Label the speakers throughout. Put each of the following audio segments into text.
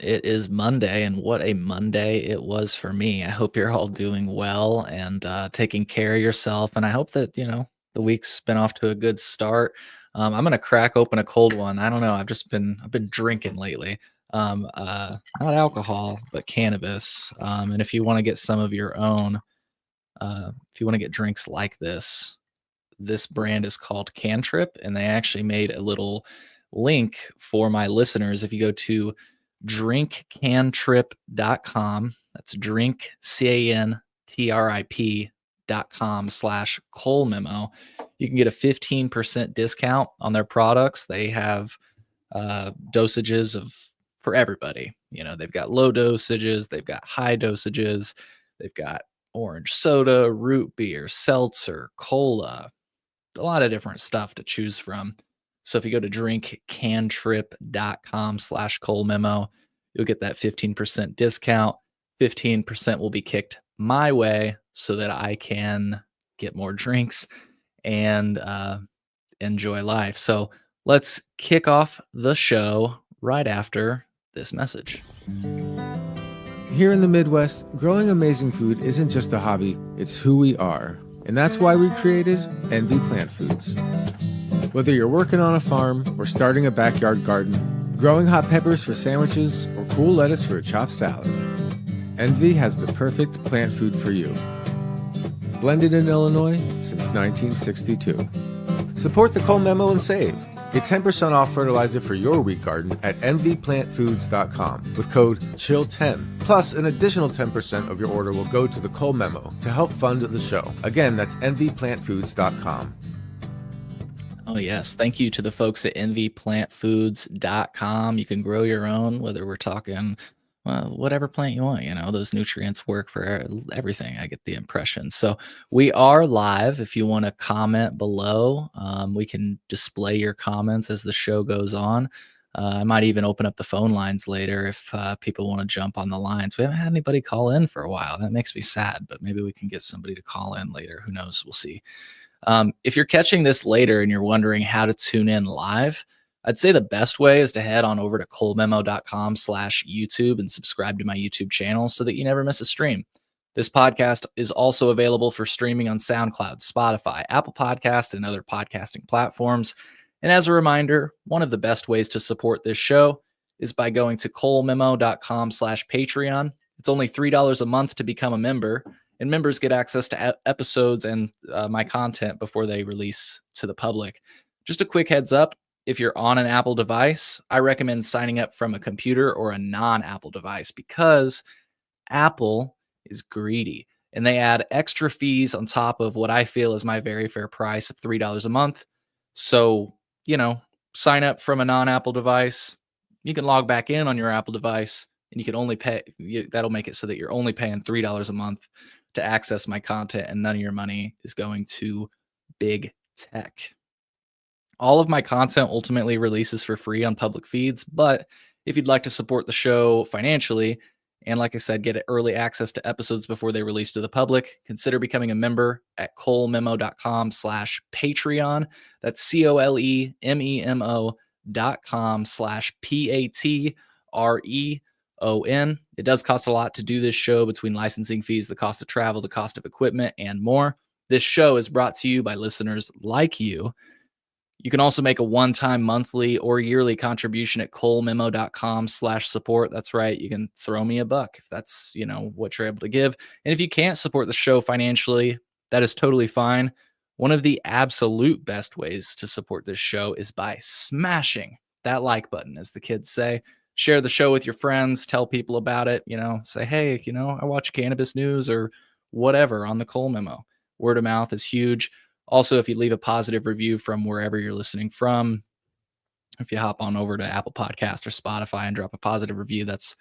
Speaker 1: It is Monday, and what a Monday it was for me. I hope you're all doing well and taking care of yourself. And I hope that, the week's been off to a good start. I'm gonna crack open a cold one. I don't know. I've been drinking lately. Not alcohol, but cannabis. And if you want to get some of your own, if you want to get drinks like this brand is called Cantrip, and they actually made a little link for my listeners. If you go to drinkcantrip.com, that's drink cantrip.com/Cole Memo, you can get a 15% discount on their products. They have dosages for everybody. They've got low dosages, they've got high dosages, they've got orange soda, root beer, seltzer, cola, a lot of different stuff to choose from. So if you go to drinkcantrip.com/Cole Memo, you'll get that 15% discount. 15% will be kicked my way so that I can get more drinks and enjoy life. So let's kick off the show right after this message.
Speaker 2: Here in the Midwest, growing amazing food isn't just a hobby, it's who we are. And that's why we created Envy Plant Foods. Whether you're working on a farm or starting a backyard garden, growing hot peppers for sandwiches, or cool lettuce for a chopped salad, Envy has the perfect plant food for you. Blended in Illinois since 1962. Support the Cole Memo and save. Get 10% off fertilizer for your wheat garden at envyplantfoods.com with code CHILL10. Plus, an additional 10% of your order will go to the Cole Memo to help fund the show. Again, that's envyplantfoods.com.
Speaker 1: Oh, yes. Thank you to the folks at envyplantfoods.com. You can grow your own, whether we're talking whatever plant you want. Those nutrients work for everything. I get the impression. So we are live. If you want to comment below, we can display your comments as the show goes on. I might even open up the phone lines later if people want to jump on the lines. We haven't had anybody call in for a while. That makes me sad, but maybe we can get somebody to call in later. Who knows? We'll see. If you're catching this later and you're wondering how to tune in live, I'd say the best way is to head on over to colememo.com/YouTube and subscribe to my YouTube channel so that you never miss a stream. This podcast is also available for streaming on SoundCloud, Spotify, Apple Podcast, and other podcasting platforms. And as a reminder, one of the best ways to support this show is by going to colememo.com/Patreon. It's only $3 a month to become a member, and members get access to episodes and my content before they release to the public. Just a quick heads up. If you're on an Apple device, I recommend signing up from a computer or a non-Apple device because Apple is greedy and they add extra fees on top of what I feel is my very fair price of $3 a month. So, sign up from a non-Apple device. You can log back in on your Apple device and you can only pay. That'll make it so that you're only paying $3 a month to access my content and none of your money is going to big tech. All of my content ultimately releases for free on public feeds, but if you'd like to support the show financially, and like I said, get early access to episodes before they release to the public, consider becoming a member at colememo.com/Patreon. That's colememo.com/PATREON. It does cost a lot to do this show between licensing fees, the cost of travel, the cost of equipment, and more. This show is brought to you by listeners like you. You can also make a one-time monthly or yearly contribution at colememo.com/support. That's right. You can throw me a buck if that's, what you're able to give. And if you can't support the show financially, that is totally fine. One of the absolute best ways to support this show is by smashing that like button, as the kids say. Share the show with your friends, tell people about it, say, hey, I watch cannabis news or whatever on the Cole Memo. Word of mouth is huge. Also, if you leave a positive review from wherever you're listening from, if you hop on over to Apple Podcast or Spotify and drop a positive review, that's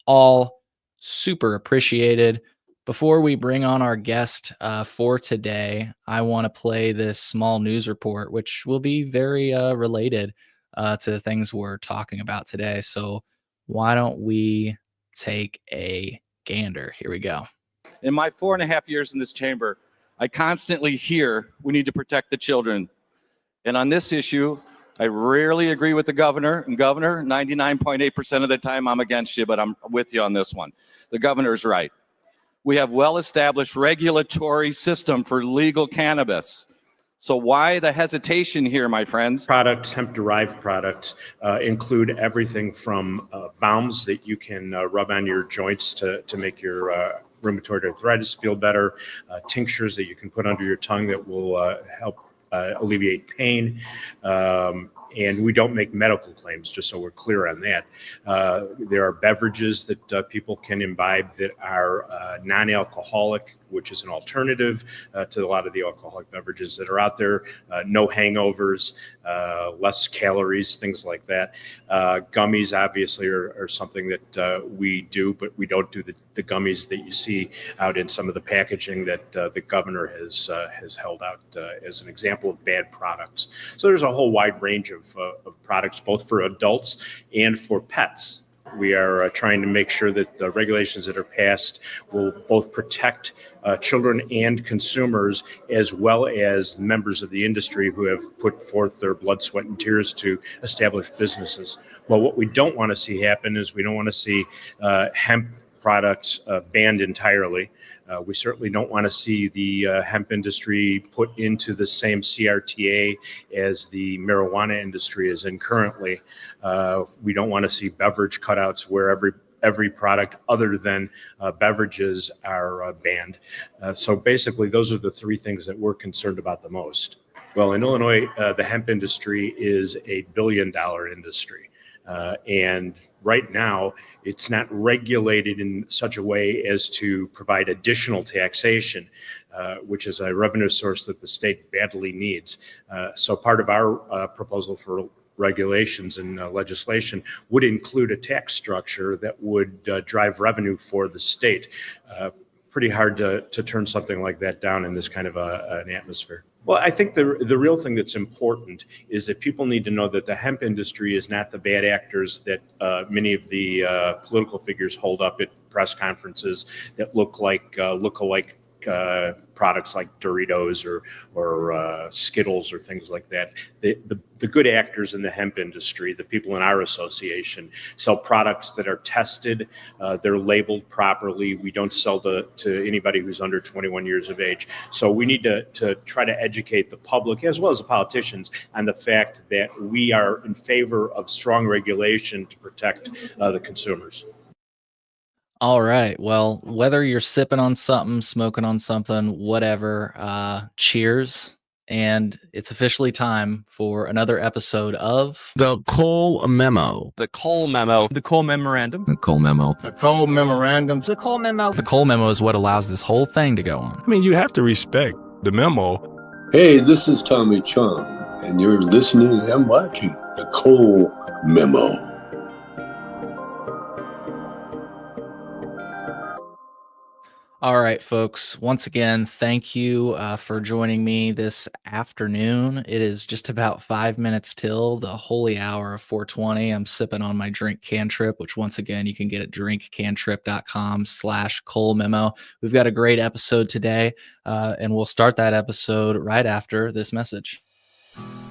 Speaker 1: all super appreciated. Before we bring on our guest for today, I want to play this small news report, which will be very related to the things we're talking about today. So why don't we take a gander? Here we go.
Speaker 3: In my 4.5 years in this chamber, I constantly hear we need to protect the children. And on this issue, I rarely agree with the governor. And governor, 99.8% of the time I'm against you, but I'm with you on this one. The governor's right. We have well-established regulatory system for legal cannabis. So why the hesitation here, my friends?
Speaker 4: Products, hemp-derived products, include everything from balms that you can rub on your joints to make your rheumatoid arthritis feel better, tinctures that you can put under your tongue that will help alleviate pain. And we don't make medical claims, just so we're clear on that. There are beverages that people can imbibe that are non-alcoholic, which is an alternative to a lot of the alcoholic beverages that are out there. No hangovers, less calories, things like that. Gummies, obviously, are something that we do, but we don't do the gummies that you see out in some of the packaging that the governor has held out as an example of bad products. So there's a whole wide range of products, both for adults and for pets. We are trying to make sure that the regulations that are passed will both protect children and consumers, as well as members of the industry who have put forth their blood, sweat, and tears to establish businesses. Well, what we don't want to see happen is we don't want to see hemp products banned entirely. We certainly don't want to see the hemp industry put into the same CRTA as the marijuana industry is in currently. We don't want to see beverage cutouts where every product other than beverages are banned. So basically, those are the three things that we're concerned about the most. Well, in Illinois, the hemp industry is a $1 billion industry. And right now, it's not regulated in such a way as to provide additional taxation, which is a revenue source that the state badly needs. So part of our proposal for regulations and legislation would include a tax structure that would drive revenue for the state. Pretty hard to turn something like that down in this kind of an atmosphere. Well, I think the real thing that's important is that people need to know that the hemp industry is not the bad actors that many of the political figures hold up at press conferences that look alike products like Doritos or Skittles or things like that. The good actors in the hemp industry, the people in our association, sell products that are tested, they're labeled properly. We don't sell to anybody who's under 21 years of age. So we need to try to educate the public as well as the politicians on the fact that we are in favor of strong regulation to protect the consumers.
Speaker 1: All right. Well, whether you're sipping on something, smoking on something, whatever, cheers. And it's officially time for another episode of
Speaker 5: The Cole Memo.
Speaker 6: The Cole Memo.
Speaker 7: The Cole Memorandum.
Speaker 5: The Cole Memo.
Speaker 8: The Cole Memorandum.
Speaker 9: The Cole Memo.
Speaker 1: The Cole Memo is what allows this whole thing to go on.
Speaker 5: I mean, you have to respect the memo.
Speaker 8: Hey, this is Tommy Chung, and you're listening and watching The Cole Memo.
Speaker 1: All right, folks. Once again, thank you for joining me this afternoon. It is just about 5 minutes till the holy hour of 420. I'm sipping on my drink cantrip, which once again, you can get at drinkcantrip.com/Cole Memo. We've got a great episode today, and we'll start that episode right after this message.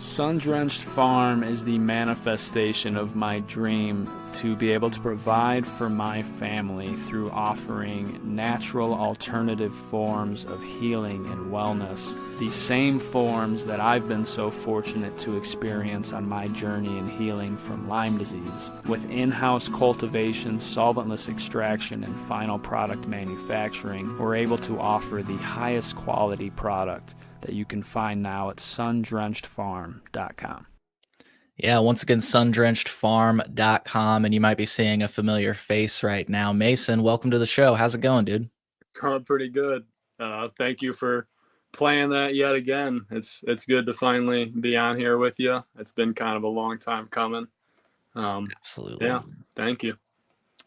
Speaker 10: Sun-Drenched Farm is the manifestation of my dream to be able to provide for my family through offering natural alternative forms of healing and wellness, the same forms that I've been so fortunate to experience on my journey in healing from Lyme disease. With in-house cultivation, solventless extraction, and final product manufacturing, we're able to offer the highest quality product that you can find now at sundrenchedfarm.com.
Speaker 1: Yeah, once again, sundrenchedfarm.com, and you might be seeing a familiar face right now. Mason, welcome to the show. How's it going, dude?
Speaker 11: Going pretty good. Thank you for playing that yet again. It's good to finally be on here with you. It's been kind of a long time coming.
Speaker 1: Absolutely.
Speaker 11: Yeah, thank you.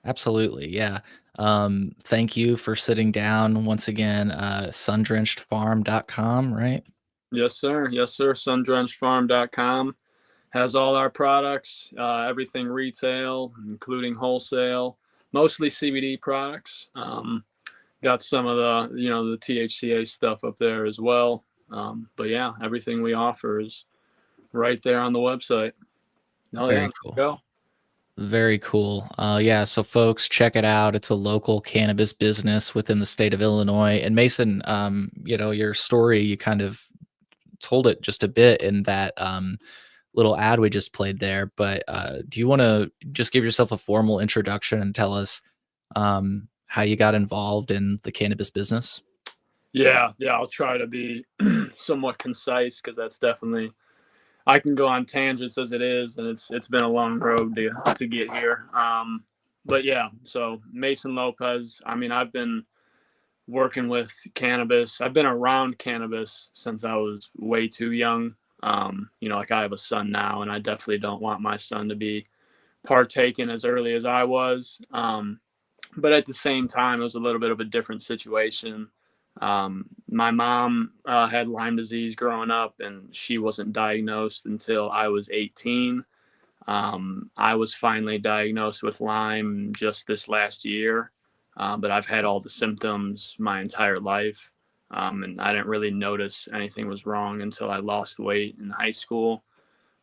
Speaker 1: Absolutely, yeah. Thank you for sitting down once again. Sundrenchedfarm.com, right?
Speaker 11: Yes, sir. Sundrenchedfarm.com has all our products, everything retail, including wholesale, mostly CBD products. Got some of the THCA stuff up there as well. But yeah, everything we offer is right there on the website. Oh
Speaker 1: Very
Speaker 11: yeah,
Speaker 1: cool.
Speaker 11: go.
Speaker 1: Very cool. Yeah, so folks, check it out. It's a local cannabis business within the state of Illinois. And Mason, your story, you kind of told it just a bit in that little ad we just played there. But do you want to just give yourself a formal introduction and tell us how you got involved in the cannabis business?
Speaker 11: Yeah, I'll try to be somewhat concise because that's definitely I can go on tangents as it is, and it's been a long road to get here. But yeah, so Mason Lopez. I mean, I've been working with cannabis. I've been around cannabis since I was way too young. Like I have a son now, and I definitely don't want my son to be partaking as early as I was. But at the same time, it was a little bit of a different situation. My mom had Lyme disease growing up, and she wasn't diagnosed until I was 18. I was finally diagnosed with Lyme just this last year, but I've had all the symptoms my entire life. And I didn't really notice anything was wrong until I lost weight in high school.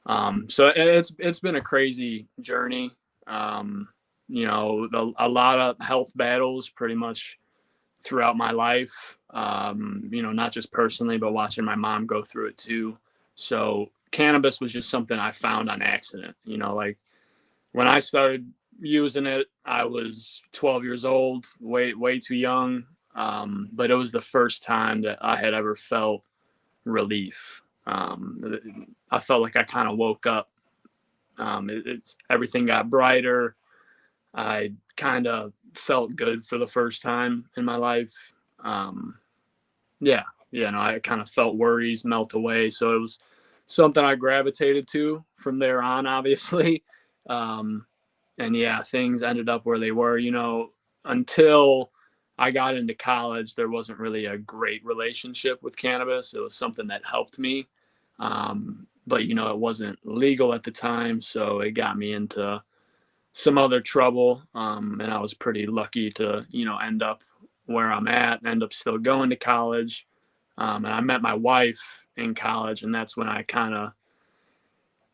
Speaker 11: So it's been a crazy journey. A lot of health battles pretty much throughout my life. Not just personally, but watching my mom go through it too. So cannabis was just something I found on accident. Like when I started using it, I was 12 years old, way too young. But it was the first time that I had ever felt relief. I felt like I kind of woke up. It's everything got brighter. I kind of felt good for the first time in my life. Um, yeah, I kind of felt worries melt away. So it was something I gravitated to from there on, obviously. Um, and yeah, things ended up where they were. Until I got into college, there wasn't really a great relationship with cannabis. It was something that helped me. But it wasn't legal at the time, so it got me into some other trouble. And I was pretty lucky to, end up where I'm at and end up still going to college. And I met my wife in college, and that's when I kind of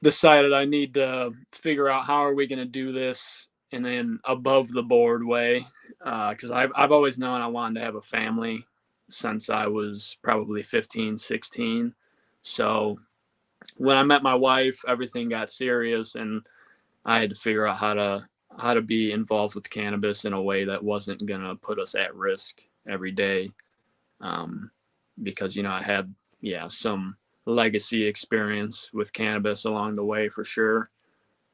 Speaker 11: decided I need to figure out how are we going to do this in an above the board way. Because I've always known I wanted to have a family since I was probably 15, 16. So when I met my wife, everything got serious, and I had to figure out how to be involved with cannabis in a way that wasn't gonna put us at risk every day. Um, because I had some legacy experience with cannabis along the way for sure.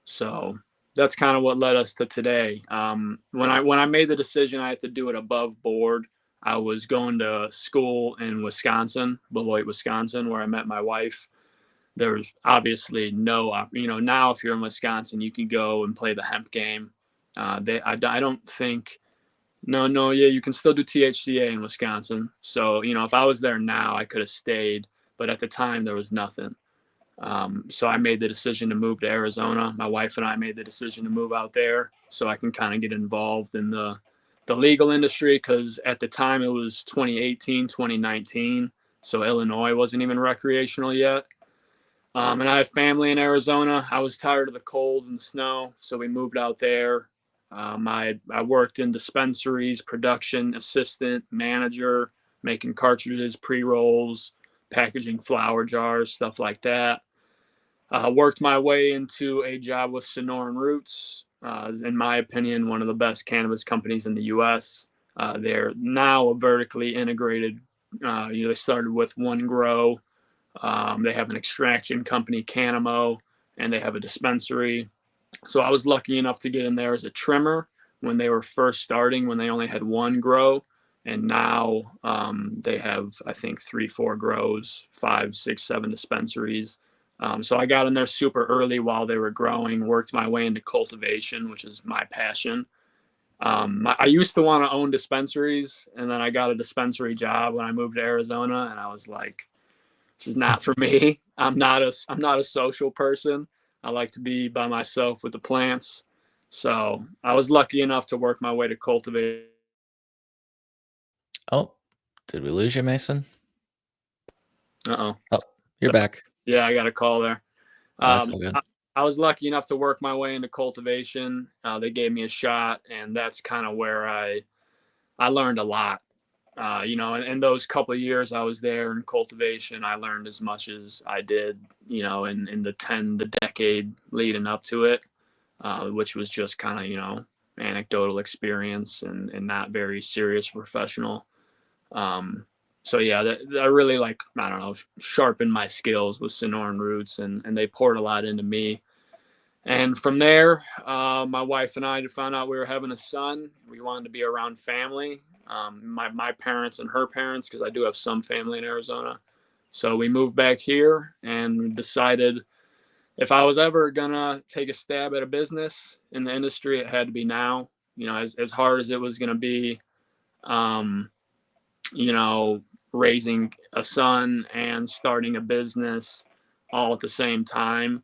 Speaker 11: So that's kind of what led us to today. When I made the decision I had to do it above board, I was going to school in Wisconsin, Beloit, Wisconsin, where I met my wife. There's obviously now if you're in Wisconsin, you can go and play the hemp game. I don't think, no, yeah, you can still do THCA in Wisconsin. So, if I was there now, I could have stayed, but at the time there was nothing. So I made the decision to move to Arizona. My wife and I made the decision to move out there so I can kind of get involved in the legal industry, because at the time it was 2018, 2019. So Illinois wasn't even recreational yet. And I have family in Arizona. I was tired of the cold and snow, so we moved out there. I worked in dispensaries, production assistant, manager, making cartridges, pre-rolls, packaging flower jars, stuff like that. Worked my way into a job with Sonoran Roots, in my opinion, one of the best cannabis companies in the U.S. They're now a vertically integrated. They started with one grow. They have an extraction company, Canamo, and they have a dispensary. So I was lucky enough to get in there as a trimmer when they were first starting, when they only had one grow. And now they have, I think, 3, 4 grows, 5, 6, 7 dispensaries. So I got in there super early while they were growing, worked my way into cultivation, which is my passion. I used to want to own dispensaries, and then I got a dispensary job when I moved to Arizona, and I was like, this is not for me. I'm not a social person. I like to be by myself with the plants. So I was lucky enough to work my way to cultivate.
Speaker 1: Oh, did we lose you, Mason?
Speaker 11: Uh-oh.
Speaker 1: Oh, you're back.
Speaker 11: Yeah, I got a call there.
Speaker 1: Oh, that's
Speaker 11: Um,
Speaker 1: all good.
Speaker 11: I, I was lucky enough to work my way into cultivation. They gave me a shot, and that's kind of where I learned a lot. In those couple of years I was there in cultivation, I learned as much as I did, in the decade leading up to it, which was just kind of, anecdotal experience and not very serious professional. Um, so yeah, that really, like, I don't know, sharpened my skills with Sonoran Roots, and they poured a lot into me. And from there, my wife and I found out we were having a son. We wanted to be around family, my parents and her parents, because I do have some family in Arizona. So we moved back here and decided if I was ever gonna take a stab at a business in the industry, it had to be now. As hard as it was gonna be, um, you know, raising a son and starting a business all at the same time.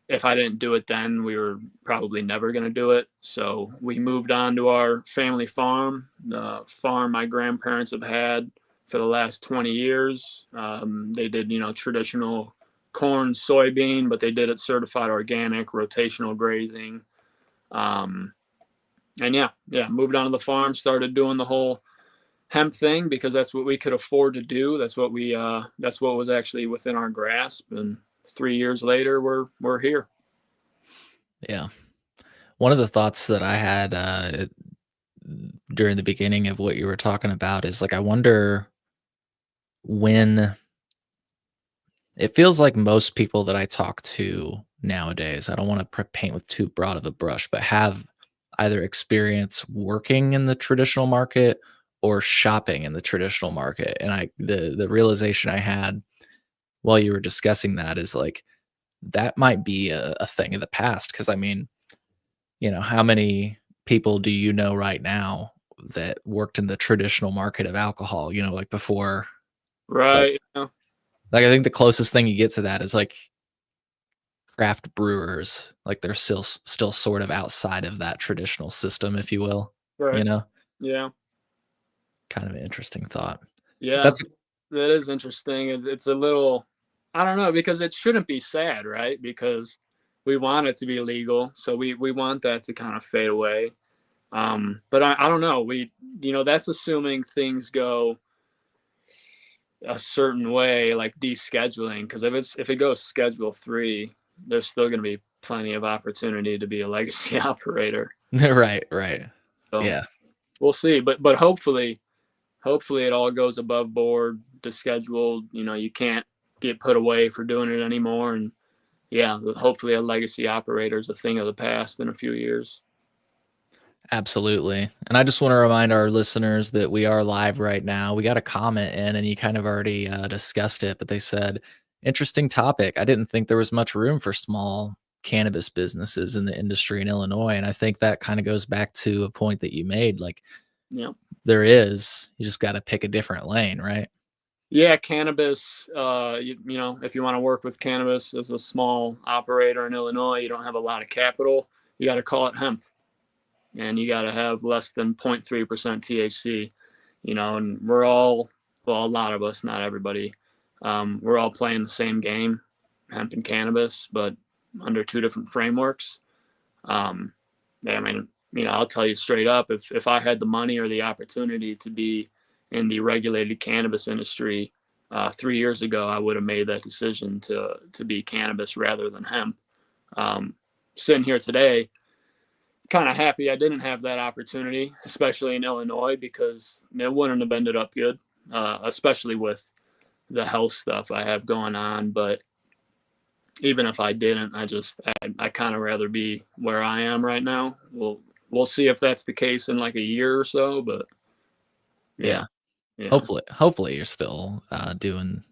Speaker 11: If I didn't do it then, we were probably never going to do it. So we moved on to our family farm, the farm my grandparents have had for the last 20 years. They did, traditional corn, soybean, but they did it certified organic, rotational grazing. Um, and yeah, moved on to the farm, started doing the whole hemp thing because that's what we could afford to do. That's what was actually within our grasp. And 3 years later, we're here.
Speaker 1: Yeah. One of the thoughts that I had during the beginning of what you were talking about is like, I wonder when it feels like most people that I talk to nowadays, I don't want to paint with too broad of a brush, but have either experience working in the traditional market or shopping in the traditional market. And the realization I had while you were discussing that is like, that might be a thing of the past. Cause I mean, how many people do you know right now that worked in the traditional market of alcohol, like before, like
Speaker 11: Right. Yeah.
Speaker 1: I think the closest thing you get to that is like craft brewers, like they're still sort of outside of that traditional system, if you will, you
Speaker 11: Right.
Speaker 1: know?
Speaker 11: Yeah.
Speaker 1: Kind of an interesting thought. But
Speaker 11: Yeah.
Speaker 1: that's
Speaker 11: That is interesting. It's a little, I don't know, because it shouldn't be sad, right? Because we want it to be legal. So we want that to kind of fade away. But I don't know. That's assuming things go a certain way, like descheduling. Because if it goes Schedule 3, there's still going to be plenty of opportunity to be a legacy operator.
Speaker 1: right, right.
Speaker 11: So
Speaker 1: Yeah,
Speaker 11: we'll see. But hopefully it all goes above board, the schedule. You can't get put away for doing it anymore. And yeah, hopefully a legacy operator is a thing of the past in a few years.
Speaker 1: absolutely. And I just want to remind our listeners that we are live right now. We got a comment in, and you kind of already discussed it, but they said, interesting topic. I didn't think there was much room for small cannabis businesses in the industry in Illinois. And I think that kind of goes back to a point that you made. Like,
Speaker 11: Yeah.
Speaker 1: there is, you just got to pick a different lane, right?
Speaker 11: Yeah, cannabis. If you want to work with cannabis as a small operator in Illinois, you don't have a lot of capital. You got to call it hemp, and you got to have less than 0.3% THC. And we're all, well, a lot of us, not everybody, we're all playing the same game, hemp and cannabis, but under two different frameworks. Um, yeah, I mean, I'll tell you straight up, if I had the money or the opportunity to be in the regulated cannabis industry 3 years ago, I would have made that decision to be cannabis rather than hemp. Um, Sitting here today, kind of happy I didn't have that opportunity, especially in Illinois, because it wouldn't have ended up good, especially with the health stuff I have going on. But even if I didn't, I kind of rather be where I am right now. We'll see if that's the case in like a year or so. But yeah,
Speaker 1: Yeah.
Speaker 11: yeah,
Speaker 1: Hopefully you're still doing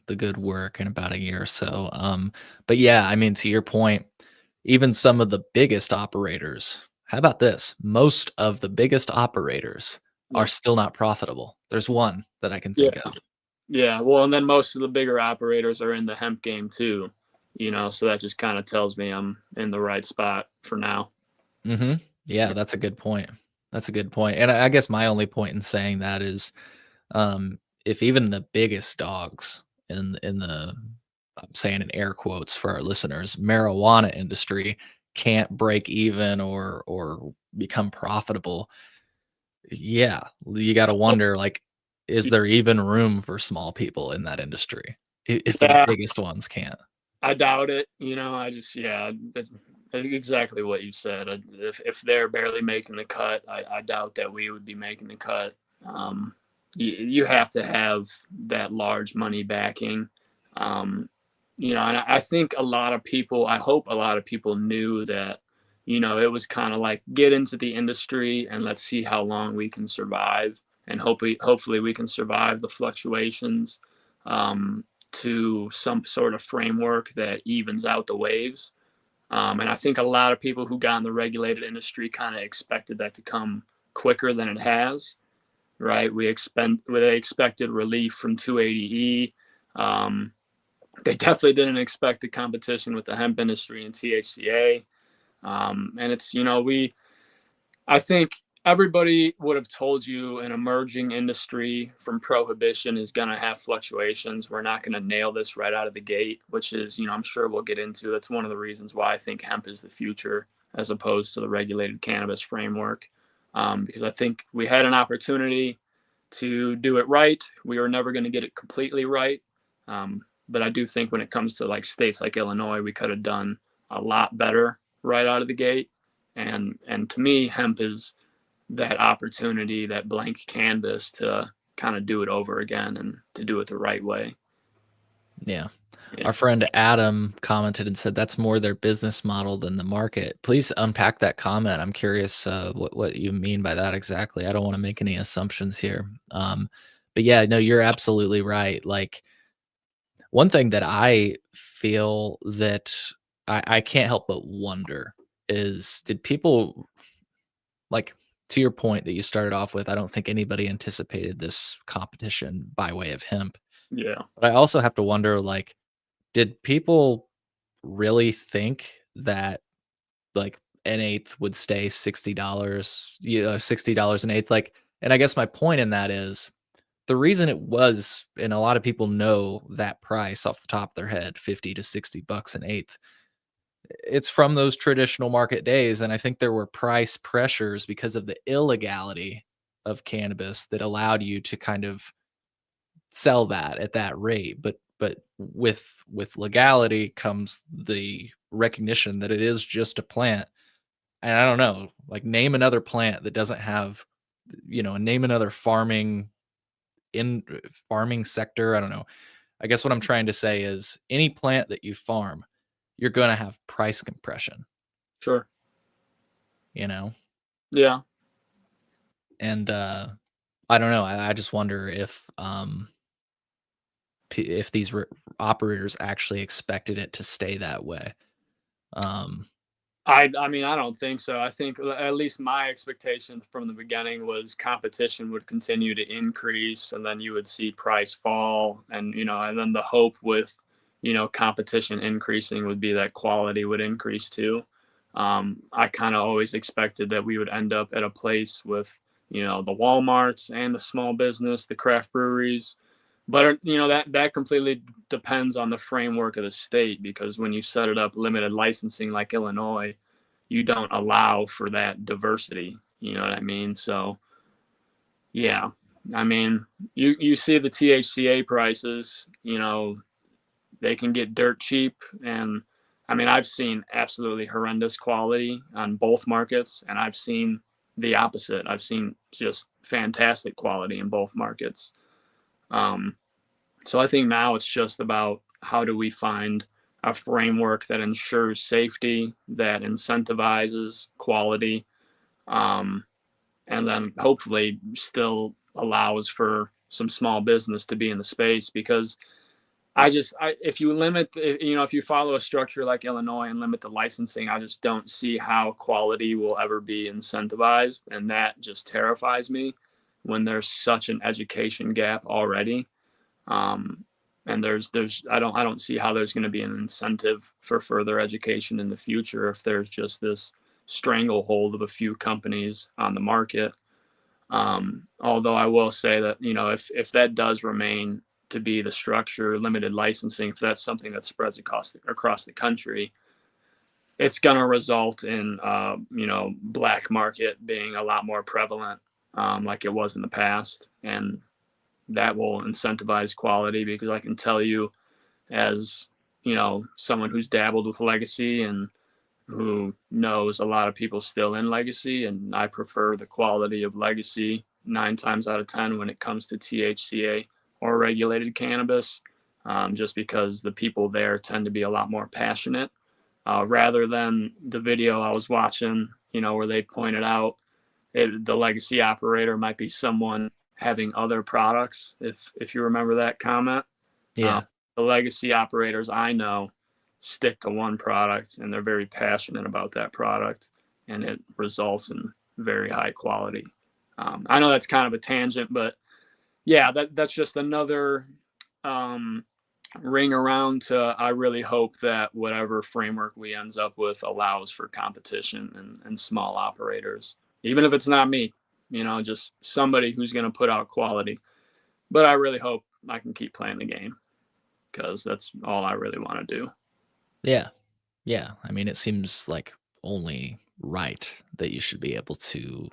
Speaker 1: the good work in about a year or so. But yeah, I mean, to your point, even some of the biggest operators, how about this? Most of the biggest operators are
Speaker 11: yeah,
Speaker 1: still not profitable. There's one that I can
Speaker 11: yeah,
Speaker 1: think of.
Speaker 11: yeah. Well, and then most of the bigger operators are in the hemp game too. So that just kind of tells me I'm in the right spot for now.
Speaker 1: Yeah, that's a good point. That's a good point. And I guess my only point in saying that is, if even the biggest dogs in the I'm saying in air quotes for our listeners, marijuana industry can't break even or become profitable, yeah, you got to wonder, like, is there even room for small people in that industry if the
Speaker 11: Yeah,
Speaker 1: biggest ones can't?
Speaker 11: I doubt it. I just, yeah, exactly what you said. If they're barely making the cut, I doubt that we would be making the cut. You have to have that large money backing. Um, and I think a lot of people, I hope a lot of people knew that, it was kind of like get into the industry and let's see how long we can survive. And hopefully we can survive the fluctuations. To some sort of framework that evens out the waves. And I think a lot of people who got in the regulated industry kind of expected that to come quicker than it has, right? They expected relief from 280E. They definitely didn't expect the competition with the hemp industry and THCA. And I think everybody would have told you an emerging industry from prohibition is going to have fluctuations. We're not going to nail this right out of the gate, which is, I'm sure we'll get into. That's one of the reasons why I think hemp is the future as opposed to the regulated cannabis framework. Because I think we had an opportunity to do it right. We were never going to get it completely right. But I do think when it comes to like states like Illinois, we could have done a lot better right out of the gate. And to me, hemp is that opportunity, that blank canvas to kind of do it over again and to do it the right way.
Speaker 1: Yeah.
Speaker 11: Yeah.
Speaker 1: Our friend Adam commented and said that's more their business model than the market. Please unpack that comment. I'm curious what you mean by that exactly. I don't want to make any assumptions here. But yeah, no, you're absolutely right. Like, one thing that I feel that I can't help but wonder is, did people, like, to your point that you started off with, I don't think anybody anticipated this competition by way of hemp.
Speaker 11: Yeah.
Speaker 1: But I also have to wonder, like, did people really think that, like, an eighth would stay $60, $60 an eighth? Like, and I guess my point in that is the reason it was, and a lot of people know that price off the top of their head, 50 to $60 an eighth. It's from those traditional market days. And I think there were price pressures because of the illegality of cannabis that allowed you to kind of sell that at that rate. But with legality comes the recognition that it is just a plant. And I don't know, like, name another plant that doesn't have, name another farming sector. I don't know. I guess what I'm trying to say is any plant that you farm, you're going to have price compression,
Speaker 11: Sure.
Speaker 1: you know?
Speaker 11: Yeah.
Speaker 1: And I don't know. I just wonder if these operators actually expected it to stay that way.
Speaker 11: I mean, I don't think so. I think at least my expectation from the beginning was competition would continue to increase and then you would see price fall. And then the hope with, competition increasing would be that quality would increase too. I kind of always expected that we would end up at a place with, the Walmarts and the small business, the craft breweries. But that completely depends on the framework of the state, because when you set it up limited licensing like Illinois, you don't allow for that diversity. You know what I mean? So yeah, I mean, you see the THCA prices, they can get dirt cheap. And I mean, I've seen absolutely horrendous quality on both markets, and I've seen the opposite. I've seen just fantastic quality in both markets. So I think now it's just about how do we find a framework that ensures safety, that incentivizes quality, um, and then hopefully still allows for some small business to be in the space. Because if you limit, if you follow a structure like Illinois and limit the licensing, I just don't see how quality will ever be incentivized. And that just terrifies me when there's such an education gap already. Um, and I don't see how there's going to be an incentive for further education in the future if there's just this stranglehold of a few companies on the market. Although I will say that, if that does remain to be the structure, limited licensing, if that's something that spreads across the country, it's going to result in, black market being a lot more prevalent, like it was in the past. And that will incentivize quality, because I can tell you, as, someone who's dabbled with legacy and who knows a lot of people still in legacy, and I prefer the quality of legacy 9 times out of 10 when it comes to THCA or regulated cannabis, just because the people there tend to be a lot more passionate, rather than the video I was watching, where they pointed out the legacy operator might be someone having other products. If you remember that comment,
Speaker 1: Yeah.
Speaker 11: the legacy operators I know stick to one product, and they're very passionate about that product, and it results in very high quality. I know that's kind of a tangent, but yeah, that's just another ring around to, I really hope that whatever framework we ends up with allows for competition and small operators, even if it's not me, just somebody who's going to put out quality. But I really hope I can keep playing the game, because that's all I really want to do.
Speaker 1: Yeah. Yeah. I mean, it seems like only right that you should be able to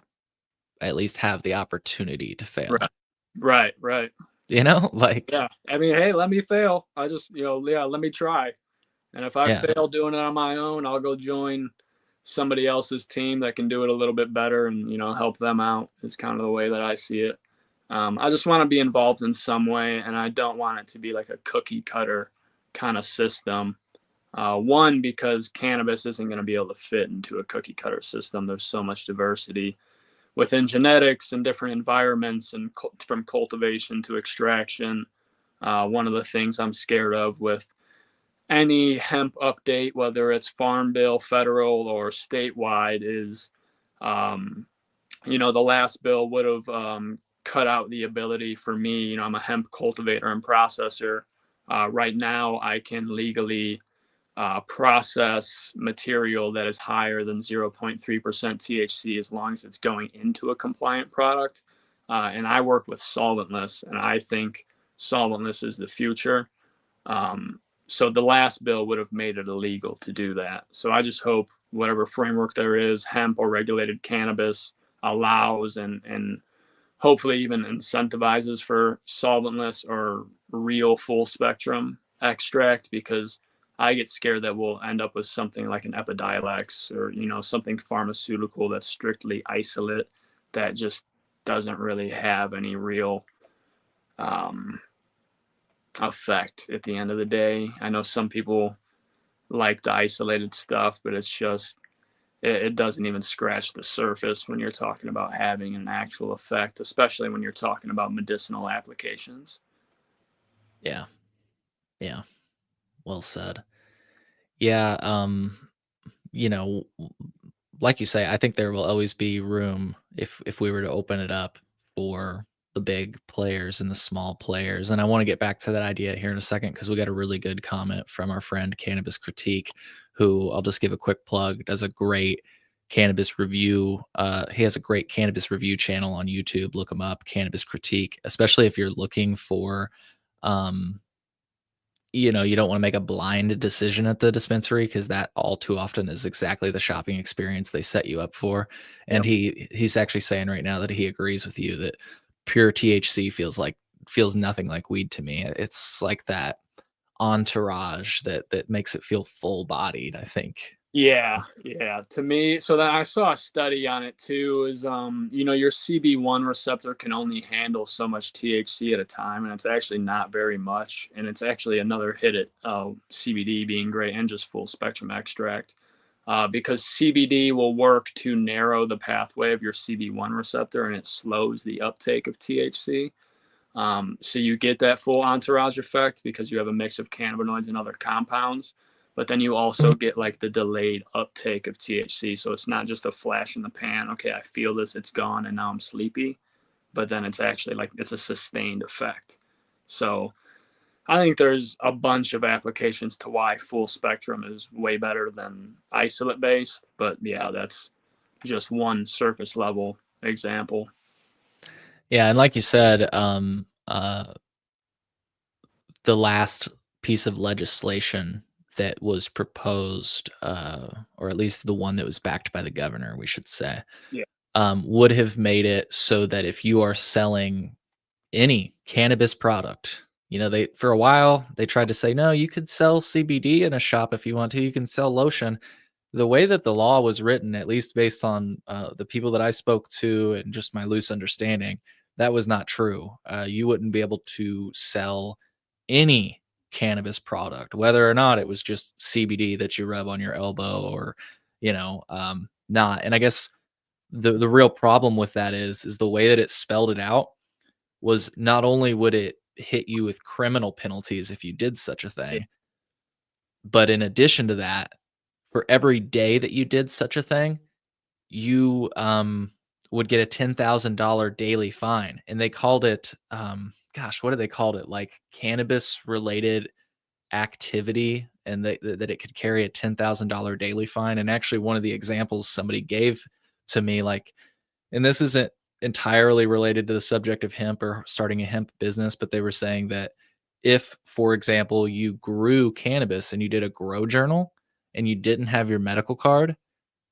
Speaker 1: at least have the opportunity to fail.
Speaker 11: Right.
Speaker 1: Like,
Speaker 11: Yeah. I mean, hey, let me fail. I just, let me try. And if I
Speaker 1: yeah.
Speaker 11: fail doing it on my own, I'll go join somebody else's team that can do it a little bit better, and, help them out, is kind of the way that I see it. I just want to be involved in some way, and I don't want it to be like a cookie cutter kind of system. One, because cannabis isn't going to be able to fit into a cookie cutter system. There's so much diversity within genetics and different environments, and from cultivation to extraction. One of the things I'm scared of with any hemp update, whether it's Farm Bill, federal, or statewide, is, the last bill would have cut out the ability for me. I'm a hemp cultivator and processor. Right now, I can legally process material that is higher than 0.3% THC, as long as it's going into a compliant product. And I work with solventless, and I think solventless is the future. So the last bill would have made it illegal to do that. So I just hope whatever framework there is, hemp or regulated cannabis, allows and hopefully even incentivizes for solventless or real full spectrum extract, because I get scared that we'll end up with something like an Epidiolex, or, something pharmaceutical that's strictly isolate, that just doesn't really have any real effect at the end of the day. I know some people like the isolated stuff, but it's just, it doesn't even scratch the surface when you're talking about having an actual effect, especially when you're talking about medicinal applications.
Speaker 1: Yeah. Yeah. Well said. Yeah. Like you say, I think there will always be room, if we were to open it up, for the big players and the small players. And I want to get back to that idea here in a second, because we got a really good comment from our friend Cannabis Critique, who, I'll just give a quick plug, does a great cannabis review. He has a great cannabis review channel on YouTube. Look him up, Cannabis Critique, especially if you're looking for, you don't want to make a blind decision at the dispensary, because that all too often is exactly the shopping experience they set you up for. And he's actually saying right now that he agrees with you that pure THC feels nothing like weed to me. It's like that entourage that makes it feel full bodied, I think.
Speaker 11: Yeah. To me, so that I saw a study on it too, is your CB1 receptor can only handle so much THC at a time, and it's actually not very much. And it's actually another hit at CBD being great, and just full spectrum extract, because CBD will work to narrow the pathway of your CB1 receptor, and it slows the uptake of THC. So you get that full entourage effect because you have a mix of cannabinoids and other compounds, but then you also get like the delayed uptake of THC. So it's not just a flash in the pan. Okay, I feel this, it's gone, and now I'm sleepy. But then it's actually like, it's a sustained effect. So I think there's a bunch of applications to why full spectrum is way better than isolate based. But yeah, that's just one surface level example.
Speaker 1: Yeah, and like you said, the last piece of legislation that was proposed, or at least the one that was backed by the governor, we should say,
Speaker 11: Yeah.
Speaker 1: would have made it so that if you are selling any cannabis product, they for a while they tried to say, no, you could sell CBD in a shop if you want to. You can sell lotion. The way that the law was written, at least based on the people that I spoke to and just my loose understanding, that was not true. You wouldn't be able to sell any cannabis product, whether or not it was just CBD that you rub on your elbow or, not. And I guess the real problem with that is the way that it spelled it out was not only would it hit you with criminal penalties if you did such a thing, but in addition to that, for every day that you did such a thing, you would get a $10,000 daily fine. And they called it, gosh, what did they called it? Like cannabis related activity, and that it could carry a $10,000 daily fine. And actually, one of the examples somebody gave to me, like, and this isn't entirely related to the subject of hemp or starting a hemp business, but they were saying that if, for example, you grew cannabis and you did a grow journal and you didn't have your medical card,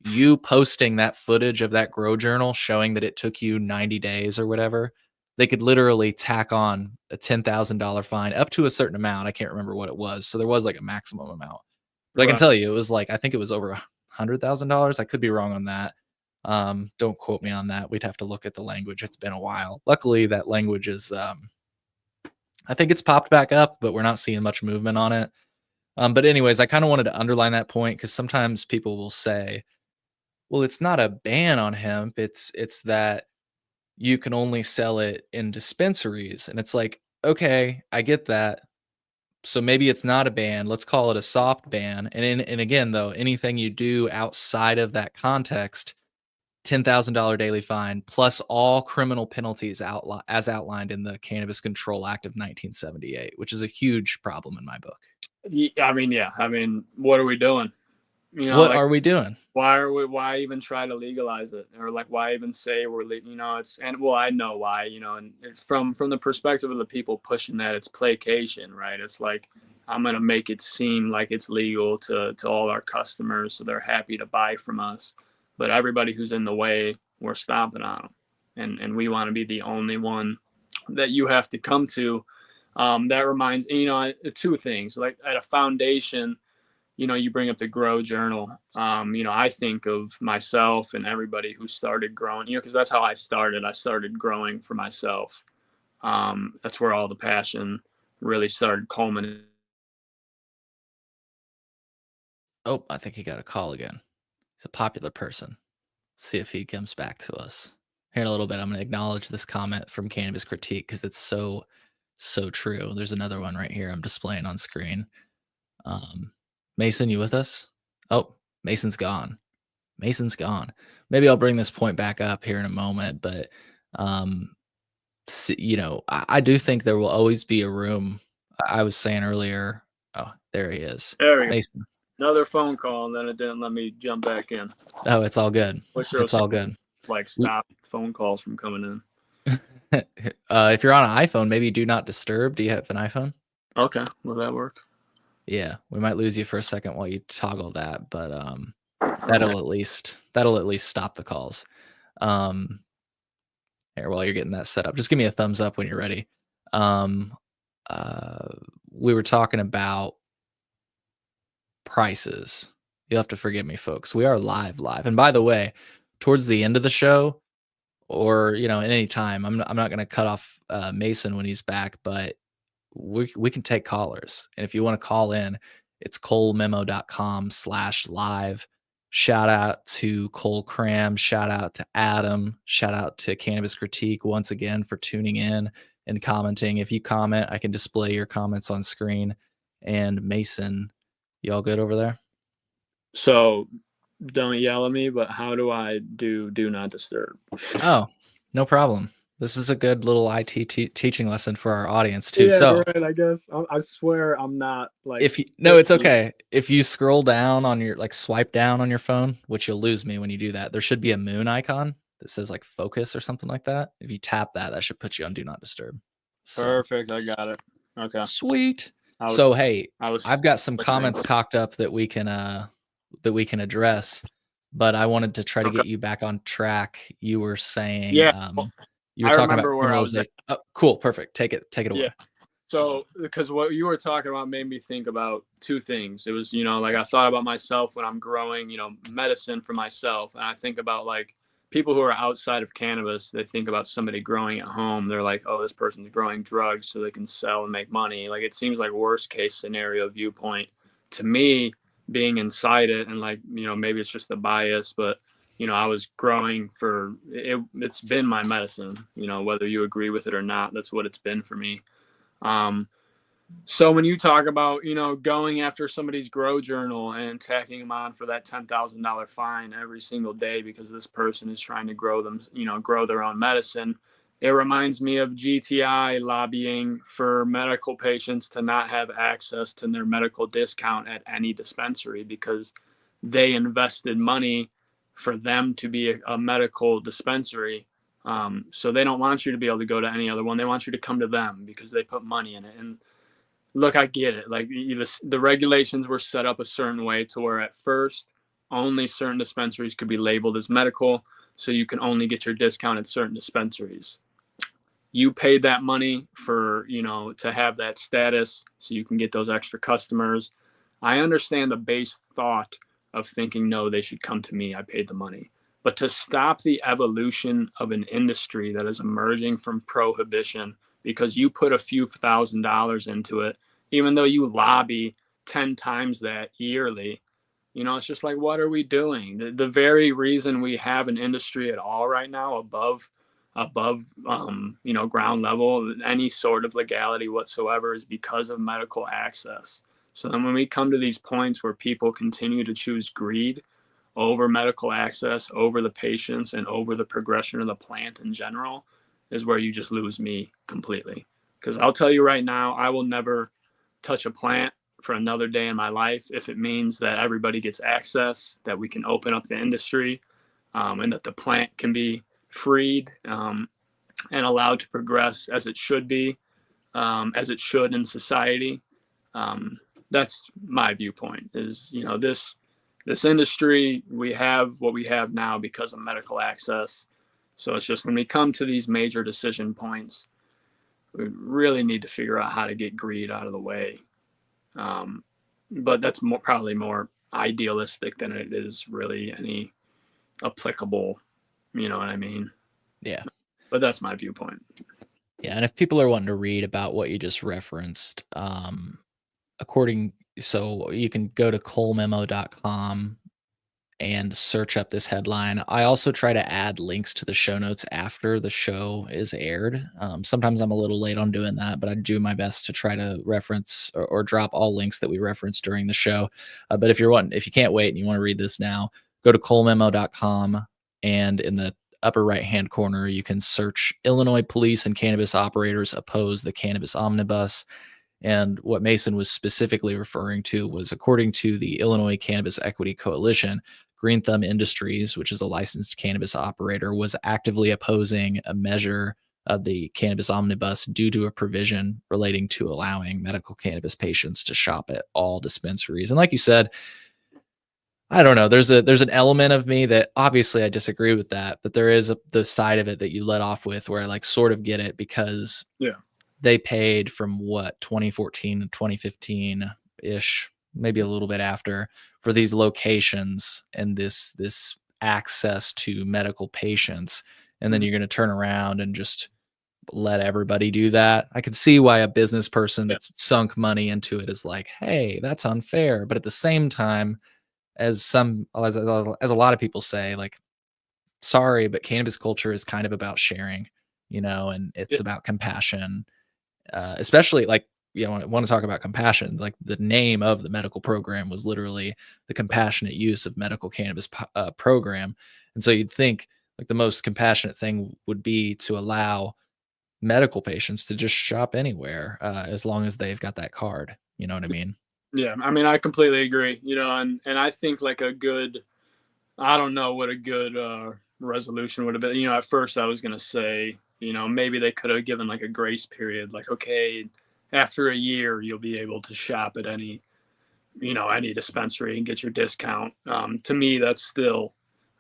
Speaker 1: you posting that footage of that grow journal showing that it took you 90 days or whatever, they could literally tack on a $10,000 fine up to a certain amount. I can't remember what it was. So there was like a maximum amount. But I can
Speaker 11: Right.
Speaker 1: tell you, it was like, I think it was over $100,000. I could be wrong on that. Don't quote me on that. We'd have to look at the language. It's been a while. Luckily, that language is, I think it's popped back up, but we're not seeing much movement on it. But anyways, I kind of wanted to underline that point because sometimes people will say, well, it's not a ban on hemp. It's that you can only sell it in dispensaries. And it's like, okay, I get that. So maybe it's not a ban. Let's call it a soft ban. And again, though, anything you do outside of that context, $10,000 daily fine plus all criminal penalties as outlined in the Cannabis Control Act of 1978, which is a huge problem in my book.
Speaker 11: I mean, yeah. I mean, what are we doing?
Speaker 1: What
Speaker 11: Like,
Speaker 1: are we doing?
Speaker 11: why even try to legalize it, or like why even say it's, and well, I know why, and from the perspective of the people pushing that, it's placation, right? It's like, I'm going to make it seem like it's legal to all our customers so they're happy to buy from us, but everybody who's in the way, we're stomping on them, and we want to be the only one that you have to come to. That reminds, two things, like at a foundation, you bring up the grow journal. I think of myself and everybody who started growing, because that's how I started. I started growing for myself. That's where all the passion really started culminating.
Speaker 1: Oh, I think he got a call again. He's a popular person. Let's see if he comes back to us. Here in a little bit, I'm going to acknowledge this comment from Cannabis Critique because it's so true. There's another one right here I'm displaying on screen. Mason, you with us? Oh, Mason's gone. Mason's gone. Maybe I'll bring this point back up here in a moment, but I do think there will always be a room. I was saying earlier. Oh, there he is.
Speaker 11: There we go.
Speaker 1: Mason.
Speaker 11: Another phone call, and then it didn't let me jump back in.
Speaker 1: Oh, it's all good.
Speaker 11: It's
Speaker 1: all good.
Speaker 11: Like, stop phone calls from coming in.
Speaker 1: If you're on an iPhone, maybe do not disturb. Do you have an iPhone?
Speaker 11: Okay, will that work?
Speaker 1: Yeah, we might lose you for a second while you toggle that, but that'll at least stop the calls. Here, while you're getting that set up, just give me a thumbs up when you're ready. We were talking about prices. You'll have to forgive me, folks. We are live. And by the way, towards the end of the show, or at any time, I'm not going to cut off Mason when he's back, but we can take callers. And if you want to call in, it's colememo.com/live. Shout out to Cole Cram. Shout out to Adam. Shout out to Cannabis Critique once again for tuning in and commenting. If you comment, I can display your comments on screen. And Mason, you all good over there?
Speaker 11: So don't yell at me, but how do I do not disturb?
Speaker 1: Oh, no problem. This is a good little IT teaching lesson for our audience too.
Speaker 11: Yeah,
Speaker 1: so
Speaker 11: right, I guess. I swear I'm not like.
Speaker 1: It's okay. If you scroll down on your, swipe down on your phone, which you'll lose me when you do that, there should be a moon icon that says focus or something like that. If you tap that, that should put you on do not disturb.
Speaker 11: Perfect. I got it. Okay.
Speaker 1: Sweet.
Speaker 11: I was,
Speaker 1: So hey,
Speaker 11: I was
Speaker 1: I've got some
Speaker 11: listening.
Speaker 1: comments cocked up that we can address, but I wanted to try to
Speaker 11: Okay.
Speaker 1: get you back on track. You were saying
Speaker 11: Yeah.
Speaker 1: you were
Speaker 11: I
Speaker 1: talking about
Speaker 11: remember where I was at.
Speaker 1: criminalization. Oh, cool, perfect. Take it away.
Speaker 11: Yeah. So, because what you were talking about made me think about two things. It was, like I thought about myself when I'm growing, medicine for myself. And I think about like people who are outside of cannabis, they think about somebody growing at home. They're like, oh, this person's growing drugs so they can sell and make money. Like it seems like worst case scenario viewpoint to me being inside it. And like, maybe it's just the bias, but I was growing for it. It's been my medicine, whether you agree with it or not, that's what it's been for me. Um, so when you talk about, going after somebody's grow journal and tacking them on for that $10,000 fine every single day because this person is trying to grow them, grow their own medicine, it reminds me of GTI lobbying for medical patients to not have access to their medical discount at any dispensary because they invested money for them to be a medical dispensary. So they don't want you to be able to go to any other one. They want you to come to them because they put money in it. And look, I get it. Like the regulations were set up a certain way to where at first only certain dispensaries could be labeled as medical. So you can only get your discount at certain dispensaries. You paid that money for, to have that status so you can get those extra customers. I understand the base thought of thinking, no, they should come to me. I paid the money. But to stop the evolution of an industry that is emerging from prohibition because you put a few $1,000s into it, even though you lobby 10 times that yearly, it's just like, what are we doing? The very reason we have an industry at all right now above ground level, any sort of legality whatsoever, is because of medical access. So then when we come to these points where people continue to choose greed over medical access, over the patients, and over the progression of the plant in general, is where you just lose me completely. Because I'll tell you right now, I will never touch a plant for another day in my life if it means that everybody gets access, that we can open up the industry, and that the plant can be freed and allowed to progress as it should be, as it should in society. That's my viewpoint. Is this industry, we have what we have now because of medical access. So it's just when we come to these major decision points, we really need to figure out how to get greed out of the way. But that's probably more idealistic than it is really any applicable. You know what I mean?
Speaker 1: Yeah.
Speaker 11: But that's my viewpoint.
Speaker 1: Yeah, and if people are wanting to read about what you just referenced, so you can go to colememo.com and search up this headline. I also try to add links to the show notes after the show is aired. Sometimes I'm a little late on doing that, but I do my best to try to reference or drop all links that we reference during the show. But if you can't wait and you want to read this now, go to colememo.com, and in the upper right-hand corner, you can search Illinois police and cannabis operators oppose the cannabis omnibus. And what Mason was specifically referring to was, according to the Illinois Cannabis Equity Coalition, Green Thumb Industries, which is a licensed cannabis operator, was actively opposing a measure of the cannabis omnibus due to a provision relating to allowing medical cannabis patients to shop at all dispensaries. And like you said, I don't know, there's an element of me that obviously I disagree with that, but there is the side of it that you let off with where I like sort of get it, because they paid from 2014 to 2015 ish, maybe a little bit after, for these locations and this access to medical patients. And then you're going to turn around and just let everybody do that. I could see why a business person that's sunk money into it is like, hey, that's unfair. But at the same time, as a lot of people say, like, sorry, but cannabis culture is kind of about sharing, and it's about compassion. Especially like, I want to talk about compassion. Like the name of the medical program was literally the compassionate use of medical cannabis program. And so you'd think like the most compassionate thing would be to allow medical patients to just shop anywhere, as long as they've got that card. You know what I mean?
Speaker 11: Yeah, I mean, I completely agree. And I think like I don't know what a good resolution would have been. At first I was gonna say, maybe they could have given like a grace period, like, okay, after a year, you'll be able to shop at any, any dispensary and get your discount. To me, that's still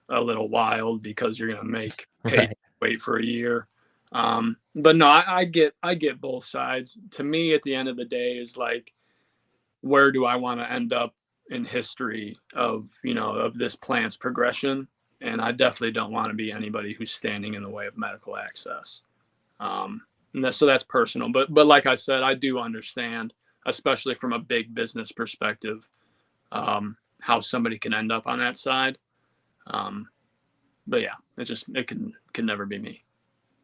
Speaker 11: a little wild because you're going to make patients
Speaker 1: Right.
Speaker 11: wait for a year. But no, I get both sides. To me, at the end of the day, is like, where do I want to end up in history of of this plant's progression? And I definitely don't want to be anybody who's standing in the way of medical access. So that's personal. But like I said, I do understand, especially from a big business perspective, how somebody can end up on that side. Um, but yeah, it can never be me.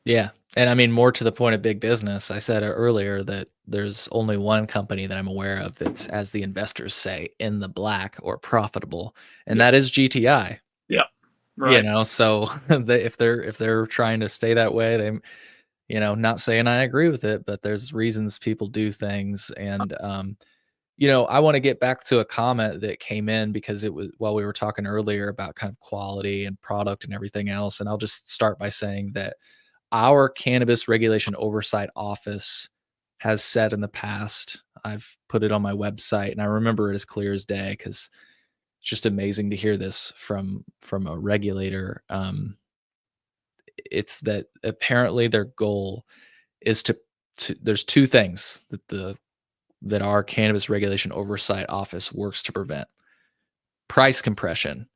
Speaker 1: Yeah. And I mean, more to the point of big business, I said earlier that there's only one company that I'm aware of that's, as the investors say, in the black or profitable, and
Speaker 11: Yeah.
Speaker 1: that is GTI.
Speaker 11: Yeah. Right.
Speaker 1: So if they're trying to stay that way, they, not saying I agree with it, but there's reasons people do things. And I want to get back to a comment that came in because it was while we were talking earlier about kind of quality and product and everything else. And I'll just start by saying that our cannabis regulation oversight office has said in the past, I've put it on my website and I remember it as clear as day because it's just amazing to hear this from a regulator. It's that apparently their goal is to there's two things that our cannabis regulation oversight office works to prevent: price compression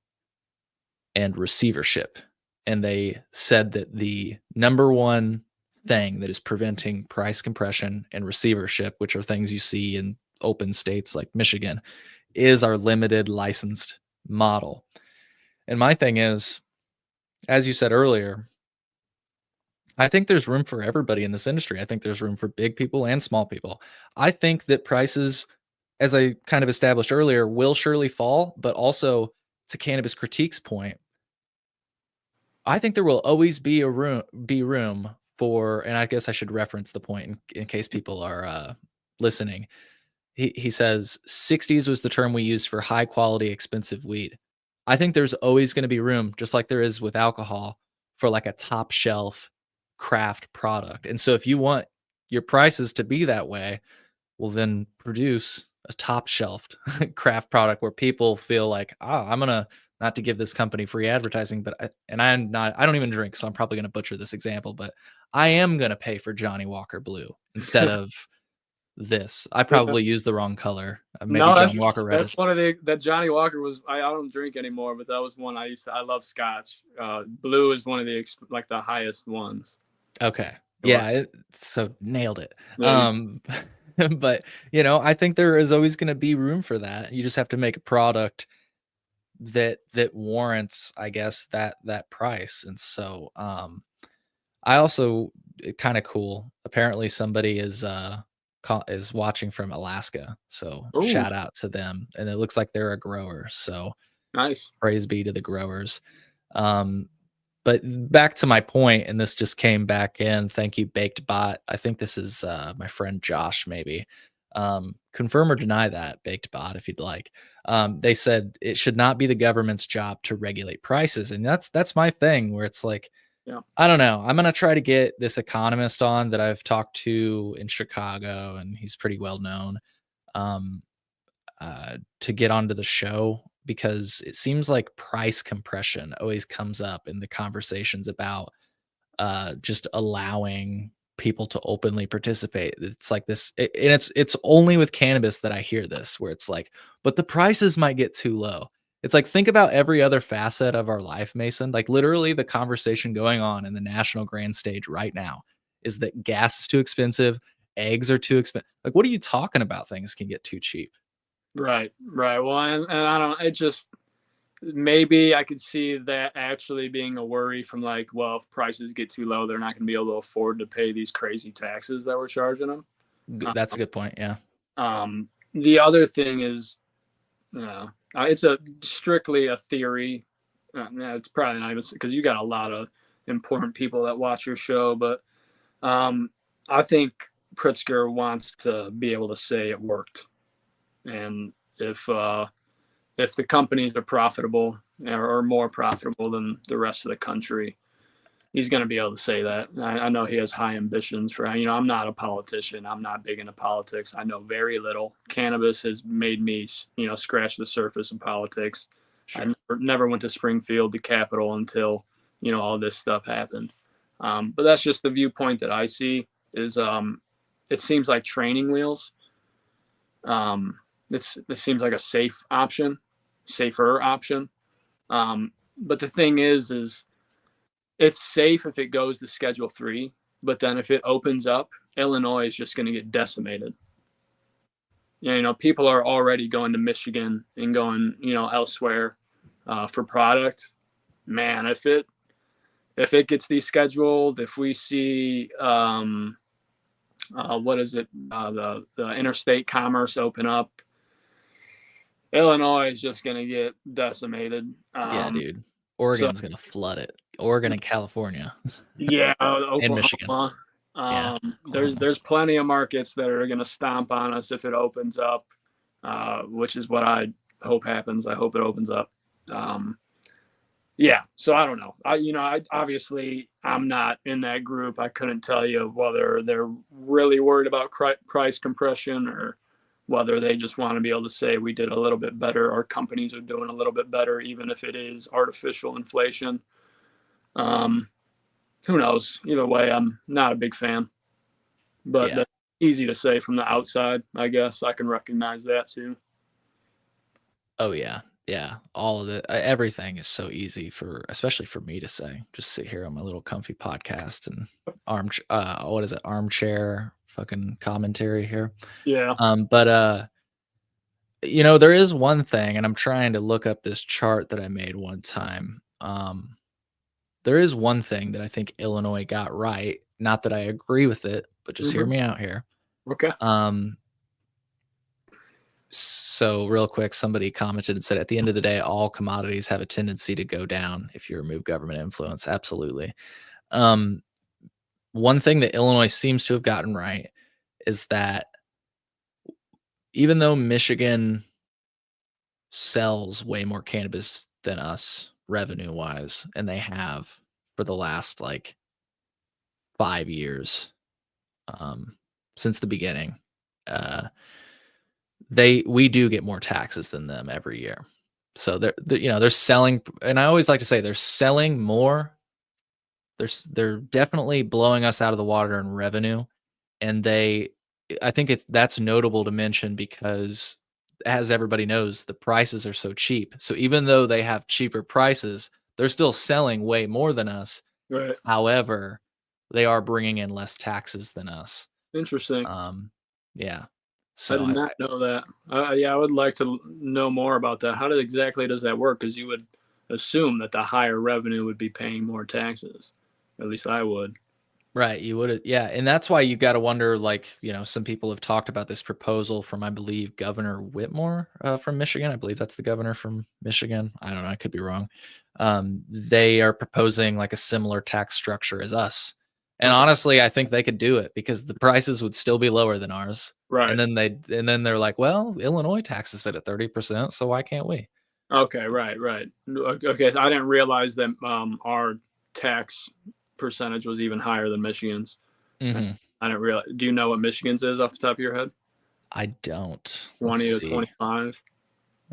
Speaker 1: and receivership. And they said that the number one thing that is preventing price compression and receivership, which are things you see in open states like Michigan, is our limited licensed model. And my thing is, as you said earlier, I think there's room for everybody in this industry. I think there's room for big people and small people. I think that prices, as I kind of established earlier, will surely fall, but also to Cannabis Critique's point, I think there will always be room for, and I guess I should reference the point in case people are listening. He says 60s was the term we used for high quality, expensive weed. I think there's always going to be room, just like there is with alcohol, for like a top shelf craft product. And so if you want your prices to be that way, well, then produce a top shelved craft product where people feel like, I'm gonna, not to give this company free advertising, but I don't even drink, so I'm probably gonna butcher this example, but I am gonna pay for Johnny Walker Blue instead of this. I probably used the wrong color. Maybe
Speaker 11: No,
Speaker 1: John Walker
Speaker 11: that's
Speaker 1: Reddish.
Speaker 11: one of that Johnny Walker was. I don't drink anymore, but that was one I used to. I love Scotch. Blue is one of like the highest ones.
Speaker 1: Okay.
Speaker 11: Well,
Speaker 1: Yeah, so nailed it.
Speaker 11: yeah,
Speaker 1: But I think there is always going to be room for that. You just have to make a product that warrants, I guess, that price. And so I also, kind of cool. Apparently somebody is watching from Alaska. So
Speaker 11: ooh,
Speaker 1: shout out to them. And it looks like they're a grower. So
Speaker 11: nice.
Speaker 1: praise be to the growers. Um but back to my point, and this just came back in. Thank you, Baked Bot. I think this is my friend Josh, maybe. Confirm or deny that, Baked Bot, if you'd like. They said it should not be the government's job to regulate prices, and that's my thing. Where it's like,
Speaker 11: Yeah.
Speaker 1: I don't know. I'm gonna try to get this economist on that I've talked to in Chicago, and he's pretty well known. Um, to get onto the show because it seems like price compression always comes up in the conversations about just allowing people to openly participate. It's like this, and it's only with cannabis that I hear this, where it's like, but the prices might get too low. It's like, think about every other facet of our life, Mason. Like literally, the conversation going on in the national grand stage right now is that gas is too expensive, eggs are too expensive. Like, what are you talking about? Things can get too cheap.
Speaker 11: Right. Right. Well, and I don't. It just maybe I could see that actually being a worry from like, well, if prices get too low, they're not going to be able to afford to pay these crazy taxes that we're charging them.
Speaker 1: That's a good point. Yeah.
Speaker 11: The other thing is, it's a strictly a theory. It's probably not even because you got a lot of important people that watch your show, but I think Pritzker wants to be able to say it worked, and if the companies are profitable or more profitable than the rest of the country, he's going to be able to say that. I know he has high ambitions for, I'm not a politician. I'm not big into politics. I know very little. Cannabis has made me, scratch the surface of politics.
Speaker 1: Sure.
Speaker 11: I never went to Springfield, the capital, until, all this stuff happened. But that's just the viewpoint that I see is, it seems like training wheels. It seems like a safer option. But the thing is it's safe if it goes to Schedule 3, but then if it opens up, Illinois is just going to get decimated. People are already going to Michigan and going, elsewhere for product. Man, if it gets descheduled, if we see the interstate commerce open up, Illinois is just going to get decimated.
Speaker 1: Yeah, dude. Oregon's going to flood it. Oregon and California.
Speaker 11: Yeah, Oklahoma.
Speaker 1: And Michigan. Yeah.
Speaker 11: There's plenty of markets that are going to stomp on us if it opens up, which is what I hope happens. I hope it opens up. Yeah, so I don't know. Obviously I'm not in that group. I couldn't tell you whether they're really worried about price compression or whether they just want to be able to say we did a little bit better. Our companies are doing a little bit better, even if it is artificial inflation. Who knows? Either way, I'm not a big fan. But that's easy to say from the outside, I guess. I can recognize that too.
Speaker 1: Oh, yeah. Yeah. All of it. Everything is so easy especially for me to say. Just sit here on my little comfy podcast and armchair fucking commentary here.
Speaker 11: Yeah.
Speaker 1: But there is one thing, and I'm trying to look up this chart that I made one time. There is one thing that I think Illinois got right. Not that I agree with it, but just hear me out here.
Speaker 11: Okay.
Speaker 1: So real quick, somebody commented and said, at the end of the day, all commodities have a tendency to go down if you remove government influence. Absolutely. One thing that Illinois seems to have gotten right is that even though Michigan sells way more cannabis than us revenue wise, and they have for the last 5 years, since the beginning, we do get more taxes than them every year. So they're selling, and I always like to say they're selling more. They're definitely blowing us out of the water in revenue, and I think that's notable to mention because, as everybody knows, the prices are so cheap. So even though they have cheaper prices, they're still selling way more than us.
Speaker 11: Right.
Speaker 1: However, they are bringing in less taxes than us.
Speaker 11: Interesting.
Speaker 1: Yeah. So
Speaker 11: I did not know that. I would like to know more about that. How exactly does that work? Because you would assume that the higher revenue would be paying more taxes. At least I would.
Speaker 1: Right, you would, yeah, and that's why you got to wonder. Some people have talked about this proposal from, I believe, Governor Whitmore from Michigan. I believe that's the governor from Michigan. I don't know, I could be wrong. They are proposing a similar tax structure as us, and honestly, I think they could do it because the prices would still be lower than ours.
Speaker 11: Right.
Speaker 1: And then they're like, well, Illinois taxes it at 30%, so why can't we?
Speaker 11: Okay, right. Okay, so I didn't realize that our tax percentage was even higher than Michigan's.
Speaker 1: Mm-hmm.
Speaker 11: I didn't realize. Do you know what Michigan's is off the top of your head?
Speaker 1: I don't.
Speaker 11: 20 to 25.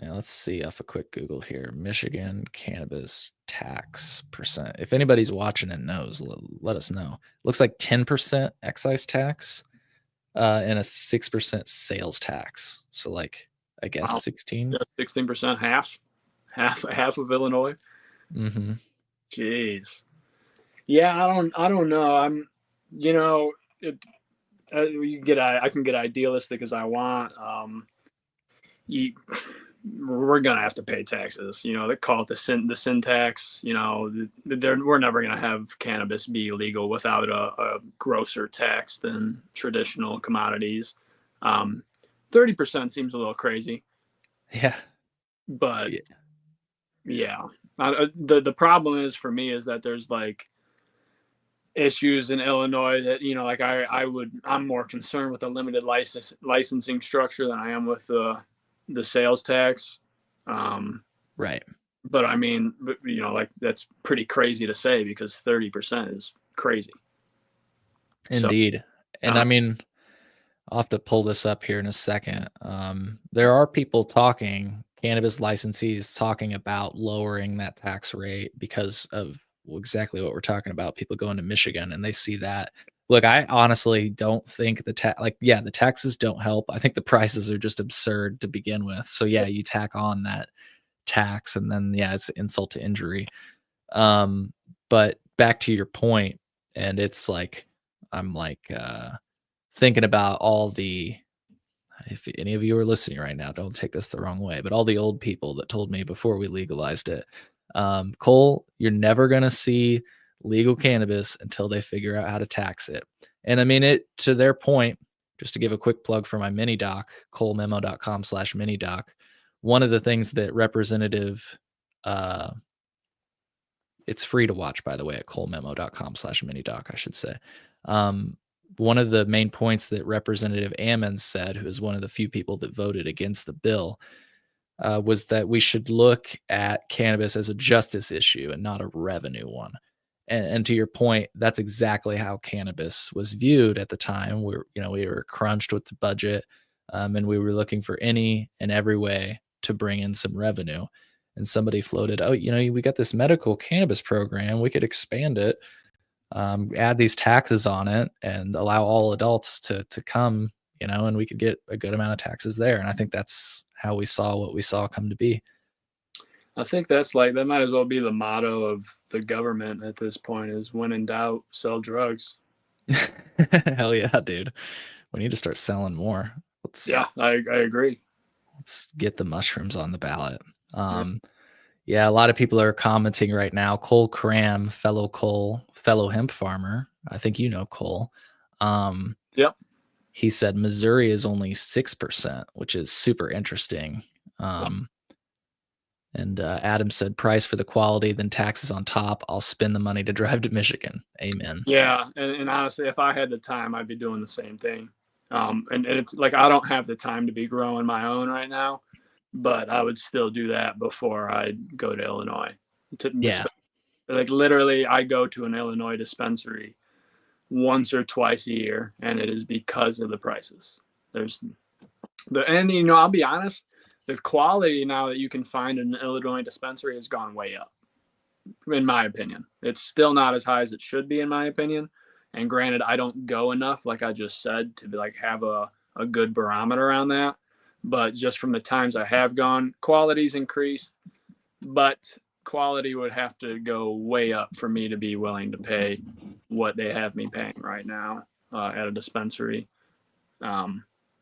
Speaker 1: Yeah, let's see off a quick Google here. Michigan cannabis tax percent. If anybody's watching and knows, let us know. Looks like 10% excise tax and a 6% sales tax. So I guess 16.
Speaker 11: 16%, half of Illinois.
Speaker 1: Mm-hmm.
Speaker 11: Jeez. Yeah, I don't know. I can get idealistic as I want. We're gonna have to pay taxes. They call it the sin tax. We're never gonna have cannabis be illegal without a grosser tax than traditional commodities. 30% seems a little crazy.
Speaker 1: Yeah,
Speaker 11: but yeah. The problem is for me is that there's issues in Illinois that I'm more concerned with a limited licensing structure than I am with the sales tax.
Speaker 1: Right.
Speaker 11: But I mean, like that's pretty crazy to say because 30% is crazy. So,
Speaker 1: Indeed. And I
Speaker 11: uh,
Speaker 1: mean, I'll have to pull this up here in a second. There are people talking, cannabis licensees talking about lowering that tax rate because of exactly what we're talking about. People going to Michigan and they see that. Look, I honestly don't think the taxes don't help. I think the prices are just absurd to begin with. So yeah, you tack on that tax and then yeah, it's insult to injury. But back to your point, and it's like I'm thinking about all the if any of you are listening right now, don't take this the wrong way, but all the old people that told me before we legalized it, Cole, you're never going to see legal cannabis until they figure out how to tax it. And I mean it to their point, just to give a quick plug for my mini doc, colememo.com/mini doc. One of the things that representative, uh, it's free to watch, by the way, at colememo.com/mini doc, I should say. Um, one of the main points that Representative Ammons said, who is one of the few people that voted against the bill, was that we should look at cannabis as a justice issue and not a revenue one. And to your point, that's exactly how cannabis was viewed at the time. We were crunched with the budget, and we were looking for any and every way to bring in some revenue. And somebody floated, oh, we got this medical cannabis program. We could expand it, add these taxes on it, and allow all adults to come, and we could get a good amount of taxes there. And I think that's how we saw what we saw come to be.
Speaker 11: I think that might as well be the motto of the government at this point is when in doubt, sell drugs.
Speaker 1: Hell yeah, dude. We need to start selling more.
Speaker 11: I agree.
Speaker 1: Let's get the mushrooms on the ballot. Yeah, a lot of people are commenting right now. Cole Cram, fellow hemp farmer. I think you know Cole.
Speaker 11: Yep.
Speaker 1: He said Missouri is only 6%, which is super interesting. And Adam said, price for the quality, then taxes on top. I'll spend the money to drive to Michigan. Amen.
Speaker 11: Yeah. And honestly, if I had the time, I'd be doing the same thing. And it's like I don't have the time to be growing my own right now, but I would still do that before I go to Illinois.
Speaker 1: Yeah.
Speaker 11: Like literally, I go to an Illinois dispensary once or twice a year, and it is because of the prices. I'll be honest, the quality now that you can find in an Illinois dispensary has gone way up, in my opinion. It's still not as high as it should be, in my opinion. And granted, I don't go enough, like I just said, to have a good barometer on that. But just from the times I have gone, quality's increased, but quality would have to go way up for me to be willing to pay what they have me paying right now at a dispensary.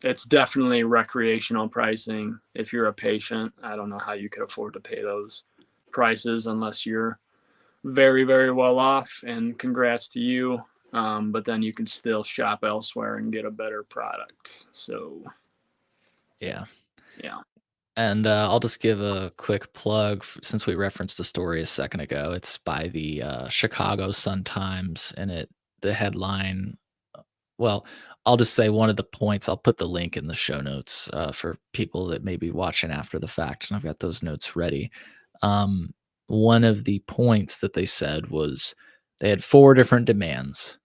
Speaker 11: It's definitely recreational pricing. If you're a patient, I don't know how you could afford to pay those prices unless you're very, very well off, and congrats to you. But then you can still shop elsewhere and get a better product. So,
Speaker 1: yeah.
Speaker 11: Yeah.
Speaker 1: And I'll just give a quick plug since we referenced the story a second ago. It's by the Chicago Sun-Times, and the headline. Well, I'll just say one of the points. I'll put the link in the show notes for people that may be watching after the fact, and I've got those notes ready. One of the points that they said was they had 4 different demands.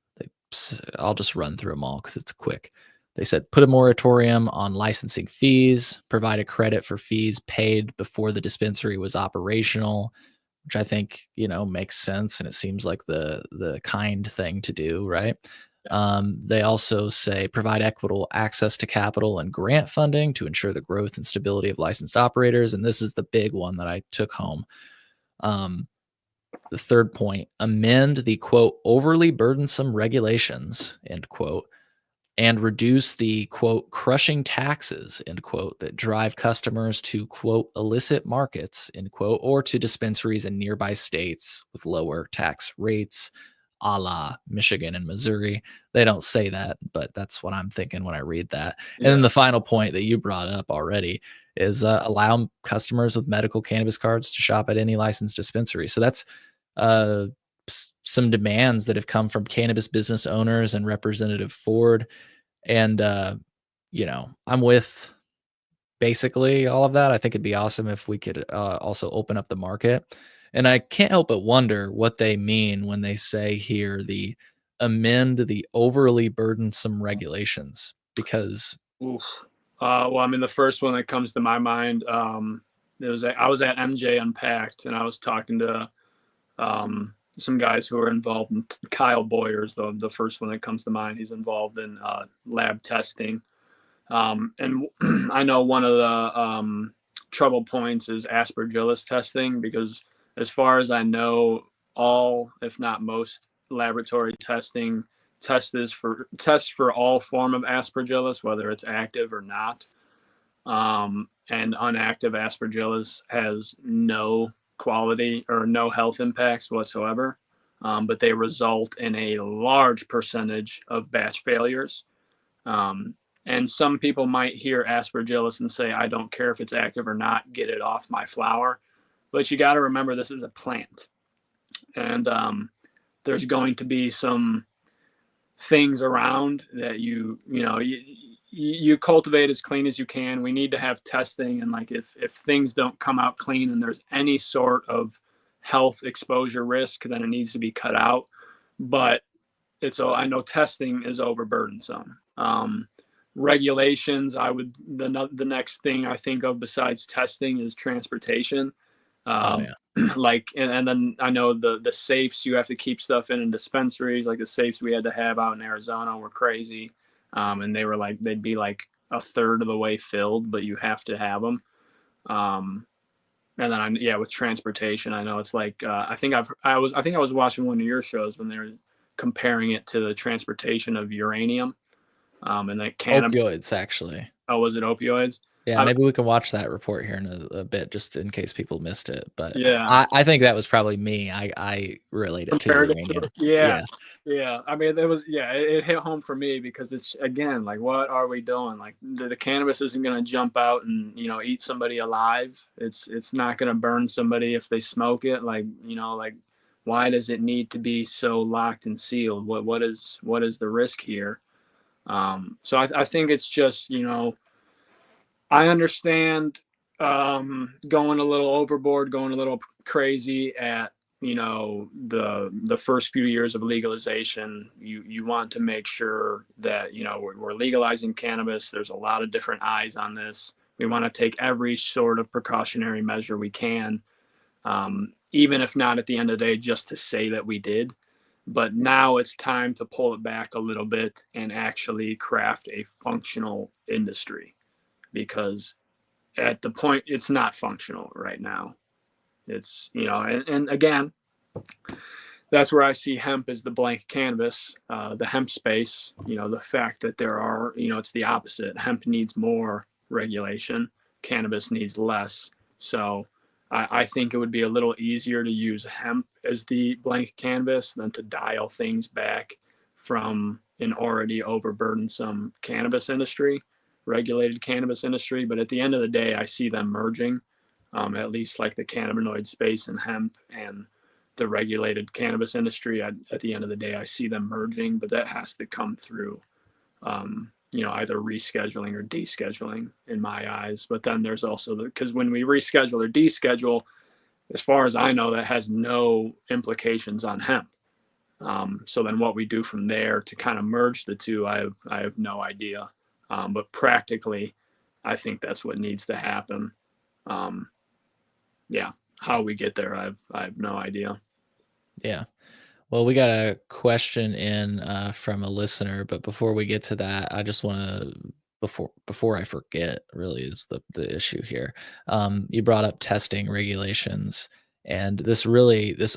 Speaker 1: I'll just run through them all because it's quick. They said put a moratorium on licensing fees, provide a credit for fees paid before the dispensary was operational, which I think, makes sense. And it seems like the kind thing to do, right? They also say provide equitable access to capital and grant funding to ensure the growth and stability of licensed operators. And this is the big one that I took home. The third point, amend the quote overly burdensome regulations, end quote, and reduce the quote crushing taxes, end quote, that drive customers to quote illicit markets, end quote, or to dispensaries in nearby states with lower tax rates, a la Michigan and Missouri. They don't say that, but that's what I'm thinking when I read that. And then the final point that you brought up already is allow customers with medical cannabis cards to shop at any licensed dispensary. So that's some demands that have come from cannabis business owners and Representative Ford. And, I'm with basically all of that. I think it'd be awesome if we could also open up the market. And I can't help but wonder what they mean when they say here the amend the overly burdensome regulations, because
Speaker 11: Oof. Well, I mean, the first one that comes to my mind, I was at MJ Unpacked, and I was talking to some guys who are involved in Kyle Boyer's the first one that comes to mind. He's involved in lab testing, and I know one of the trouble points is aspergillus testing, because as far as I know, all, if not most, laboratory testing tests for all form of aspergillus, whether it's active or not. And unactive aspergillus has no quality or no health impacts whatsoever, but they result in a large percentage of batch failures. And some people might hear aspergillus and say, I don't care if it's active or not, get it off my flower. But you got to remember, this is a plant. And there's going to be some things around that you cultivate as clean as you can. We need to have testing, and like if things don't come out clean and there's any sort of health exposure risk, then it needs to be cut out. But I know testing is overburdensome. Regulations, the next thing I think of besides testing is transportation. And then I know the safes you have to keep stuff in dispensaries, like the safes we had to have out in Arizona were crazy. And they'd be like a third of the way filled, but you have to have them. And then with transportation, I know it's like, I think I was watching one of your shows when they were comparing it to the transportation of uranium. And that
Speaker 1: opioids, actually.
Speaker 11: Oh, was it opioids?
Speaker 1: Yeah, maybe we can watch that report here in a bit, just in case people missed it. But
Speaker 11: yeah,
Speaker 1: I think that was probably me. I relate it to uranium.
Speaker 11: Yeah. I mean, it hit home for me, because it's, again, like, what are we doing? Like, the cannabis isn't going to jump out and, eat somebody alive. It's not going to burn somebody if they smoke it. Like, why does it need to be so locked and sealed? What is the risk here? So I think it's just, I understand going a little overboard, going a little crazy at, the first few years of legalization. You want to make sure that, we're legalizing cannabis. There's a lot of different eyes on this. We want to take every sort of precautionary measure we can, even if not at the end of the day, just to say that we did. But now it's time to pull it back a little bit and actually craft a functional industry, because at the point it's not functional right now. It's, and again, that's where I see hemp as the blank canvas, the hemp space, the fact that there are, it's the opposite. Hemp needs more regulation, cannabis needs less. So I think it would be a little easier to use hemp as the blank canvas than to dial things back from an already overburdensome cannabis industry, regulated cannabis industry. But at the end of the day, I see them merging, at least like the cannabinoid space and hemp and the regulated cannabis industry. At the end of the day, I see them merging, but that has to come through, either rescheduling or descheduling in my eyes. But then there's also because when we reschedule or deschedule, as far as I know, that has no implications on hemp. So then what we do from there to kind of merge the two, I have no idea. But practically, I think that's what needs to happen. How we get there, I have no idea.
Speaker 1: Yeah. Well, we got a question in from a listener, but before we get to that, I just want to before I forget, really is the issue here. You brought up testing regulations, and this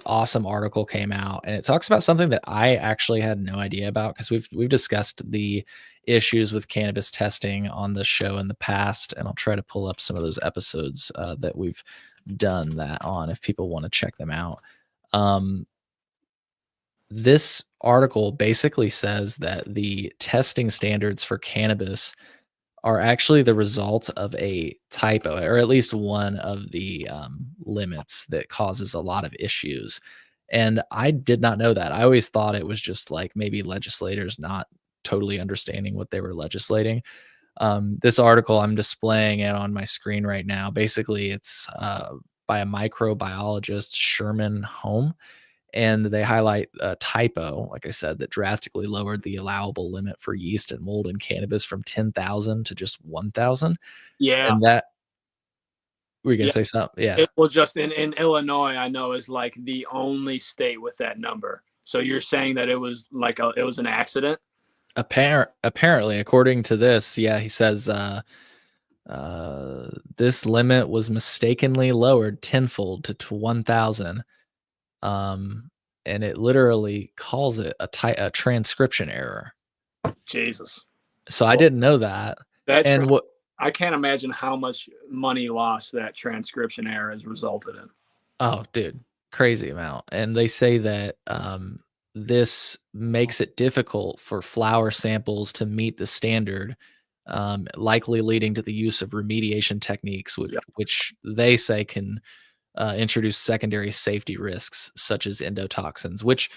Speaker 1: awesome article came out, and it talks about something that I actually had no idea about, because we've discussed the issues with cannabis testing on the show in the past, and I'll try to pull up some of those episodes that we've done that on if people want to check them out. This article basically says that the testing standards for cannabis are actually the result of a typo, or at least one of the limits that causes a lot of issues. And I did not know that. I always thought it was just like maybe legislators not totally understanding what they were legislating. This article, I'm displaying it on my screen right now. Basically, it's by a microbiologist, Sherman Home, and they highlight a typo, like I said, that drastically lowered the allowable limit for yeast and mold in cannabis from 10,000 to just 1,000.
Speaker 11: Yeah.
Speaker 1: And that, were you gonna
Speaker 11: Yeah.
Speaker 1: say something? Yeah.
Speaker 11: It will just in Illinois, I know, is like the only state with that number. So you're saying that it was like it was an accident?
Speaker 1: Apparently, according to this, yeah, he says this limit was mistakenly lowered tenfold to 1,000. Um, and it literally calls it a transcription error.
Speaker 11: Jesus.
Speaker 1: So I didn't know that.
Speaker 11: That
Speaker 1: And what
Speaker 11: I can't imagine how much money lost that transcription error has resulted in.
Speaker 1: Oh, dude, crazy amount. And they say that this makes it difficult for flower samples to meet the standard, likely leading to the use of remediation techniques,
Speaker 11: Yeah.
Speaker 1: which they say can introduce secondary safety risks such as endotoxins, which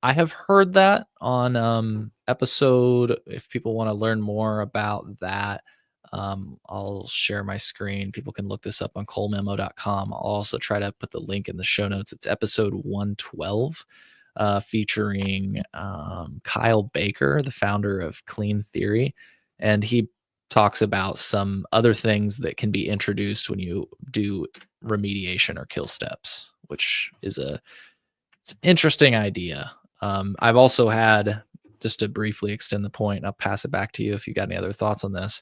Speaker 1: I have heard that on episode. If people want to learn more about that, I'll share my screen. People can look this up on colememo.com. I'll also try to put the link in the show notes. It's episode 112, featuring Kyle Baker, the founder of Clean Theory. And he talks about some other things that can be introduced when you do remediation or kill steps, which is it's an interesting idea. I've also had, just to briefly extend the point, I'll pass it back to you if you got any other thoughts on this.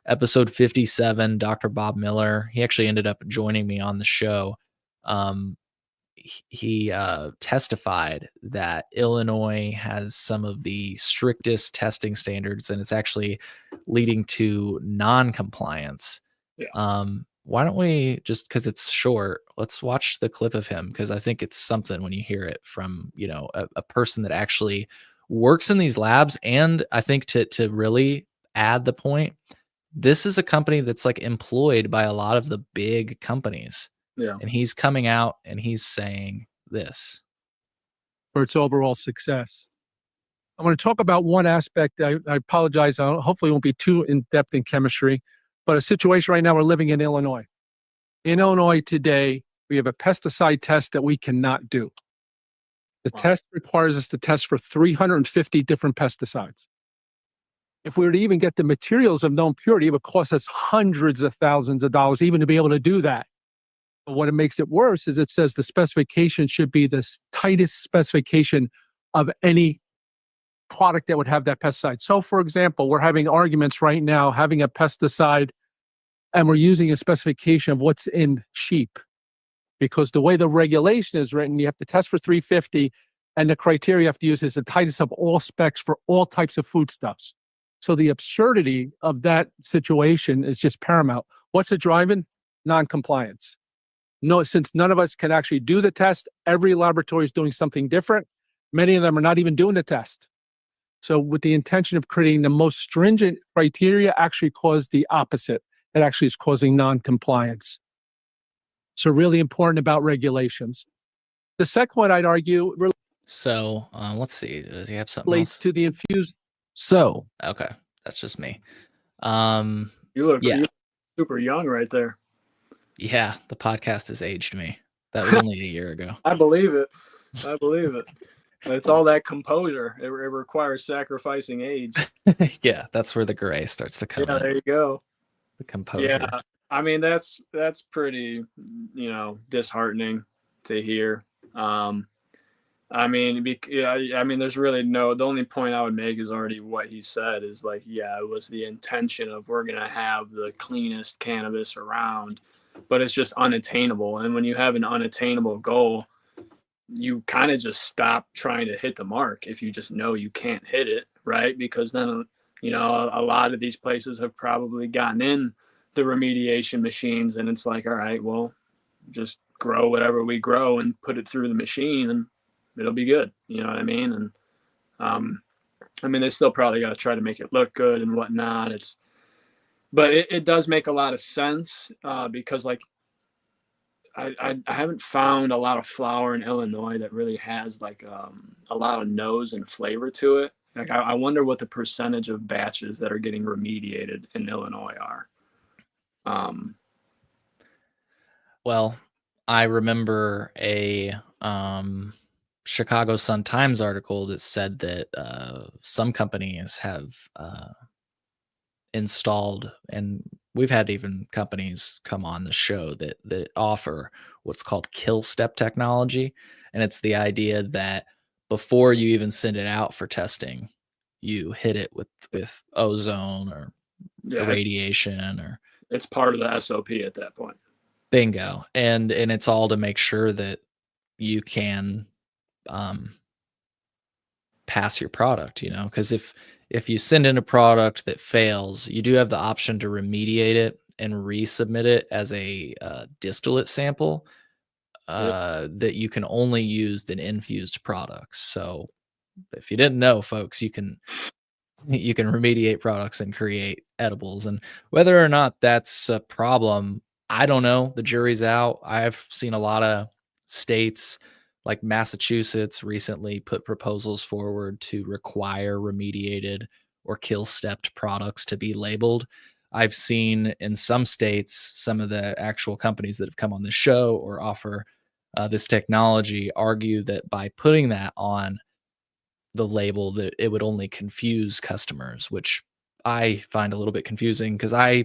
Speaker 1: Episode 57, Dr. Bob Miller, he actually ended up joining me on the show. He testified that Illinois has some of the strictest testing standards, and it's actually leading to non-compliance.
Speaker 11: Yeah.
Speaker 1: Why don't we, just because it's short, let's watch the clip of him, because I think it's something when you hear it from a person that actually works in these labs. And I think to really add the point, this is a company that's like employed by a lot of the big companies.
Speaker 11: Yeah.
Speaker 1: And he's coming out and he's saying this.
Speaker 6: For its overall success. I want to talk about one aspect. I apologize. Hopefully, it won't be too in depth in chemistry, but a situation right now we're living in Illinois. In Illinois today, we have a pesticide test that we cannot do. The test requires us to test for 350 different pesticides. If we were to even get the materials of known purity, it would cost us hundreds of thousands of dollars even to be able to do that. But what makes it worse is it says the specification should be the tightest specification of any product that would have that pesticide. So, for example, we're having arguments right now, having a pesticide, and we're using a specification of what's in sheep. Because the way the regulation is written, you have to test for 350, and the criteria you have to use is the tightest of all specs for all types of foodstuffs. So the absurdity of that situation is just paramount. What's it driving? Non-compliance. No, since none of us can actually do the test, every laboratory is doing something different. Many of them are not even doing the test. So with the intention of creating the most stringent criteria actually caused the opposite. It actually is causing non-compliance. So really important about regulations. The second one I'd argue
Speaker 1: So let's see. Does he have something
Speaker 6: relates
Speaker 1: else?
Speaker 6: to the infused.
Speaker 1: So, okay. That's just me.
Speaker 11: You look super young right there.
Speaker 1: Yeah, the podcast has aged me. That was only a year ago.
Speaker 11: I believe it. I believe it. It's all that composure. It requires sacrificing age.
Speaker 1: Yeah, that's where the gray starts to come
Speaker 11: Yeah,
Speaker 1: in.
Speaker 11: there you go.
Speaker 1: The composure.
Speaker 11: Yeah, I mean that's pretty, disheartening to hear. I mean, there's really the only point I would make is already what he said is like, yeah, it was the intention of we're gonna have the cleanest cannabis around, but it's just unattainable. And when you have an unattainable goal, you kind of just stop trying to hit the mark if you just know you can't hit it, right? Because then, a lot of these places have probably gotten in the remediation machines, and it's like, all right, well, just grow whatever we grow and put it through the machine and it'll be good. You know what I mean? And they still probably got to try to make it look good and whatnot. But it does make a lot of sense because like I haven't found a lot of flour in Illinois that really has like a lot of nose and flavor to it. Like, I wonder what the percentage of batches that are getting remediated in Illinois are.
Speaker 1: Well, I remember a Chicago Sun-Times article that said that some companies have installed, and we've had even companies come on the show that offer what's called kill step technology, and it's the idea that before you even send it out for testing, you hit it with ozone or
Speaker 11: Yeah,
Speaker 1: irradiation or
Speaker 11: it's part of the SOP at that point.
Speaker 1: bingo, and it's all to make sure that you can um, pass your product, you know, because if you send in a product that fails, you do have the option to remediate it and resubmit it as a distillate sample
Speaker 11: Yeah.
Speaker 1: that you can only use in infused products. So if you didn't know, folks, you can remediate products and create edibles. And whether or not that's a problem, I don't know. The jury's out. I've seen a lot of states like Massachusetts recently put proposals forward to require remediated or kill stepped products to be labeled. I've seen in some states, some of the actual companies that have come on the show or offer this technology argue that by putting that on the label that it would only confuse customers, which I find a little bit confusing because I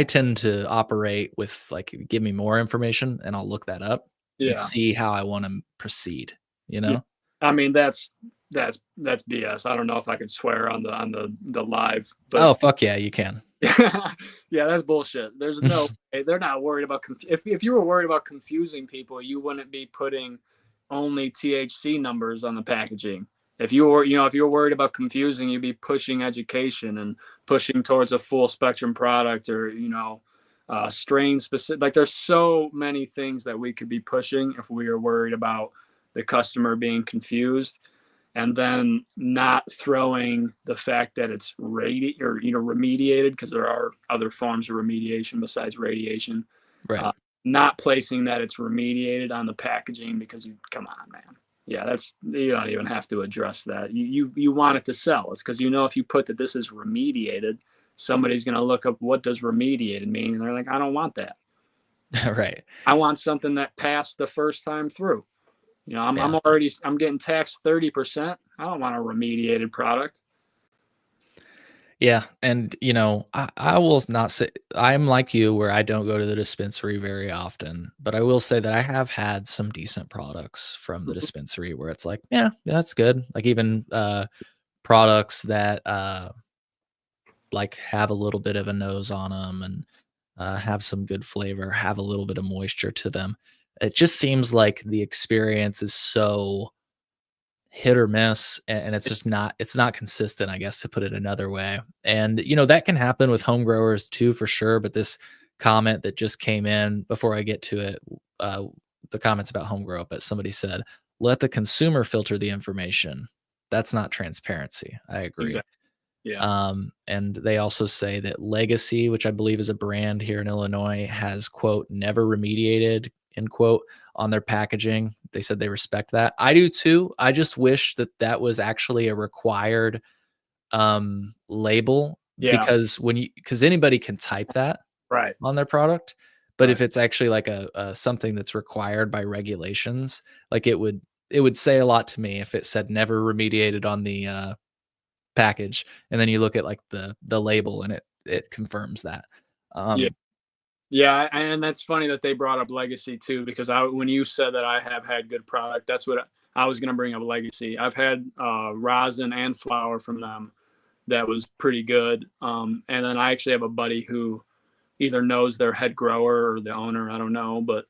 Speaker 1: tend to operate with like give me more information and I'll look that up and
Speaker 11: Yeah.
Speaker 1: see how I want to proceed, you
Speaker 11: Yeah.
Speaker 1: know?
Speaker 11: I mean, that's BS. I don't know if I could swear on the live, but
Speaker 1: Oh, fuck yeah, you can.
Speaker 11: yeah, that's bullshit. There's no way. They're not worried about if you were worried about confusing people, you wouldn't be putting only THC numbers on the packaging. If you were, if you're worried about confusing, you'd be pushing education and pushing towards a full spectrum product or, strain specific. Like there's so many things that we could be pushing if we are worried about the customer being confused, and then not throwing the fact that it's remediated, because there are other forms of remediation besides radiation.
Speaker 1: Right.
Speaker 11: Not placing that it's remediated on the packaging, because come on, man. Yeah, you don't even have to address that. You want it to sell. It's because if you put that this is remediated, somebody's going to look up what does remediated mean, and they're like, I don't want that.
Speaker 1: Right.
Speaker 11: I want something that passed the first time through. I'm
Speaker 1: Yeah.
Speaker 11: I'm getting taxed 30%. I don't want a remediated product.
Speaker 1: Yeah, and I will not say I'm like you where I don't go to the dispensary very often, but I will say that I have had some decent products from the dispensary where it's like, yeah, that's good. Like even products that like have a little bit of a nose on them and have some good flavor, have a little bit of moisture to them. It just seems like the experience is so hit or miss, and it's not consistent, I guess, to put it another way. And that can happen with home growers too, for sure. But this comment that just came in before I get to it, uh, the comments about home grow, but somebody said, let the consumer filter the information. That's not transparency. I agree.
Speaker 11: Exactly. Yeah.
Speaker 1: And they also say that Legacy, which I believe is a brand here in Illinois, has quote never remediated end quote on their packaging. They said they respect that. I do too. I just wish that was actually a required label,
Speaker 11: Yeah.
Speaker 1: because anybody can type that
Speaker 11: Right.
Speaker 1: on their product, but
Speaker 11: Right.
Speaker 1: if it's actually like a something that's required by regulations, like it would say a lot to me if it said never remediated on the package, and then you look at like the label and it confirms that.
Speaker 11: Yeah. Yeah, and that's funny that they brought up Legacy too, because when you said that I have had good product, that's what I was going to bring up. Legacy. I've had rosin and flour from them that was pretty good. And then I actually have a buddy who either knows their head grower or the owner, I don't know, but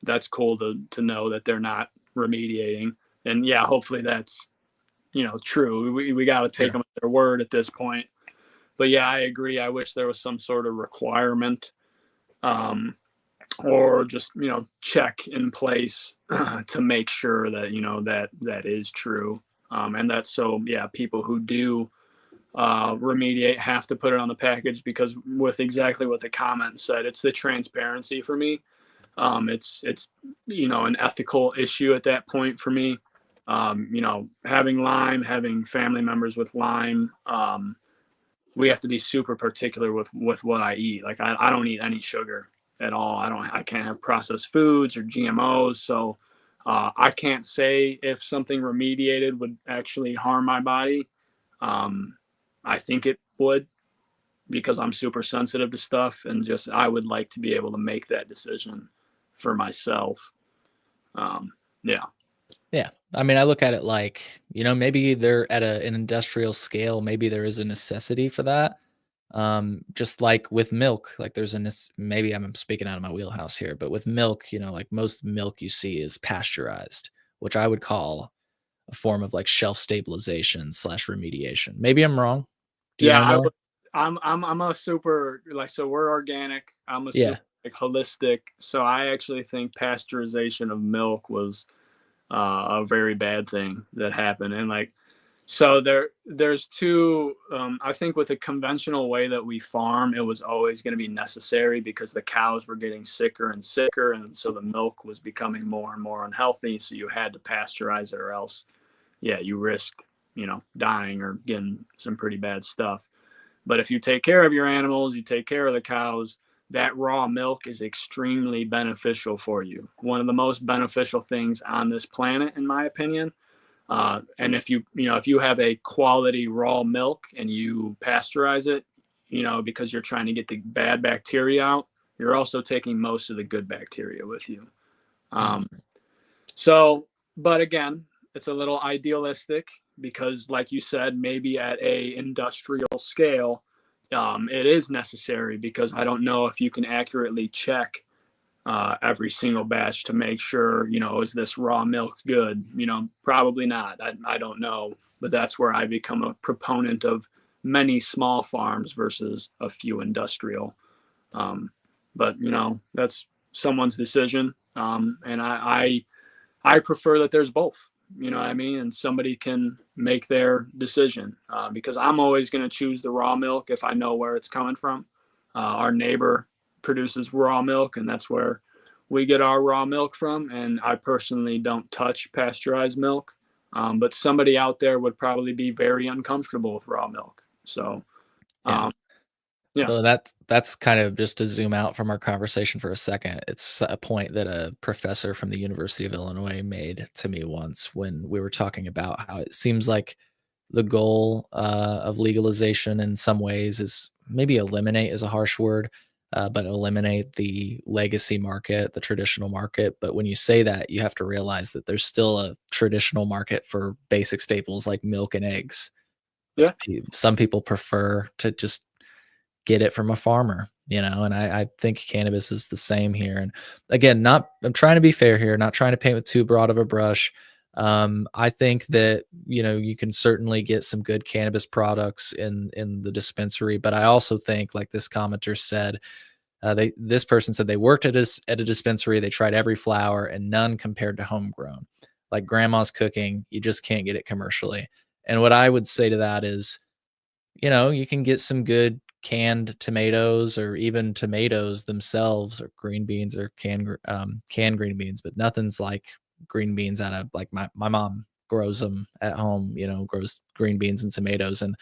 Speaker 11: that's cool to know that they're not remediating. And yeah, hopefully that's true. We got to take
Speaker 1: Yeah.
Speaker 11: them at their word at this point. But yeah, I agree. I wish there was some sort of requirement, or just check in place to make sure that that is true, and that's so people who do remediate have to put it on the package, because with exactly what the comment said, it's the transparency for me. It's an ethical issue at that point for me. Having Lyme, having family members with Lyme, we have to be super particular with what I eat. Like I don't eat any sugar at all. I can't have processed foods or GMOs. So I can't say if something remediated would actually harm my body. I think it would, because I'm super sensitive to stuff, and just I would like to be able to make that decision for myself. Yeah.
Speaker 1: Yeah. I mean, I look at it like, maybe they're at an industrial scale, maybe there is a necessity for that. Just like with milk, like maybe I'm speaking out of my wheelhouse here, but with milk, like most milk you see is pasteurized, which I would call a form of like shelf stabilization / remediation. Maybe I'm wrong. Do you
Speaker 11: Yeah,
Speaker 1: know more?
Speaker 11: I'm a super, like, so we're organic. I'm a
Speaker 1: Yeah.
Speaker 11: super, like, holistic. So I actually think pasteurization of milk was a very bad thing that happened. And like, so there's two. I think with a conventional way that we farm, it was always going to be necessary because the cows were getting sicker and sicker, and so the milk was becoming more and more unhealthy. So you had to pasteurize it, or else, yeah, you risked, dying or getting some pretty bad stuff. But if you take care of your animals, you take care of the cows, that raw milk is extremely beneficial for you. One of the most beneficial things on this planet, in my opinion. And if you have a quality raw milk and you pasteurize it, because you're trying to get the bad bacteria out, you're also taking most of the good bacteria with you. So, but again, it's a little idealistic because, like you said, maybe at a industrial scale, it is necessary, because I don't know if you can accurately check every single batch to make sure, is this raw milk good? Probably not. I don't know, but that's where I become a proponent of many small farms versus a few industrial. But that's someone's decision, and I prefer that there's both. You know what I mean? And somebody can make their decision, because I'm always going to choose the raw milk if I know where it's coming from. Our neighbor produces raw milk, and that's where we get our raw milk from. And I personally don't touch pasteurized milk, but somebody out there would probably be very uncomfortable with raw milk. So,
Speaker 1: Yeah.
Speaker 11: yeah.
Speaker 1: So that's kind of just to zoom out from our conversation for a second. It's a point that a professor from the University of Illinois made to me once when we were talking about how it seems like the goal of legalization in some ways is maybe eliminate is a harsh word, but eliminate the legacy market, the traditional market. But when you say that, you have to realize that there's still a traditional market for basic staples like milk and eggs.
Speaker 11: Yeah.
Speaker 1: Some people prefer to just get it from a farmer, and I think cannabis is the same here. And again, I'm trying to be fair here, not trying to paint with too broad of a brush. I think that, you can certainly get some good cannabis products in the dispensary, but I also think, like this commenter said, this person said they worked at a dispensary, they tried every flower and none compared to homegrown. Like grandma's cooking, you just can't get it commercially. And what I would say to that is, you can get some good canned tomatoes or even tomatoes themselves or green beans or canned green beans, but nothing's like green beans out of like my mom grows them at home, grows green beans and tomatoes, and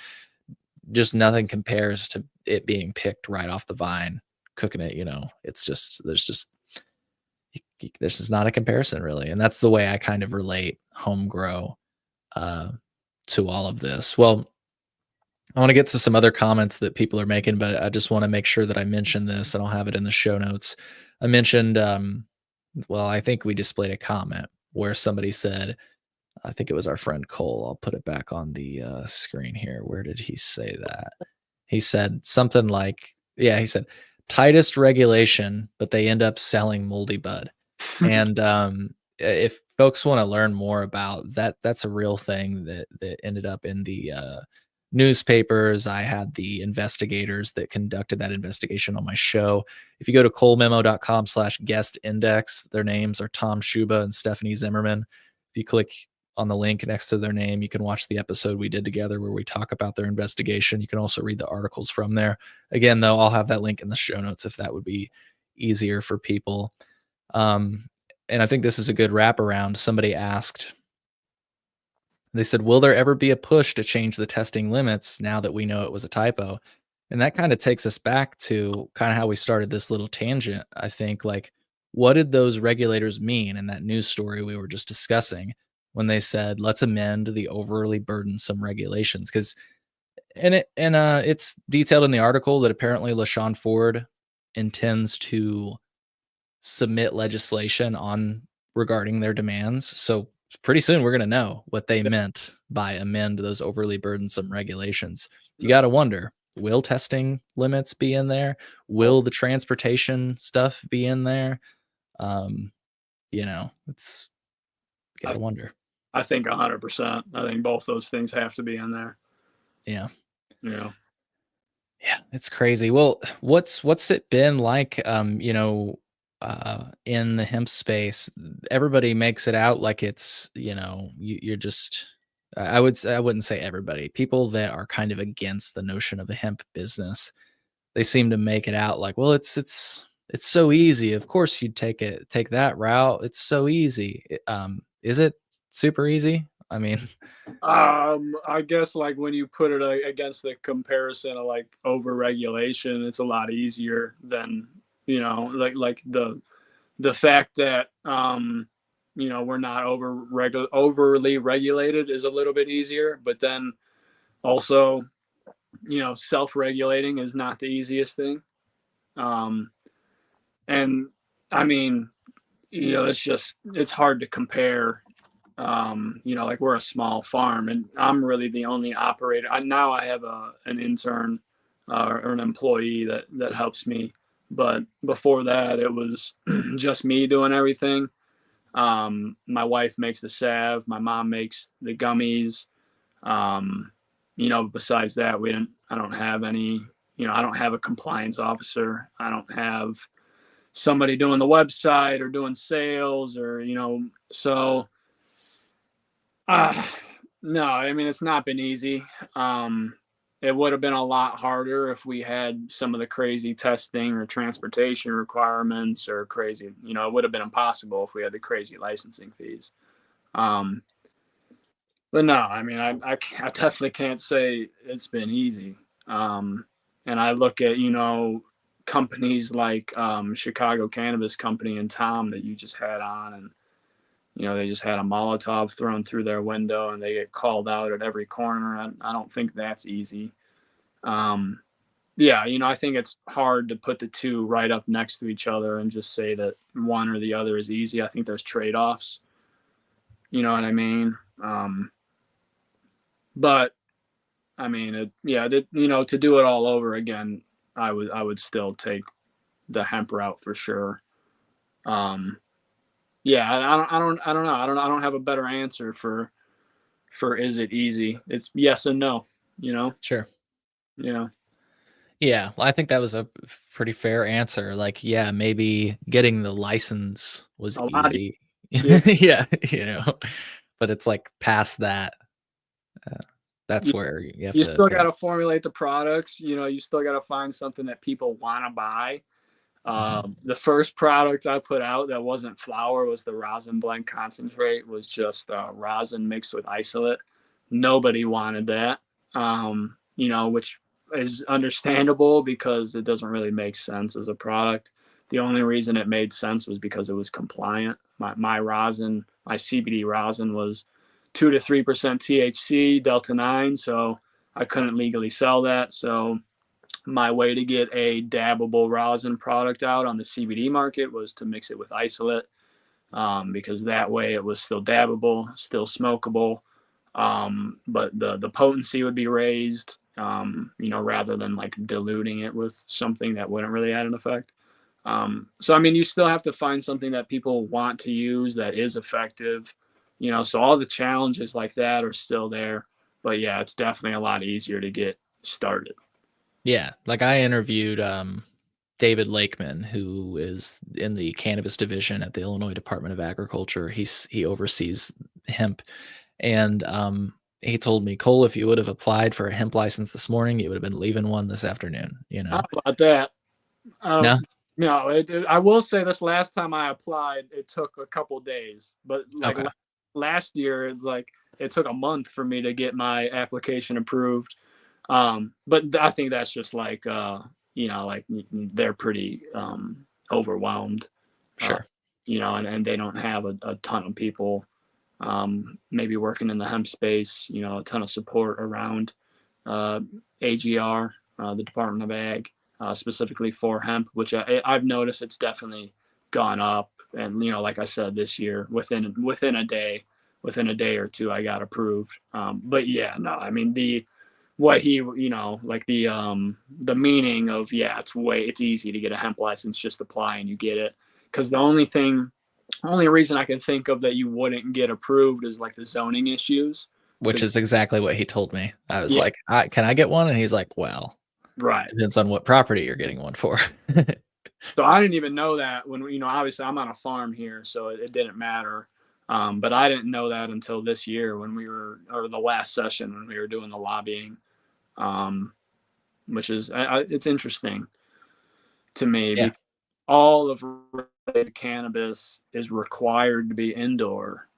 Speaker 1: just nothing compares to it being picked right off the vine, cooking it, it's just there's just not a comparison really. And that's the way I kind of relate home grow to all of this. Well, I want to get to some other comments that people are making, but I just want to make sure that I mention this, and I'll have it in the show notes. I mentioned, well, I think we displayed a comment where somebody said, I think it was our friend Cole. I'll put it back on the screen here. Where did he say that? He said something like, yeah, he said, tightest regulation, but they end up selling moldy bud. And if folks want to learn more about that, that's a real thing that ended up in the newspapers. I had the investigators that conducted that investigation on my show. If you go to colememo.com/guest index, their names are Tom Schuba and Stephanie Zimmerman. If you click on the link next to their name, you can watch the episode we did together where we talk about their investigation. You can also read the articles from there. Again, though, I'll have that link in the show notes if that would be easier for people. And I think this is a good wraparound. Somebody asked, They said, will there ever be a push to change the testing limits now that we know it was a typo? And that kind of takes us back to kind of how we started this little tangent. I think, like, what did those regulators mean in that news story we were just discussing when they said, let's amend the overly burdensome regulations? Because it's detailed in the article that apparently LaShawn Ford intends to submit legislation on regarding their demands. So pretty soon we're going to know what they meant by amend those overly burdensome regulations. You got to wonder, will testing limits be in there? Will the transportation stuff be in there? It's got to wonder.
Speaker 11: I think 100%. I think both those things have to be in there.
Speaker 1: Yeah.
Speaker 11: Yeah.
Speaker 1: Yeah, it's crazy. Well, what's it been like, in the hemp space? Everybody makes it out like it's, you're just, I wouldn't say everybody. People that are kind of against the notion of a hemp business, they seem to make it out like, well, it's so easy. Of course you'd take that route. It's so easy. Is it super easy? I mean,
Speaker 11: I guess like when you put it against the comparison of like over-regulation, it's a lot easier than, like the fact that, we're not overly regulated is a little bit easier, but then also, self-regulating is not the easiest thing. And I mean, it's hard to compare. Like we're a small farm and I'm really the only operator. Now I have an intern or an employee that helps me. But before that, it was just me doing everything. My wife makes the salve. My mom makes the gummies. Besides that, I don't have any, I don't have a compliance officer. I don't have somebody doing the website or doing sales or, so no, I mean, it's not been easy. It would have been a lot harder if we had some of the crazy testing or transportation requirements or crazy, it would have been impossible if we had the crazy licensing fees. But no, I mean, I definitely can't say it's been easy. And I look at, companies like Chicago Cannabis Company and Tom that you just had on, and they just had a Molotov thrown through their window and they get called out at every corner. I don't think that's easy. I think it's hard to put the two right up next to each other and just say that one or the other is easy. I think there's trade-offs. You know what I mean? But I mean, to do it all over again, I would still take the hemp route for sure. I don't know. I don't have a better answer for is it easy? It's yes and no,
Speaker 1: sure.
Speaker 11: Yeah.
Speaker 1: Yeah, well, I think that was a pretty fair answer. Like, yeah, maybe getting the license was
Speaker 11: A lot
Speaker 1: easy.
Speaker 11: Yeah.
Speaker 1: Yeah, but it's like past that. That's where you have
Speaker 11: You
Speaker 1: to
Speaker 11: still
Speaker 1: go.
Speaker 11: got to formulate the products. You still got to find something that people want to buy. The first product I put out that wasn't flour was the rosin blend concentrate. Was just rosin mixed with isolate. Nobody wanted that, which is understandable because it doesn't really make sense as a product. The only reason it made sense was because it was compliant. My rosin, my CBD rosin was 2 to 3% THC, Delta 9, so I couldn't legally sell that. So my way to get a dabbable rosin product out on the CBD market was to mix it with isolate, because that way it was still dabbable, still smokable, but the potency would be raised, rather than like diluting it with something that wouldn't really add an effect. So I mean, you still have to find something that people want to use that is effective, so all the challenges like that are still there. But yeah, it's definitely a lot easier to get started.
Speaker 1: Yeah, like I interviewed David Lakeman, who is in the cannabis division at the Illinois Department of Agriculture. He oversees hemp, and he told me, Cole, if you would have applied for a hemp license this morning, you would have been leaving one this afternoon.
Speaker 11: How about that?
Speaker 1: No,
Speaker 11: No, I will say this last time I applied, it took a couple days, but like
Speaker 1: okay.
Speaker 11: last year, it's like it took a month for me to get my application approved. But I think that's just like, like they're pretty overwhelmed, uh,
Speaker 1: Sure.
Speaker 11: and they don't have a ton of people maybe working in the hemp space, a ton of support around uh, AGR, the Department of Ag, specifically for hemp, which I've noticed it's definitely gone up. And like I said, this year within a day or two, I got approved. But yeah, no, I mean what he like the meaning of, yeah, it's easy to get a hemp license, just apply and you get it. Because the only reason I can think of that you wouldn't get approved is like the zoning issues.
Speaker 1: Which
Speaker 11: Because
Speaker 1: is exactly what he told me. I was
Speaker 11: yeah,
Speaker 1: like, "Can I get one?" And he's like, "Well,
Speaker 11: right.
Speaker 1: depends on what property you're getting one for."
Speaker 11: So I didn't even know that when, obviously I'm on a farm here, so it didn't matter. But I didn't know that until this year or the last session when we were doing the lobbying, which is, it's interesting to me
Speaker 1: Yeah.
Speaker 11: because all of cannabis is required to be indoor.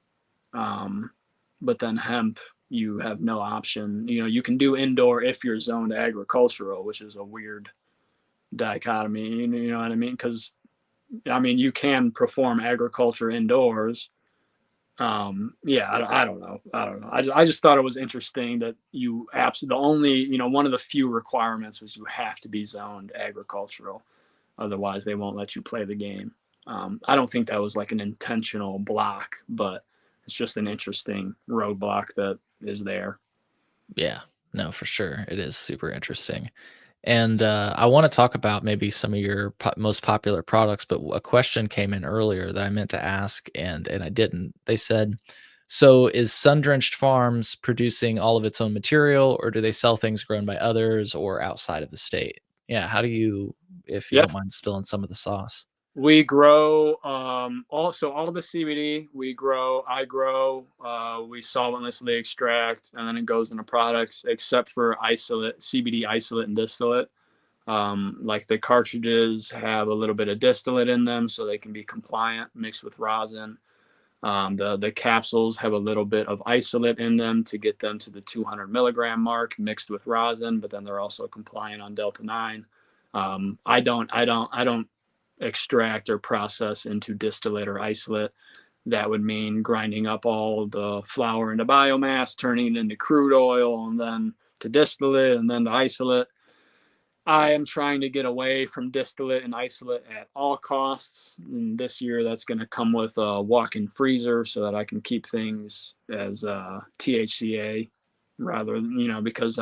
Speaker 11: But then hemp, you have no option. You can do indoor if you're zoned agricultural, which is a weird dichotomy. You know what I mean? Because you can perform agriculture indoors. Yeah, I don't know. I don't know. I just thought it was interesting that the only, one of the few requirements was you have to be zoned agricultural. Otherwise, they won't let you play the game. I don't think that was like an intentional block, but it's just an interesting roadblock that is there.
Speaker 1: Yeah. No, for sure. It is super interesting. And I want to talk about maybe some of your most popular products, but a question came in earlier that I meant to ask and I didn't. They said, "So is Sun Drenched Farms producing all of its own material, or do they sell things grown by others or outside of the state?" Yeah, how do you, if you don't
Speaker 11: Yes.
Speaker 1: mind spilling some of the sauce?
Speaker 11: We grow all the CBD I grow, we solventlessly extract, and then it goes into products except for isolate, CBD isolate and distillate. Like the cartridges have a little bit of distillate in them so they can be compliant mixed with rosin. The capsules have a little bit of isolate in them to get them to the 200 milligram mark mixed with rosin, but then they're also compliant on Delta 9. I don't extract or process into distillate or isolate. That would mean grinding up all the flour into biomass, turning it into crude oil, and then to distillate, and then to isolate. I am trying to get away from distillate and isolate at all costs. And this year, that's going to come with a walk-in freezer so that I can keep things as THCA rather than, because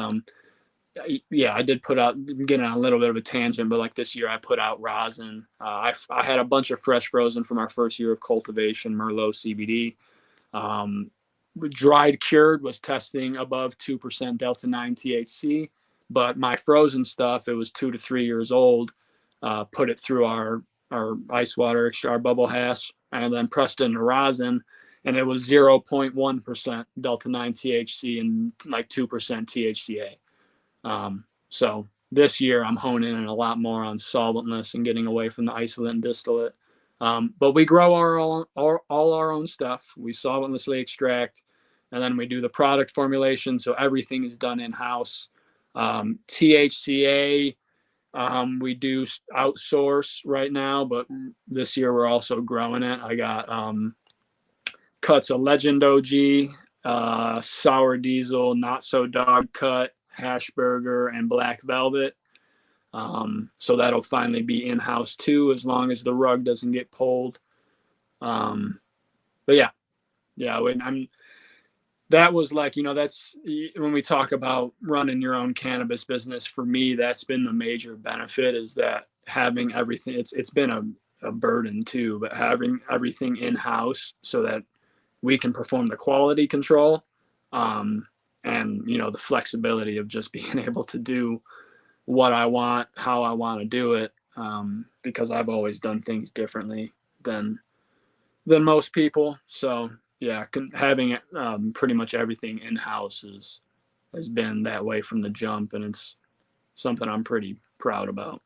Speaker 11: yeah, I did put out, getting on a little bit of a tangent, but like this year I put out rosin. I had a bunch of fresh frozen from our first year of cultivation, Merlot CBD. Um, Dried cured was testing above 2% Delta 9 THC, but my frozen stuff, it was 2 to 3 years old. Put it through our ice water, our bubble hash, and then pressed it into rosin, and it was 0.1% Delta 9 THC and like 2% THCA. So this year I'm honing in a lot more on solventless and getting away from the isolate and distillate. But we grow all our own stuff. We solventlessly extract, and then we do the product formulation. So everything is done in house. THCA, we do outsource right now, but this year we're also growing it. I got cuts of Legend OG, Sour Diesel, Not So Dog Cut, Hash Burger, and Black Velvet. So that'll finally be in house too, as long as the rug doesn't get pulled. But yeah. That was like, that's when we talk about running your own cannabis business. For me, that's been the major benefit, is that having everything. It's been a burden too, but having everything in house so that we can perform the quality control, and the flexibility of just being able to do what I want, how I want to do it, because I've always done things differently than most people. So yeah, having pretty much everything in house has been that way from the jump, and it's something I'm pretty proud about.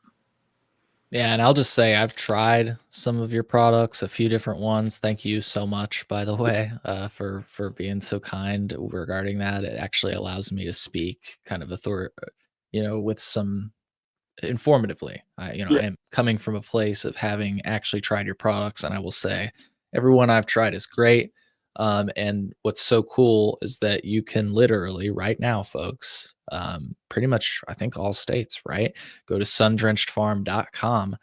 Speaker 1: Yeah, and I'll just say I've tried some of your products, a few different ones. Thank you so much, by the way, for being so kind regarding that. It actually allows me to speak kind of with some informatively. I am coming from a place of having actually tried your products, and I will say everyone I've tried is great. And what's so cool is that you can literally right now, folks, pretty much I think all states, right? Go to sundrenchedfarm.com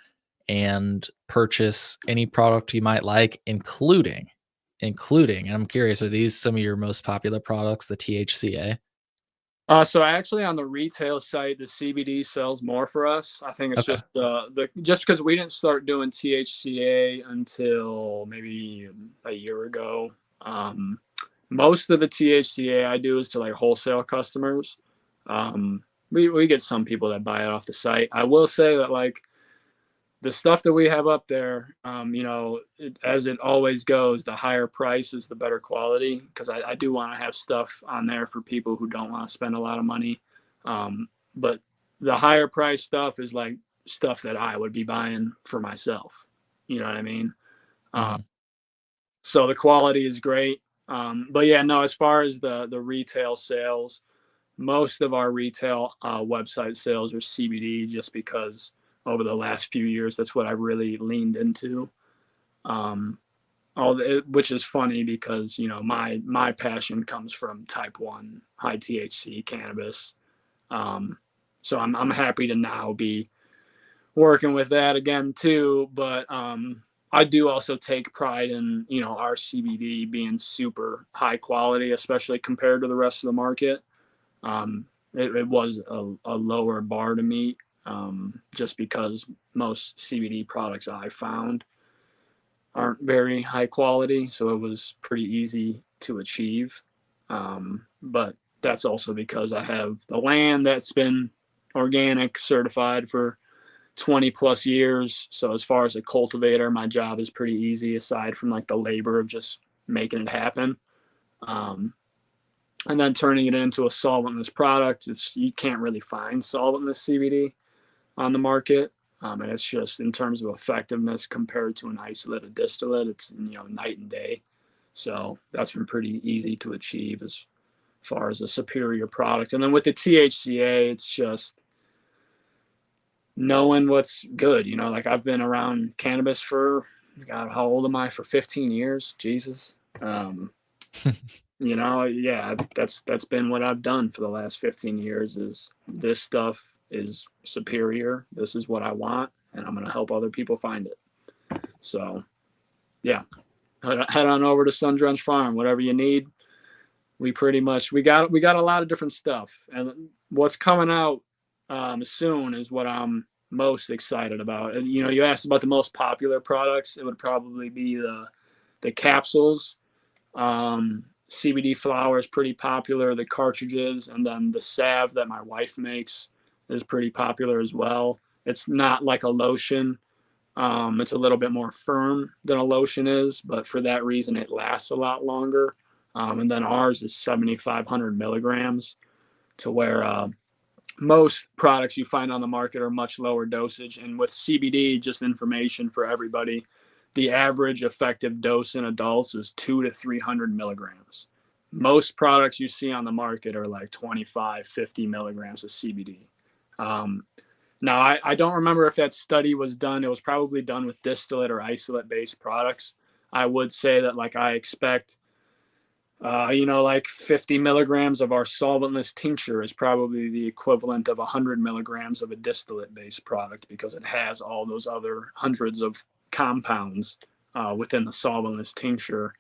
Speaker 1: and purchase any product you might like, including, and I'm curious, are these some of your most popular products, the THCA?
Speaker 11: So actually on the retail site, the CBD sells more for us. I think it's
Speaker 1: Okay.
Speaker 11: just the just because we didn't start doing THCA until maybe a year ago. Um, Most of the THCA I do is to like wholesale customers. We get some people that buy it off the site. I will say that like the stuff that we have up there, as it always goes, the higher price is the better quality because I do want to have stuff on there for people who don't want to spend a lot of money. But the higher price stuff is like stuff that I would be buying for myself. You know what I mean?
Speaker 1: Mhm.
Speaker 11: So the quality is great. But yeah, no, as far as the retail sales, most of our retail website sales are CBD just because over the last few years, that's what I really leaned into. Um, which is funny because my passion comes from type one high THC cannabis. Um, so I'm happy to now be working with that again too. But I do also take pride in our CBD being super high quality, especially compared to the rest of the market. Um, it was a lower bar to meet, just because most CBD products I found aren't very high quality, so it was pretty easy to achieve. But that's also because I have the land that's been organic certified for 20 plus years. So as far as a cultivator, my job is pretty easy aside from like the labor of just making it happen. Um, and then turning it into a solventless product, you can't really find solventless CBD on the market. And it's just in terms of effectiveness compared to an isolated distillate, it's night and day. So that's been pretty easy to achieve as far as a superior product. And then with the THCA, it's just knowing what's good. Like I've been around cannabis for, God, how old am I? For 15 years. Jesus. Yeah, that's been what I've done for the last 15 years is this stuff is superior. This is what I want, and I'm going to help other people find it. So, yeah, head on over to Sun Drenched Farm. Whatever you need, we got a lot of different stuff, and what's coming out soon is what I'm most excited about. And you asked about the most popular products. It would probably be the capsules. CBD flower is pretty popular. The cartridges and then the salve that my wife makes is pretty popular as well. It's not like a lotion. It's a little bit more firm than a lotion is, but for that reason, it lasts a lot longer. And then ours is 7,500 milligrams, to where most products you find on the market are much lower dosage. And with CBD, just information for everybody, the average effective dose in adults is 200 to 300 milligrams. Most products you see on the market are like 25, 50 milligrams of CBD. Um, Now, I don't remember if that study was done. It was probably done with distillate or isolate based products. I would say that, like, I expect like 50 milligrams of our solventless tincture is probably the equivalent of 100 milligrams of a distillate based product because it has all those other hundreds of compounds within the solventless tincture.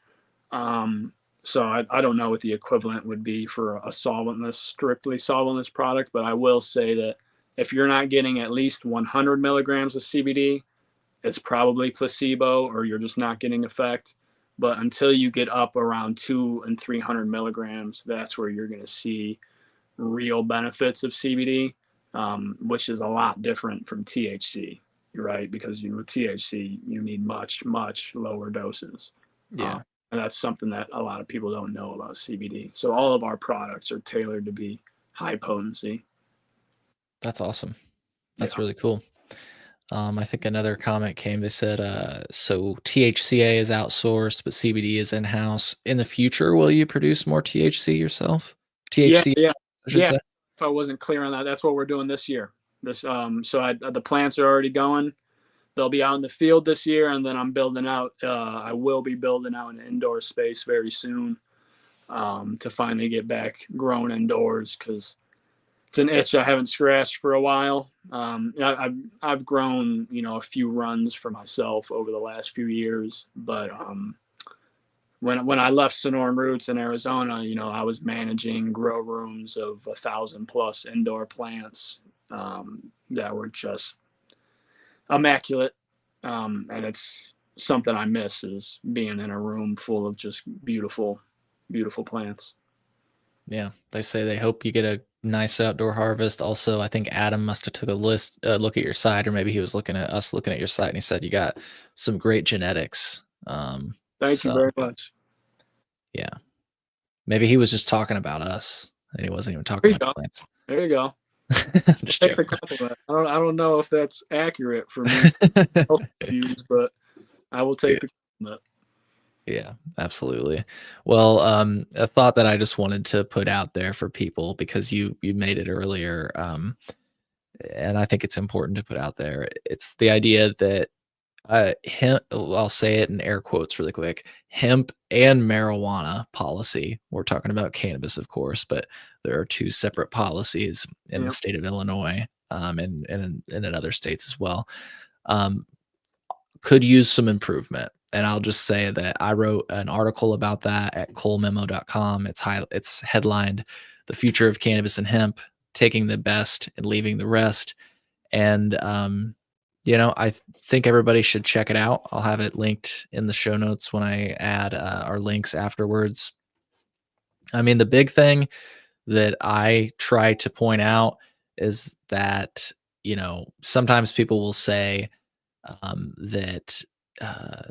Speaker 11: So I don't know what the equivalent would be for a strictly solventless product, but I will say that if you're not getting at least 100 milligrams of CBD, it's probably placebo or you're just not getting effect. But until you get up around 200 and 300 milligrams, that's where you're going to see real benefits of CBD, which is a lot different from THC, right? Because with THC, you need much, much lower doses.
Speaker 1: Yeah,
Speaker 11: And that's something that a lot of people don't know about CBD. So all of our products are tailored to be high potency.
Speaker 1: that's awesome. That's
Speaker 11: Yeah.
Speaker 1: really cool. I think another comment came. They said, so THCA is outsourced, but CBD is in-house. In the future, will you produce more THC yourself?
Speaker 11: Yeah,
Speaker 1: THC,
Speaker 11: yeah,
Speaker 1: I should
Speaker 11: yeah.
Speaker 1: say.
Speaker 11: If I wasn't clear on that, that's what we're doing this year. The plants are already going. They'll be out in the field this year, and then I'm building out. I will be building out an indoor space very soon, to finally get back growing indoors, because it's an itch I haven't scratched for a while. I've grown, a few runs for myself over the last few years, but when I left Sonoran Roots in Arizona, I was managing grow rooms of 1,000+ indoor plants, that were just immaculate. And it's something I miss, is being in a room full of just beautiful, beautiful plants.
Speaker 1: Yeah, they say they hope you get a nice outdoor harvest. Also, I think Adam must have took a look at your site, or maybe he was looking at us looking at your site, and he said you got some great genetics.
Speaker 11: Thank you
Speaker 1: So
Speaker 11: very much.
Speaker 1: yeah, maybe he was just talking about us, and he wasn't even talking
Speaker 11: There you
Speaker 1: about the
Speaker 11: go.
Speaker 1: plants.
Speaker 11: There you go.
Speaker 1: I'm just
Speaker 11: Take the
Speaker 1: joking.
Speaker 11: compliment. I don't know if that's accurate for me views, but I will
Speaker 1: Yeah.
Speaker 11: take the compliment.
Speaker 1: Yeah, absolutely. Well, a thought that I just wanted to put out there for people, because you made it earlier, and I think it's important to put out there. It's the idea that hemp, I'll say it in air quotes really quick, hemp and marijuana policy. We're talking about cannabis, of course, but there are two separate policies in the
Speaker 11: Yep.
Speaker 1: state of Illinois, and in other states as well. Um, could use some improvement. And I'll just say that I wrote an article about that at colememo.com. It's headlined "The Future of Cannabis and Hemp: Taking the Best and Leaving the Rest." And I think everybody should check it out. I'll have it linked in the show notes when I add our links afterwards. I mean, the big thing that I try to point out is that, sometimes people will say that uh,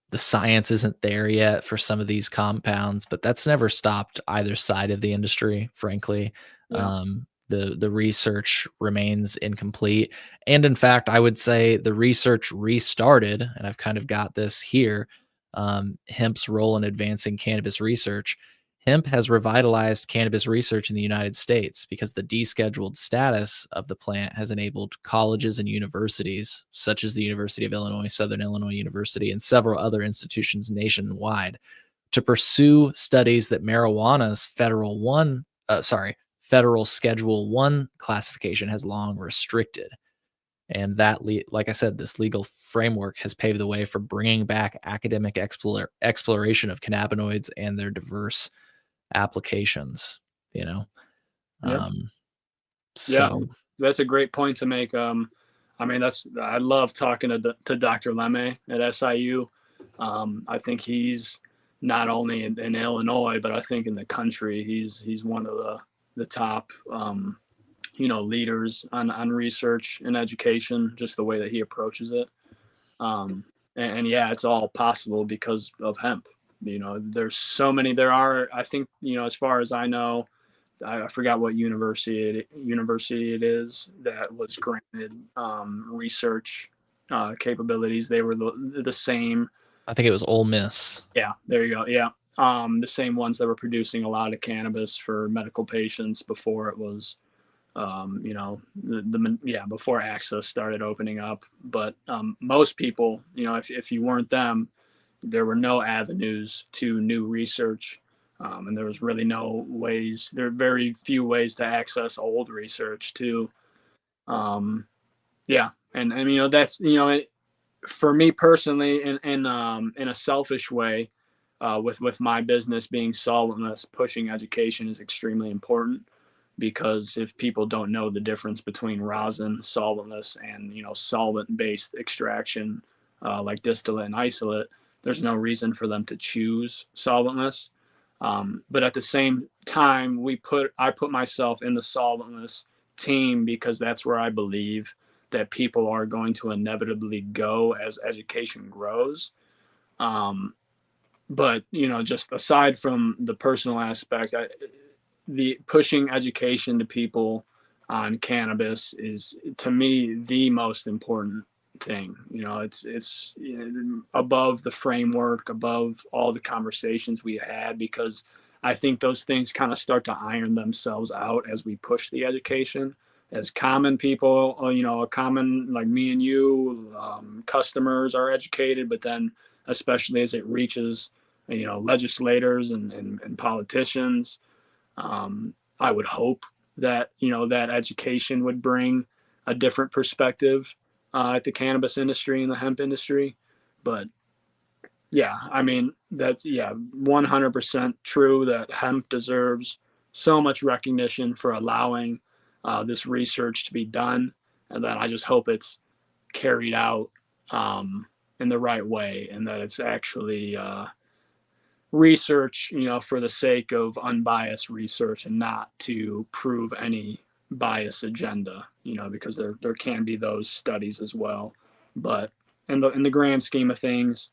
Speaker 1: the science isn't there yet for some of these compounds, but that's never stopped either side of the industry, frankly.
Speaker 11: Yeah.
Speaker 1: The research remains incomplete. And in fact, I would say the research restarted, and I've kind of got this here. Hemp's role in advancing cannabis research. Hemp has revitalized cannabis research in the United States because the descheduled status of the plant has enabled colleges and universities, such as the University of Illinois, Southern Illinois University, and several other institutions nationwide, to pursue studies that marijuana's federal Schedule 1 classification has long restricted. And like I said, this legal framework has paved the way for bringing back academic exploration of cannabinoids and their diverse applications, you know?
Speaker 11: Yep.
Speaker 1: Um,
Speaker 11: Yeah.
Speaker 1: so
Speaker 11: That's a great point to make. I love talking to Dr. Lemme at SIU. I think he's not only in Illinois, but I think in the country, he's one of the top, leaders on research and education, just the way that he approaches it. And yeah, it's all possible because of hemp. There's so many. There are, I think, as far as I know, I forgot what university it is that was granted research capabilities. They were the same.
Speaker 1: I think it was Ole Miss.
Speaker 11: Yeah, there you go. Yeah, the same ones that were producing a lot of cannabis for medical patients before it was, before access started opening up. But most people, if you weren't them, there were no avenues to new research. And there was really there are very few ways to access old research too. Yeah. And that's, for me personally, in a selfish way, with my business being solventless, pushing education is extremely important, because if people don't know the difference between rosin, solventless, and solvent-based extraction, like distillate and isolate, there's no reason for them to choose solventless. But at the same time, I put myself in the solventless team because that's where I believe that people are going to inevitably go as education grows. But just aside from the personal aspect, the pushing education to people, on cannabis is, to me, the most important thing. It's above the framework, above all the conversations we had, because I think those things kind of start to iron themselves out as we push the education. As common people, a common like me and you, customers are educated, but then especially as it reaches, legislators and politicians, I would hope that, that education would bring a different perspective at the cannabis industry and the hemp industry. But yeah, I mean, that's, yeah, 100% true that hemp deserves so much recognition for allowing this research to be done. And that I just hope it's carried out in the right way, and that it's actually research, for the sake of unbiased research and not to prove any bias agenda, because there can be those studies as well. But in the grand scheme of things,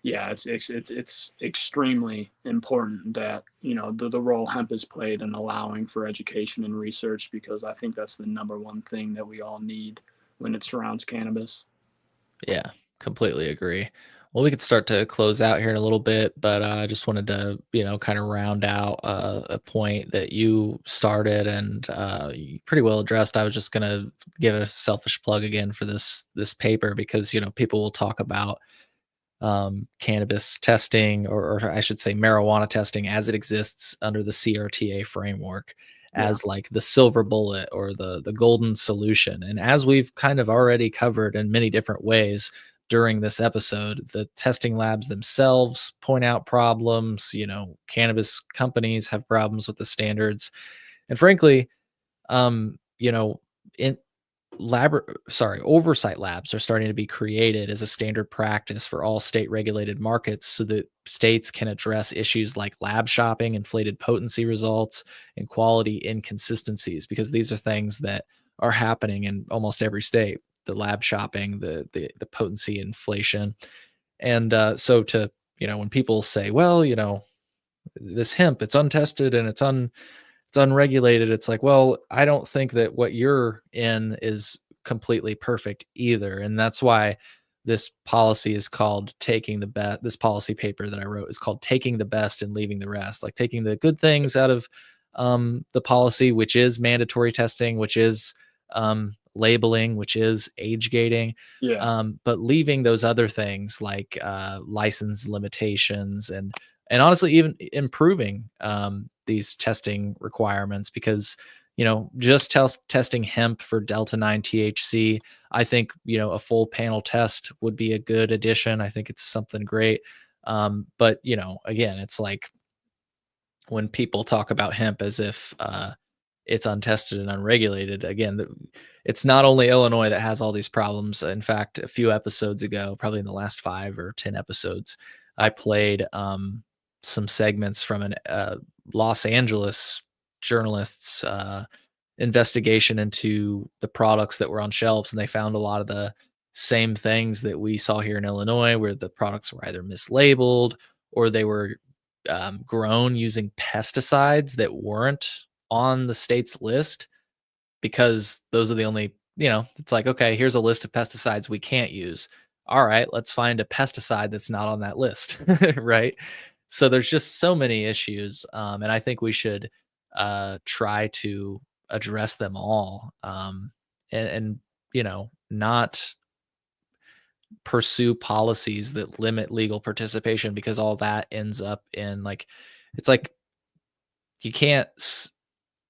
Speaker 11: yeah, it's extremely important that, the role hemp has played in allowing for education and research, because I think that's the number one thing that we all need when it surrounds cannabis.
Speaker 1: Yeah, completely agree. Well, we could start to close out here in a little bit, but I just wanted to, kind of round out a point that you started and you pretty well addressed. I was just going to give it a selfish plug again for this paper because people will talk about cannabis testing, or I should say marijuana testing as it exists under the CRTA framework
Speaker 11: Yeah.
Speaker 1: as like the silver bullet or the golden solution. And as we've kind of already covered in many different ways during this episode, the testing labs themselves point out problems. Cannabis companies have problems with the standards. And frankly, in oversight labs are starting to be created as a standard practice for all state regulated markets so that states can address issues like lab shopping, inflated potency results, and quality inconsistencies, because these are things that are happening in almost every state. The lab shopping, the potency inflation. And so to, when people say, well, this hemp, it's untested and it's unregulated. It's like, well, I don't think that what you're in is completely perfect either. And that's why this policy is called taking the best. This policy paper that I wrote is called taking the best and leaving the rest, like taking the good things out of the policy, which is mandatory testing, which is labeling, which is age gating.
Speaker 11: Yeah.
Speaker 1: But leaving those other things like license limitations and honestly even improving these testing requirements, because just testing hemp for delta 9 THC, I think a full panel test would be a good addition. I think it's something great. But again, it's like when people talk about hemp as if it's untested and unregulated. Again, it's not only Illinois that has all these problems. In fact, a few episodes ago, probably in the last 5 or 10 episodes, I played some segments from an Los Angeles journalist's investigation into the products that were on shelves, and they found a lot of the same things that we saw here in Illinois, where the products were either mislabeled or they were grown using pesticides that weren't on the state's list, because those are the only, it's like, okay, here's a list of pesticides we can't use. All right, let's find a pesticide that's not on that list. Right. So there's just so many issues. And I think we should try to address them all, and not pursue policies that limit legal participation, because all that ends up in like, it's like you can't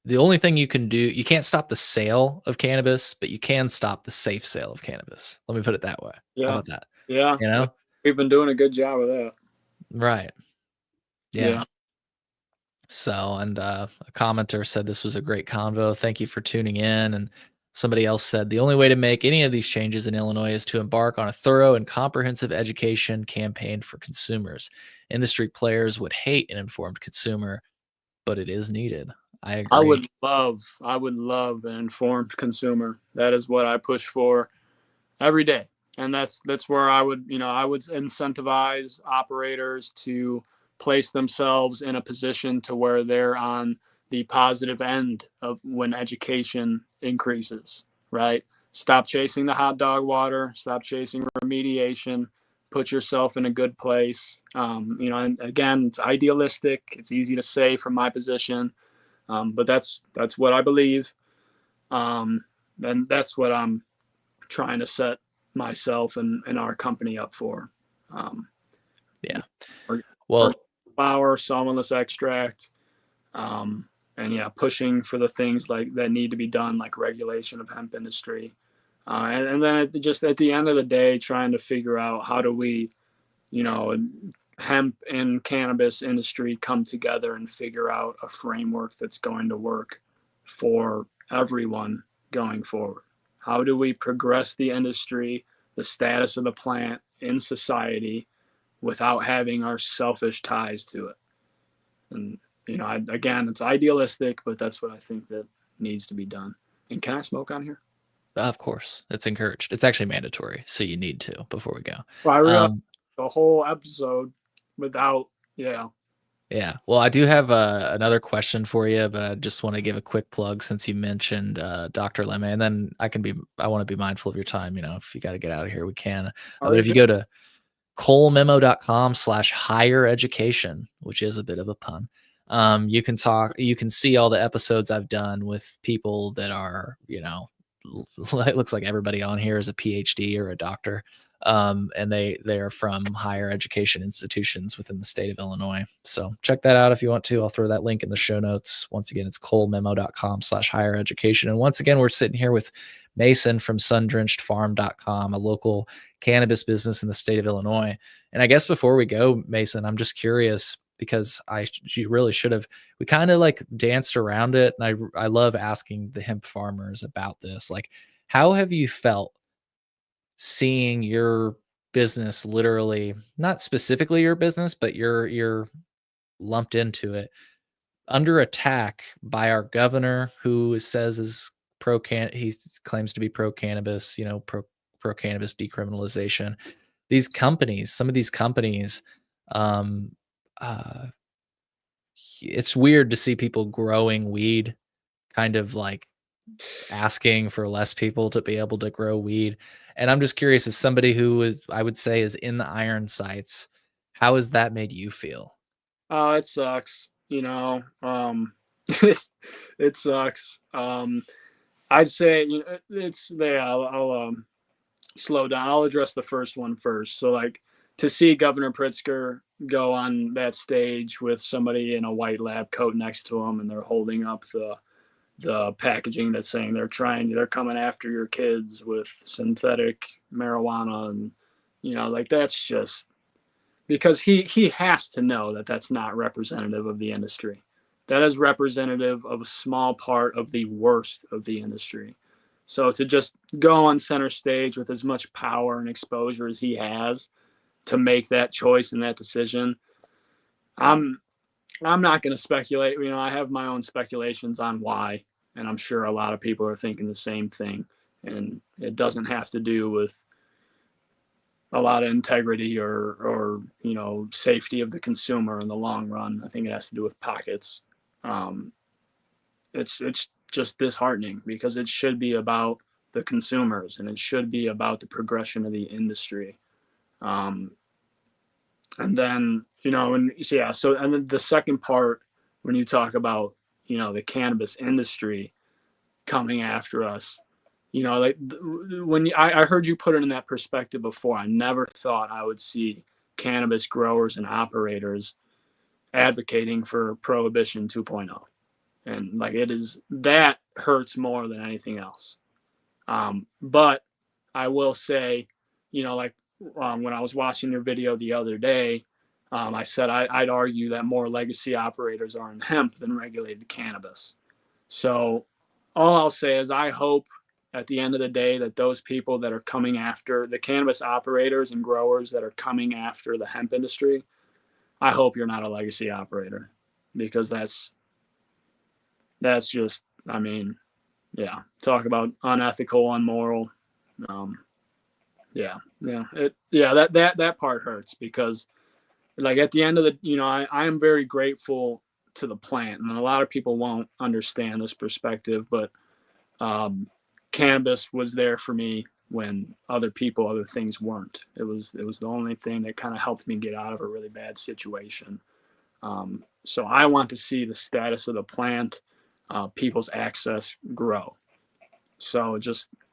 Speaker 1: the only thing you can do, you can't stop the sale of cannabis, but you can stop the safe sale of cannabis. Let me put it that way. How
Speaker 11: Yeah.
Speaker 1: about that?
Speaker 11: Yeah.
Speaker 1: You know?
Speaker 11: We've been doing a good job of that.
Speaker 1: Right. Yeah.
Speaker 11: Yeah.
Speaker 1: So, and a commenter said this was a great convo. Thank you for tuning in. And somebody else said the only way to make any of these changes in Illinois is to embark on a thorough and comprehensive education campaign for consumers. Industry players would hate an informed consumer, but it is needed. I agree.
Speaker 11: I would love an informed consumer. That is what I push for every day. And that's where I would incentivize operators to place themselves in a position to where they're on the positive end of when education increases, right? Stop chasing the hot dog water, stop chasing remediation, put yourself in a good place. And again, it's idealistic. It's easy to say from my position, but that's what I believe, and that's what I'm trying to set myself and our company up for. Um,
Speaker 1: Yeah.
Speaker 11: or
Speaker 1: Well,
Speaker 11: flower, solventless extract, and yeah, pushing for the things like that need to be done, like regulation of hemp industry, and then just at the end of the day, trying to figure out how do we, hemp and cannabis industry come together and figure out a framework that's going to work for everyone going forward. How do we progress the industry, the status of the plant in society, without having our selfish ties to it? And again, it's idealistic, but that's what I think that needs to be done. And can I smoke on here?
Speaker 1: of course, it's encouraged. It's actually mandatory, so you need to before we go.
Speaker 11: Well, I realized
Speaker 1: Um,
Speaker 11: the whole episode without, yeah.
Speaker 1: yeah. Well, I do have another question for you, but I just want to give a quick plug since you mentioned Dr. Lemme, and then I want to be mindful of your time. If you got to get out of here, we can.
Speaker 11: All
Speaker 1: But
Speaker 11: right,
Speaker 1: if you go to colememo.com/higher education, which is a bit of a pun. You can see all the episodes I've done with people that are, it looks like everybody on here is a PhD or a doctor. And they are from higher education institutions within the state of Illinois. So check that out if you want to. I'll throw that link in the show notes. Once again, it's colememo.com/higher education. And once again, we're sitting here with Mason from sundrenchedfarm.com, a local cannabis business in the state of Illinois. And I guess before we go, Mason, I'm just curious because you really should have, we kind of like danced around it. And I love asking the hemp farmers about this. Like, how have you felt seeing your business, literally, not specifically your business, but you're lumped into it, under attack by our governor, who says is he claims to be pro cannabis, pro cannabis decriminalization. These companies, some of these companies, um, uh, it's weird to see people growing weed, kind of like asking for less people to be able to grow weed. And I'm just curious, as somebody who is, I would say, is in the iron sights, how has that made you feel?
Speaker 11: Oh, it sucks. It sucks. I'd say it's there. I'll slow down. I'll address the first one first. So, like, to see Governor Pritzker go on that stage with somebody in a white lab coat next to him, and they're holding up the packaging that's saying they're coming after your kids with synthetic marijuana, and like, that's just because he has to know that that's not representative of the industry. That is representative of a small part of the worst of the industry. So to just go on center stage with as much power and exposure as he has to make that choice and that decision, I'm not going to speculate. I have my own speculations on why, and I'm sure a lot of people are thinking the same thing. And it doesn't have to do with a lot of integrity or safety of the consumer in the long run. I think it has to do with pockets. Um, it's just disheartening because it should be about the consumers and it should be about the progression of the industry. And then and yeah, so and then the second part, when you talk about the cannabis industry coming after us, like when I heard you put it in that perspective before, I never thought I would see cannabis growers and operators advocating for prohibition 2.0. And like, that hurts more than anything else. But I will say, like, when I was watching your video the other day, I said I'd argue that more legacy operators are in hemp than regulated cannabis. So all I'll say is I hope at the end of the day that those people that are coming after the cannabis operators and growers that are coming after the hemp industry, I hope you're not a legacy operator, because that's just, I mean, yeah, talk about unethical, unmoral. That part hurts because, like, at the end of the, I am very grateful to the plant. And a lot of people won't understand this perspective, but cannabis was there for me when other things weren't. It was the only thing that kind of helped me get out of a really bad situation. So I want to see the status of the plant, people's access grow. So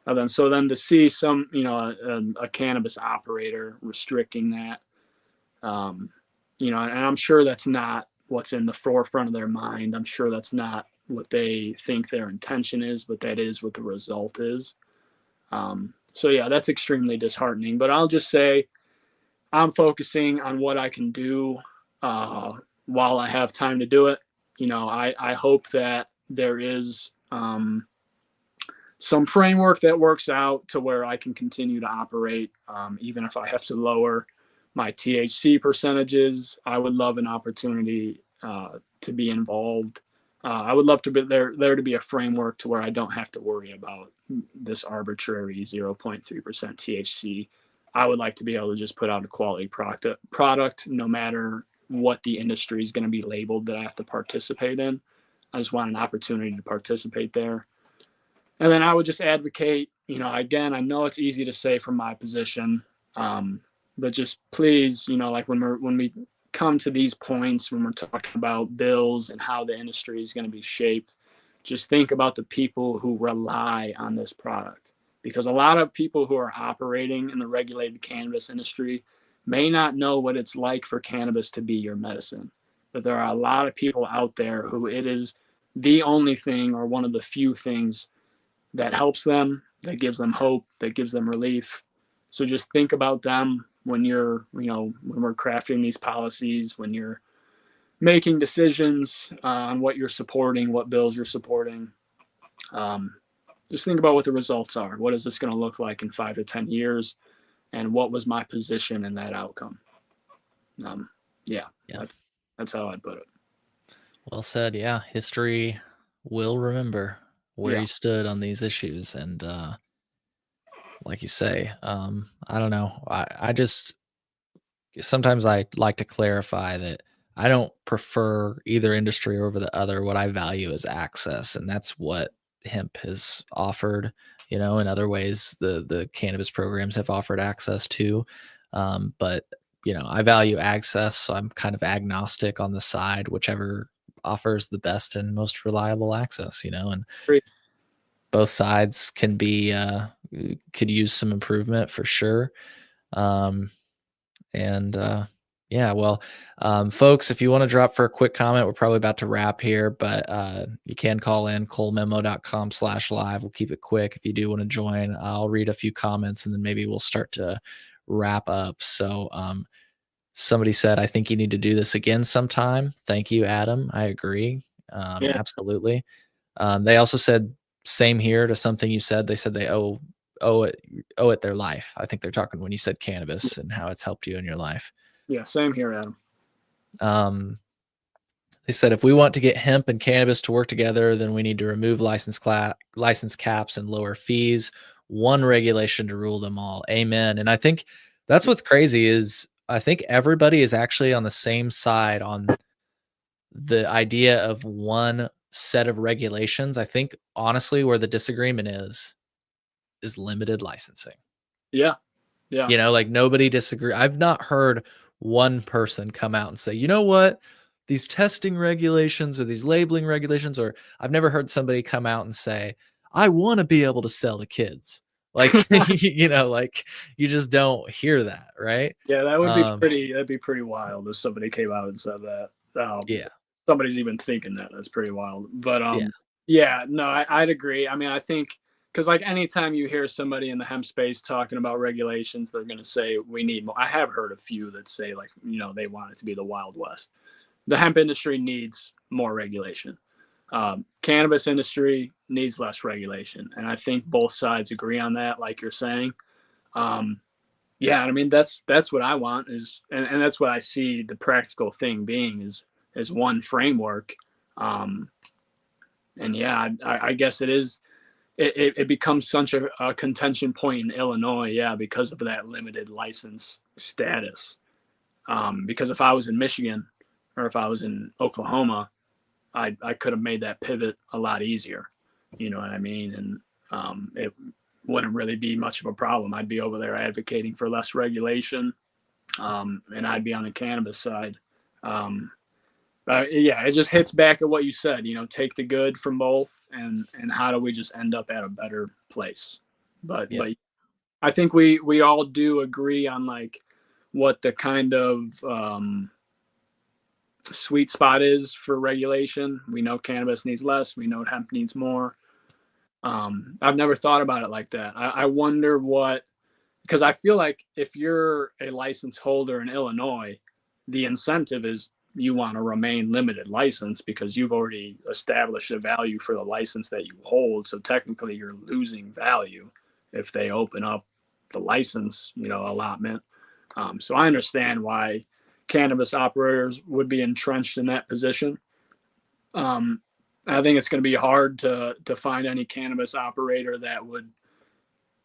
Speaker 11: then to see some, a cannabis operator restricting that, and I'm sure that's not what's in the forefront of their mind. I'm sure that's not what they think their intention is, but that is what the result is. So yeah, that's extremely disheartening, but I'll just say I'm focusing on what I can do while I have time to do it. I hope that there is some framework that works out to where I can continue to operate, even if I have to lower my THC percentages. I would love an opportunity to be involved. I would love to be there to be a framework to where I don't have to worry about this arbitrary 0.3% THC. I would like to be able to just put out a quality product no matter what the industry is going to be labeled that I have to participate in. I just want an opportunity to participate there. And then I would just advocate, again, I know it's easy to say from my position, but just please, like when we come to these points, when we're talking about bills and how the industry is going to be shaped, just think about the people who rely on this product. Because a lot of people who are operating in the regulated cannabis industry may not know what it's like for cannabis to be your medicine. But there are a lot of people out there who it is the only thing or one of the few things that helps them, that gives them hope, that gives them relief. So just think about them when when we're crafting these policies, when you're making decisions on what you're supporting, what bills you're supporting. Just think about what the results are. What is this going to look like in 5 to 10 years? And what was my position in that outcome? Yeah. That's how I'd put it.
Speaker 1: Well said. Yeah. History will remember where you stood on these issues. And like you say, I don't know. I just sometimes I like to clarify that I don't prefer either industry over the other. What I value is access, and that's what hemp has offered. In other ways, the cannabis programs have offered access to, but I value access, so I'm kind of agnostic on the side, whichever offers the best and most reliable access. And
Speaker 11: Great.
Speaker 1: both sides can be could use some improvement for sure. And yeah, well, folks, if you want to drop for a quick comment, we're probably about to wrap here, but you can call in colememo.com/live. We'll keep it quick. If you do want to join, I'll read a few comments and then maybe we'll start to wrap up. So somebody said, I think you need to do this again sometime. Thank you, Adam. I agree. Absolutely. They also said, same here to something you said. They said they owe it their life. I think they're talking when you said cannabis and how it's helped you in your life.
Speaker 11: Yeah, same here, Adam.
Speaker 1: They said if we want to get hemp and cannabis to work together, then we need to remove license caps and lower fees. One regulation to rule them all. Amen. And I think that's what's crazy is I think everybody is actually on the same side on the idea of one set of regulations. I think honestly where the disagreement is limited licensing.
Speaker 11: Yeah.
Speaker 1: Like nobody disagree. I've not heard one person come out and say, you know what, these testing regulations or these labeling regulations, or I've never heard somebody come out and say, I want to be able to sell to kids. Like, like you just don't hear that. Right.
Speaker 11: Yeah. That'd be pretty wild if somebody came out and said that.
Speaker 1: Yeah.
Speaker 11: Somebody's even thinking that. That's pretty wild. But I'd agree. I mean, I think, because like anytime you hear somebody in the hemp space talking about regulations, they're going to say we need more. I have heard a few that say like, they want it to be the Wild West. The hemp industry needs more regulation. Cannabis industry needs less regulation. And I think both sides agree on that, like you're saying. Yeah, I mean, that's what I want is, and that's what I see the practical thing being is one framework. And yeah, I guess it is. It becomes such a contention point in Illinois, yeah, because of that limited license status. Because if I was in Michigan or if I was in Oklahoma, I could have made that pivot a lot easier. You know what I mean? And it wouldn't really be much of a problem. I'd be over there advocating for less regulation, and I'd be on the cannabis side. Yeah, it just hits back at what you said. Take the good from both, and how do we just end up at a better place? But I think we all do agree on like what the kind of sweet spot is for regulation. We know cannabis needs less. We know hemp needs more. I've never thought about it like that. I wonder because I feel like if you're a license holder in Illinois, the incentive is you want to remain limited license because you've already established a value for the license that you hold. So technically you're losing value if they open up the license, allotment. So I understand why cannabis operators would be entrenched in that position. I think it's going to be hard to find any cannabis operator that would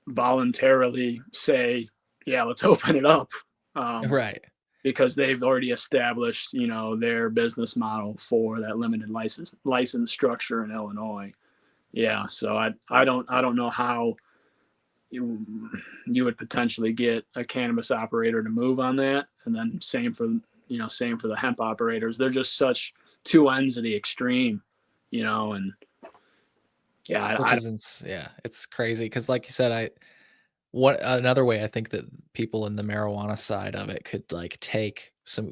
Speaker 11: voluntarily say, yeah, let's open it up.
Speaker 1: Right.
Speaker 11: Because they've already established, their business model for that limited license structure in Illinois. Yeah. So I don't know how you would potentially get a cannabis operator to move on that. And then same for the hemp operators. They're just such two ends of the extreme, and yeah,
Speaker 1: it's crazy. Cause like you said, another way I think that people in the marijuana side of it could like take some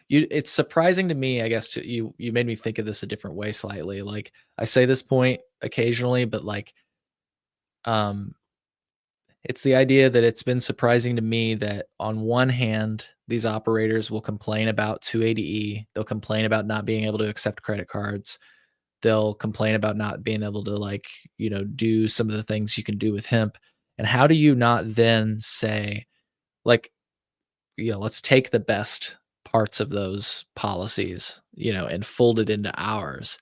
Speaker 1: it's surprising to me, I guess, you made me think of this a different way slightly. Like I say this point occasionally, but like, it's the idea that it's been surprising to me that on one hand, these operators will complain about 280E. They'll complain about not being able to accept credit cards. They'll complain about not being able to do some of the things you can do with hemp. And how do you not then say, like, let's take the best parts of those policies, and fold it into ours?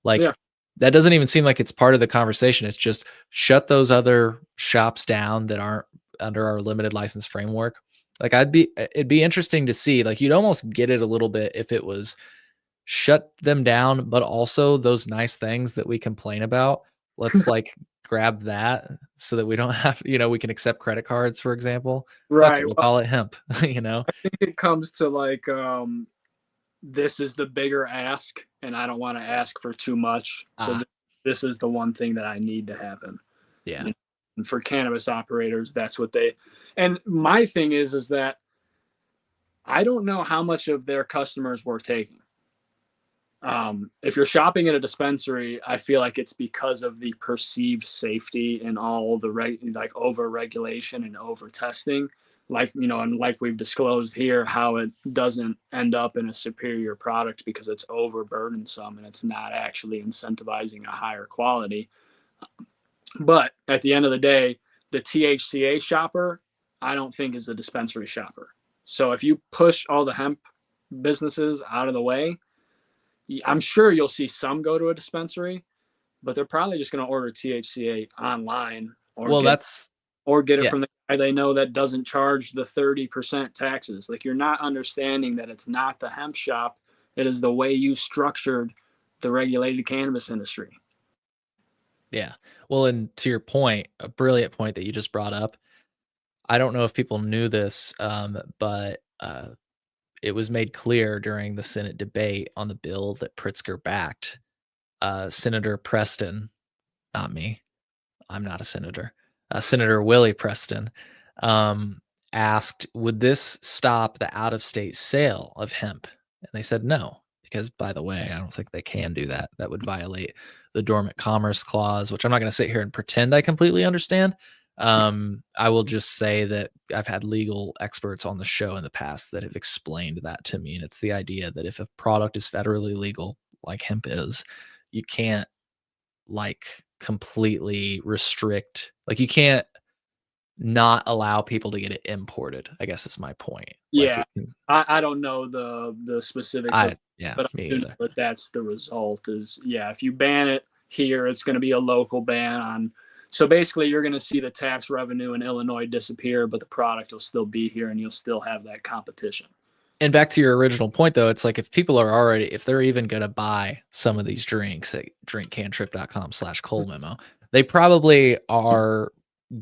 Speaker 1: Like,
Speaker 11: yeah.
Speaker 1: that doesn't even seem like it's part of the conversation. It's just shut those other shops down that aren't under our limited license framework. Like it'd be interesting to see, like you'd almost get it a little bit if it was shut them down, but also those nice things that we complain about. Let's like grab that so that we don't have, we can accept credit cards, for example. Fuck
Speaker 11: Right.
Speaker 1: it, we'll
Speaker 11: Well,
Speaker 1: call it hemp,
Speaker 11: I think it comes to like, this is the bigger ask, and I don't want to ask for too much. So this is the one thing that I need to happen.
Speaker 1: Yeah.
Speaker 11: And for cannabis operators, that's what and my thing is that I don't know how much of their customers we're taking. If you're shopping at a dispensary, I feel like it's because of the perceived safety and all the over regulation and over testing. And like we've disclosed here, how it doesn't end up in a superior product because it's overburdensome and it's not actually incentivizing a higher quality. But at the end of the day, the THCA shopper, I don't think is the dispensary shopper. So if you push all the hemp businesses out of the way, I'm sure you'll see some go to a dispensary, but they're probably just going to order THCA online or get it from the guy they know that doesn't charge the 30% taxes. Like, you're not understanding that it's not the hemp shop. It is the way you structured the regulated cannabis industry.
Speaker 1: Yeah. Well, and to your point, a brilliant point that you just brought up, I don't know if people knew this, but it was made clear during the Senate debate on the bill that Pritzker backed. Senator Preston, not me, I'm not a senator, Senator Willie Preston, asked, would this stop the out-of-state sale of hemp? And they said no, because, by the way, I don't think they can do that. That would violate the Dormant Commerce Clause, which I'm not going to sit here and pretend I completely understand. I will just say that I've had legal experts on the show in the past that have explained that to me. And it's the idea that if a product is federally legal, like hemp is, you can't completely restrict, you can't not allow people to get it imported, I guess is my point.
Speaker 11: Yeah. I don't know the specifics of
Speaker 1: it,
Speaker 11: but
Speaker 1: me
Speaker 11: I do
Speaker 1: either.
Speaker 11: know that that's the result is, if you ban it here, it's going to be a local ban on. So basically you're going to see the tax revenue in Illinois disappear, but the product will still be here and you'll still have that competition.
Speaker 1: And back to your original point, though, it's like if people are already, if they're even going to buy some of these drinks at drinkcantrip.com/Cole memo, they probably are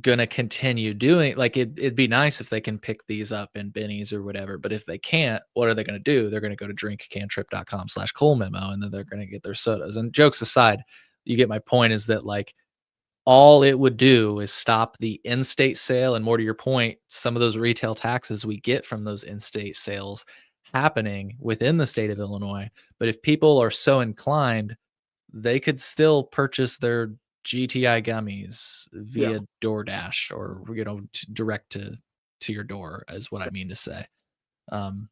Speaker 1: going to continue doing, like, it'd be nice if they can pick these up in Benny's or whatever. But if they can't, what are they going to do? They're going to go to drinkcantrip.com/Cole memo, and then they're going to get their sodas. And jokes aside, you get my point, is that like all it would do is stop the in-state sale, and more to your point, some of those retail taxes we get from those in-state sales happening within the state of Illinois. But if people are so inclined, they could still purchase their GTI gummies
Speaker 6: Yeah.
Speaker 1: via DoorDash, or direct to your door, is what I mean to say.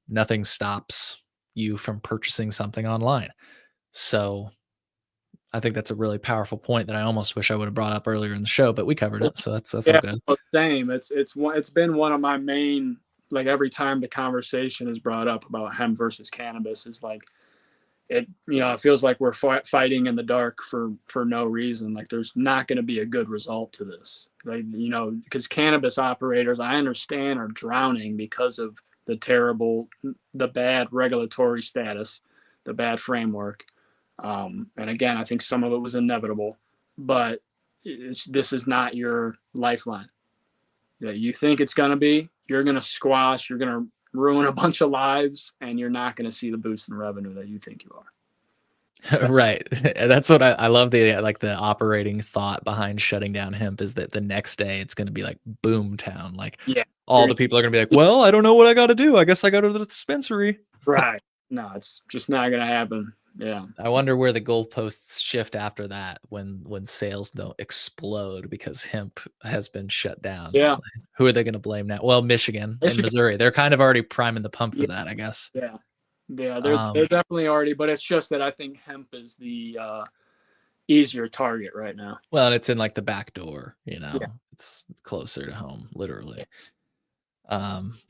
Speaker 1: Nothing stops you from purchasing something online. So I think that's a really powerful point that I almost wish I would have brought up earlier in the show, but we covered it, so that's all
Speaker 11: Yeah,
Speaker 1: good.
Speaker 11: well, same. It's been one of my main, like, every time the conversation is brought up about hemp versus cannabis, is like, it feels like we're fighting in the dark for no reason. Like, there's not going to be a good result to this. Like, because cannabis operators, I understand, are drowning because of the bad regulatory status, the bad framework. And again, I think some of it was inevitable, but this is not your lifeline. That you think it's going to be. You're going to squash, you're going to ruin a bunch of lives, and you're not going to see the boost in revenue that you think you are.
Speaker 1: Right. And that's what I love, the operating thought behind shutting down hemp, is that the next day it's going to be like boom town. Like,
Speaker 11: Yeah.
Speaker 1: all the people are going to be like, well, I don't know what I got to do. I guess I go to the dispensary.
Speaker 11: Right. No, it's just not going to happen. Yeah.
Speaker 1: I wonder where the goalposts shift after that, when sales don't explode because hemp has been shut down.
Speaker 11: Yeah.
Speaker 1: Who are they going to blame now? Well, Michigan and Missouri. They're kind of already priming the pump for that, I guess.
Speaker 11: Yeah. Yeah, they're definitely already, but it's just that I think hemp is the easier target right now.
Speaker 1: Well, and it's in like the back door,
Speaker 11: Yeah.
Speaker 1: It's closer to home, literally.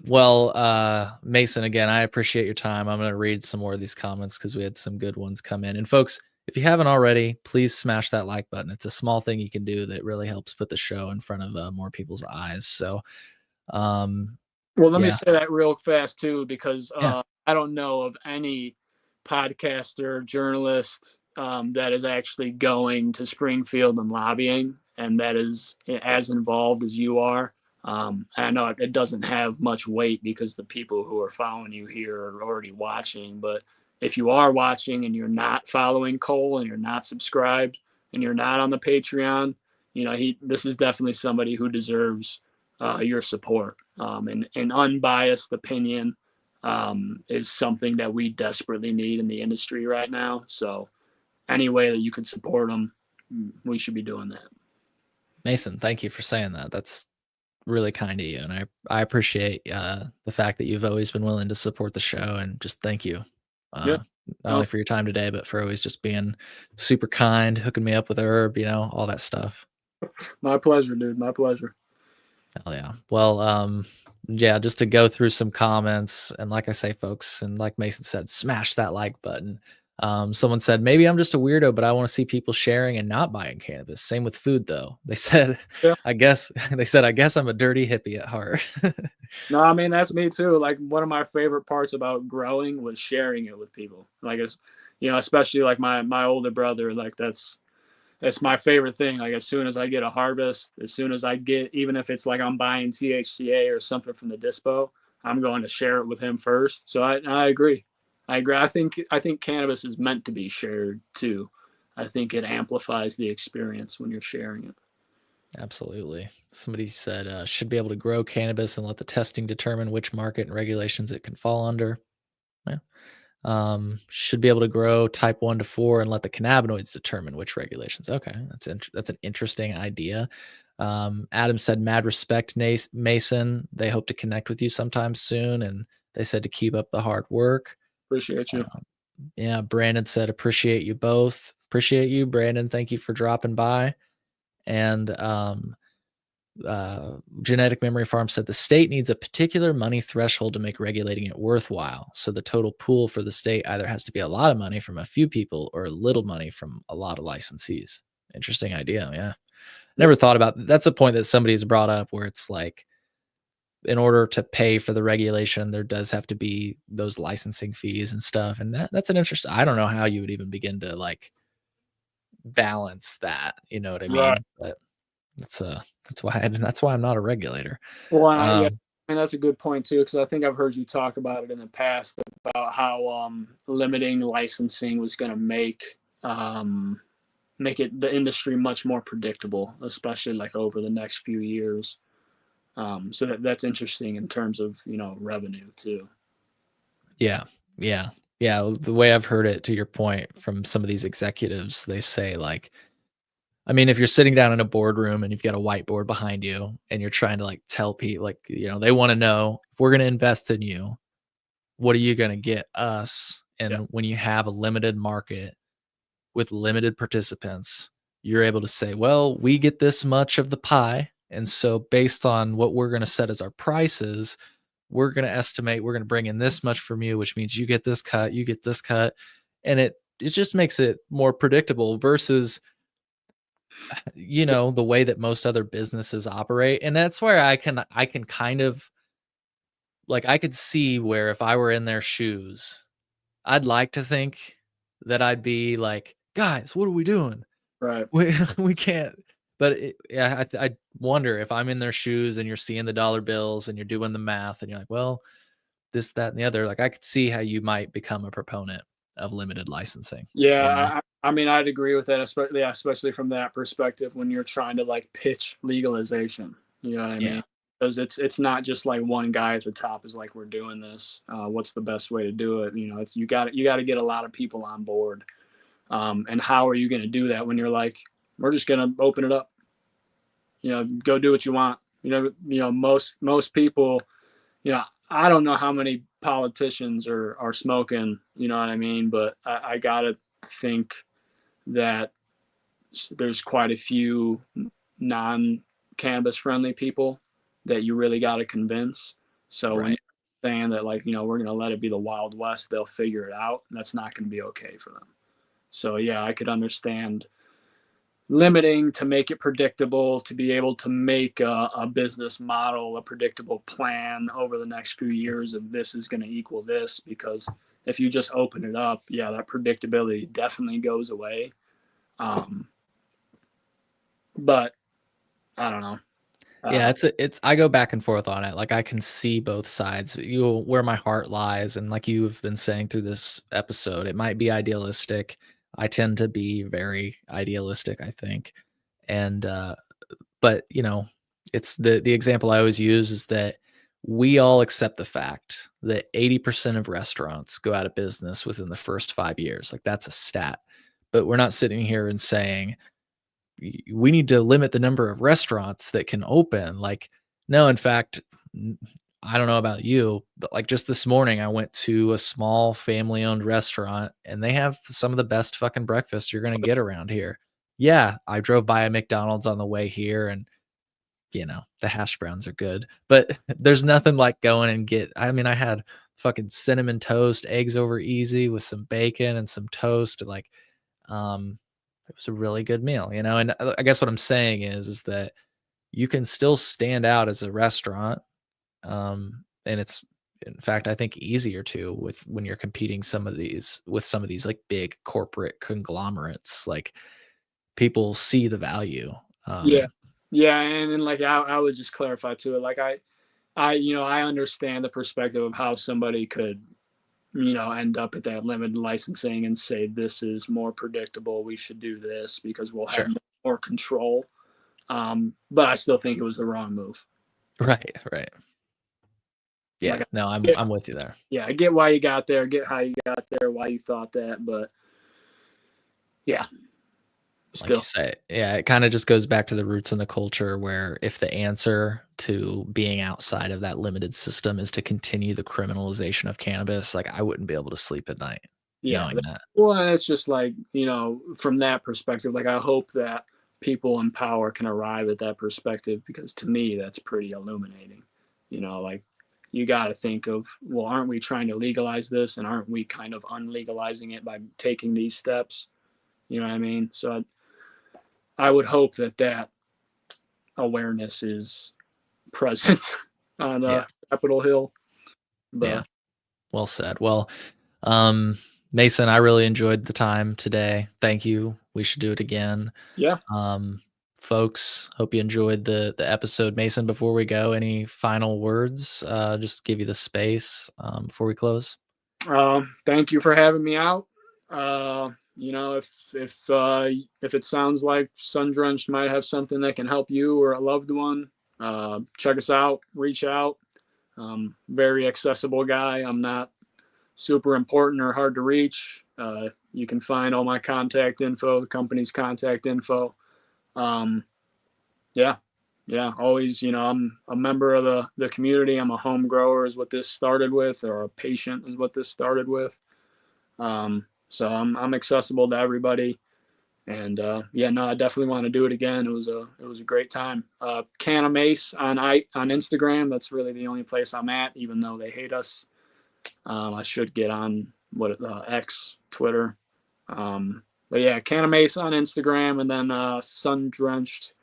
Speaker 1: Well, Mason, again, I appreciate your time. I'm going to read some more of these comments because we had some good ones come in. And folks, if you haven't already, please smash that like button. It's a small thing you can do that really helps put the show in front of more people's eyes. So,
Speaker 11: well, let me say that real fast too, because I don't know of any podcaster, journalist that is actually going to Springfield and lobbying, and that is as involved as you are. I know it doesn't have much weight because the people who are following you here are already watching. But if you are watching and you're not following Cole, and you're not subscribed, and you're not on the Patreon, this is definitely somebody who deserves your support. And an unbiased opinion is something that we desperately need in the industry right now. So any way that you can support them, we should be doing that.
Speaker 1: Mason, thank you for saying that. That's really kind of you, and I appreciate the fact that you've always been willing to support the show, and just thank you, not only for your time today, but for always just being super kind, hooking me up with herb, all that stuff.
Speaker 11: My pleasure, dude. My pleasure.
Speaker 1: Hell yeah. Well, just to go through some comments, and like I say, folks, and like Mason said, smash that like button. Someone said, maybe I'm just a weirdo, but I want to see people sharing and not buying cannabis. Same with food, though. They said, I guess I'm a dirty hippie at heart.
Speaker 11: No, I mean, that's me too. Like, one of my favorite parts about growing was sharing it with people. Like, especially like my older brother, like that's my favorite thing. Like, as soon as I get a harvest, as soon as I get, even if it's like I'm buying THCA or something from the dispo, I'm going to share it with him first. So I agree. I think cannabis is meant to be shared too. I think it amplifies the experience when you're sharing it.
Speaker 1: Absolutely. Somebody said should be able to grow cannabis and let the testing determine which market and regulations it can fall under. Yeah. Should be able to grow type 1 to 4 and let the cannabinoids determine which regulations. Okay, that's an interesting idea. Adam said, mad respect, Mason. They hope to connect with you sometime soon, and they said to keep up the hard work.
Speaker 11: Appreciate you.
Speaker 1: Yeah, Brandon said, appreciate you both. Appreciate you, Brandon. Thank you for dropping by. And Genetic Memory Farm said the state needs a particular money threshold to make regulating it worthwhile. So the total pool for the state either has to be a lot of money from a few people or a little money from a lot of licensees. Interesting idea. Yeah. Never thought about that. That's a point that somebody's brought up, where it's like, in order to pay for the regulation, there does have to be those licensing fees and stuff. And that's an interesting, I don't know how you would even begin to like balance that, you know what I
Speaker 11: Right.
Speaker 1: mean? But that's why I'm not a regulator.
Speaker 11: Well, yeah,
Speaker 1: Um,
Speaker 11: and that's a good point too, because I think I've heard you talk about it in the past about how limiting licensing was going to make it the industry much more predictable, especially like over the next few years. So that's interesting in terms of revenue too.
Speaker 1: yeah, yeah, yeah. The way I've heard it, to your point, from some of these executives, they say like, I mean, if you're sitting down in a boardroom and you've got a whiteboard behind you and you're trying to like tell people, like, they want to know, if we're going to invest in you, what are you going to get us?
Speaker 11: Yeah.
Speaker 1: And when you have a limited market with limited participants, you're able to say, well, we get this much of the pie. And so based on what we're going to set as our prices, we're going to estimate we're going to bring in this much from you, which means you get this cut, you get this cut. And it just makes it more predictable versus the way that most other businesses operate. And that's where I can kind of like, I could see where if I were in their shoes, I'd like to think that I'd be like, guys, what are we doing?
Speaker 11: Right.
Speaker 1: We can't. But yeah, I wonder if I'm in their shoes and you're seeing the dollar bills and you're doing the math and you're like, well, this, that, and the other. Like, I could see how you might become a proponent of limited licensing.
Speaker 11: Yeah, I mean, I'd agree with that, especially from that perspective when you're trying to like pitch legalization. You know what I
Speaker 1: Yeah.
Speaker 11: mean? Because it's not just like one guy at the top is like, we're doing this. What's the best way to do it? It's you got to get a lot of people on board. And how are you going to do that when you're like, we're just going to open it up? Go do what you want. Most people. I don't know how many politicians are smoking. You know what I mean? But I gotta think that there's quite a few non-cannabis friendly people that you really got to convince. So when
Speaker 1: Right.
Speaker 11: you're saying that, like, we're going to let it be the Wild West, they'll figure it out. That's not going to be okay for them. So yeah, I could understand limiting to make it predictable, to be able to make a business model, a predictable plan over the next few years of this is going to equal this. Because if you just open it up, yeah, that predictability definitely goes away. But I don't know.
Speaker 1: Yeah, it's I go back and forth on it. Like, I can see both sides. Where my heart lies, and like you've been saying through this episode, it might be idealistic. I tend to be very idealistic, I think. And but it's the example I always use is that we all accept the fact that 80% of restaurants go out of business within the first 5 years. Like, that's a stat. But we're not sitting here and saying we need to limit the number of restaurants that can open. Like, no, in fact, I don't know about you, but like just this morning, I went to a small family owned restaurant and they have some of the best fucking breakfast you're going to get around here. Yeah, I drove by a McDonald's on the way here and the hash browns are good, but there's nothing like going and I mean, I had fucking cinnamon toast, eggs over easy with some bacon and some toast. Like, it was a really good meal, and I guess what I'm saying is that you can still stand out as a restaurant. And it's, in fact, I think easier to with when you're competing with some of these like big corporate conglomerates, like people see the value.
Speaker 11: Yeah, yeah, and like I would just clarify to it, like I understand the perspective of how somebody could end up at that limited licensing and say this is more predictable. We should do this because we'll
Speaker 1: Sure.
Speaker 11: have more control. But I still think it was the wrong move.
Speaker 1: Right, right. Yeah,
Speaker 11: Like,
Speaker 1: no, I'm with you there.
Speaker 11: yeah, I get why you got there, get how you got there, why you thought that, but yeah,
Speaker 1: Like you
Speaker 11: still,
Speaker 1: say, yeah, it kind of just goes back to the roots in the culture where if the answer to being outside of that limited system is to continue the criminalization of cannabis, like I wouldn't be able to sleep at night
Speaker 11: yeah.
Speaker 1: knowing that.
Speaker 11: Well, it's just like, from that perspective, like I hope that people in power can arrive at that perspective because to me, that's pretty illuminating. Like you got to think of, well, aren't we trying to legalize this and aren't we kind of unlegalizing it by taking these steps? You know what I mean? So I would hope that awareness is present. on
Speaker 1: Yeah.
Speaker 11: Capitol Hill. But,
Speaker 1: Yeah. Well said. Well, Mason, I really enjoyed the time today. Thank you. We should do it again.
Speaker 11: yeah.
Speaker 1: Folks, hope you enjoyed the episode. Mason, before we go, any final words? Just give you the space before we close.
Speaker 11: Thank you for having me out. If it sounds like Sun Drenched might have something that can help you or a loved one, check us out. Reach out. Very accessible guy. I'm not super important or hard to reach. You can find all my contact info, the company's contact info. Always, I'm a member of the community. I'm a home grower is what this started with, or a patient is what this started with. So I'm accessible to everybody. And I definitely want to do it again. It was a great time. Cannabis on Instagram. That's really the only place I'm at, even though they hate us. I should get on X, Twitter. But yeah, Cannabis on Instagram, and then Sun Drenched.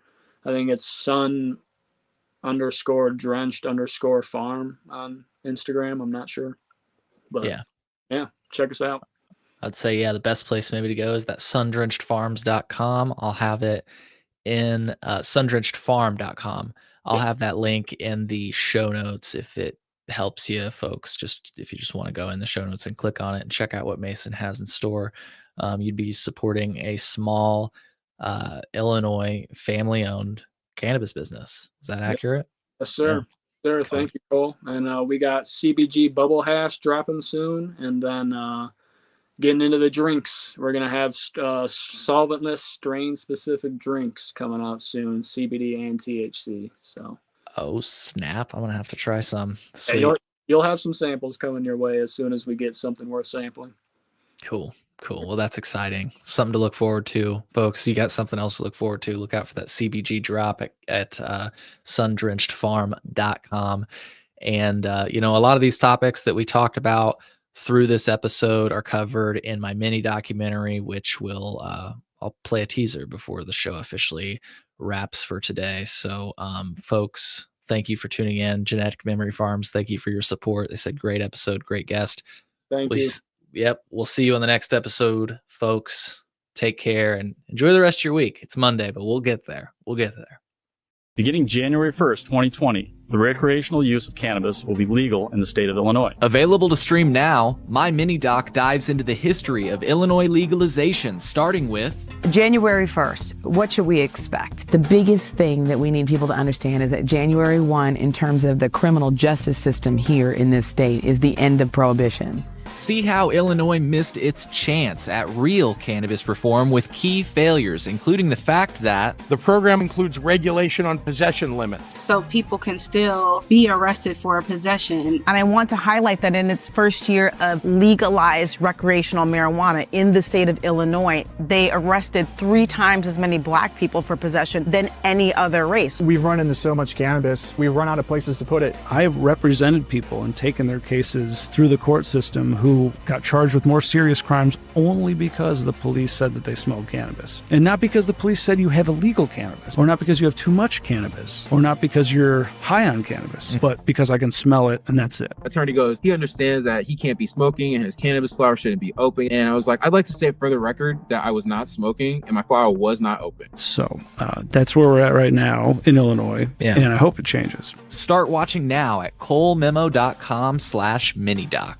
Speaker 11: I think it's sun_drenched_farm on Instagram. I'm not sure, but yeah, check us out.
Speaker 1: I'd say, the best place maybe to go is that sundrenchedfarms.com. I'll have it in sundrenchedfarm.com. I'll have that link in the show notes if it helps you folks. Just if you just want to go in the show notes and click on it and check out what Mason has in store. You'd be supporting a small Illinois family-owned cannabis business. Is that accurate?
Speaker 11: Yes, sir.
Speaker 1: Yeah.
Speaker 11: Sir, thank you, Cole. And we got CBG bubble hash dropping soon, and then getting into the drinks. We're gonna have solventless, strain-specific drinks coming out soon, CBD and THC. So.
Speaker 1: Oh snap! I'm gonna have to try some. Sweet.
Speaker 11: Yeah, you'll have some samples coming your way as soon as we get something worth sampling.
Speaker 1: Cool. Well, that's exciting. Something to look forward to, folks. You got something else to look forward to. Look out for that CBG drop at sundrenchedfarm.com. And, a lot of these topics that we talked about through this episode are covered in my mini documentary, which will, I'll play a teaser before the show officially wraps for today. So, folks, thank you for tuning in. Genetic Memory Farms, thank you for your support. They said, great episode, great guest.
Speaker 11: Thank you.
Speaker 1: Yep. We'll see you on the next episode, folks. Take care and enjoy the rest of your week. It's Monday, but we'll get there.
Speaker 7: Beginning January 1st, 2020, the recreational use of cannabis will be legal in the state of Illinois.
Speaker 9: Available to stream now, my mini doc dives into the history of Illinois legalization, starting with
Speaker 12: January 1st. What should we expect? The biggest thing that we need people to understand is that January 1, in terms of the criminal justice system here in this state, is the end of prohibition.
Speaker 9: See how Illinois missed its chance at real cannabis reform with key failures, including the fact that
Speaker 13: the program includes regulation on possession limits.
Speaker 14: So people can still be arrested for a possession.
Speaker 12: And I want to highlight that in its first year of legalized recreational marijuana in the state of Illinois, they arrested 3 times as many black people for possession than any other race.
Speaker 15: We've run into so much cannabis, we've run out of places to put it.
Speaker 16: I have represented people and taken their cases through the court system who got charged with more serious crimes only because the police said that they smelled cannabis. And not because the police said you have illegal cannabis, or not because you have too much cannabis, or not because you're high on cannabis, but because I can smell it and that's it.
Speaker 17: Attorney goes, he understands that he can't be smoking and his cannabis flower shouldn't be open. And I was like, I'd like to say for the record that I was not smoking and my flower was not open.
Speaker 16: So that's where we're at right now in Illinois, and I hope it changes.
Speaker 9: Start watching now at colememo.com/minidoc.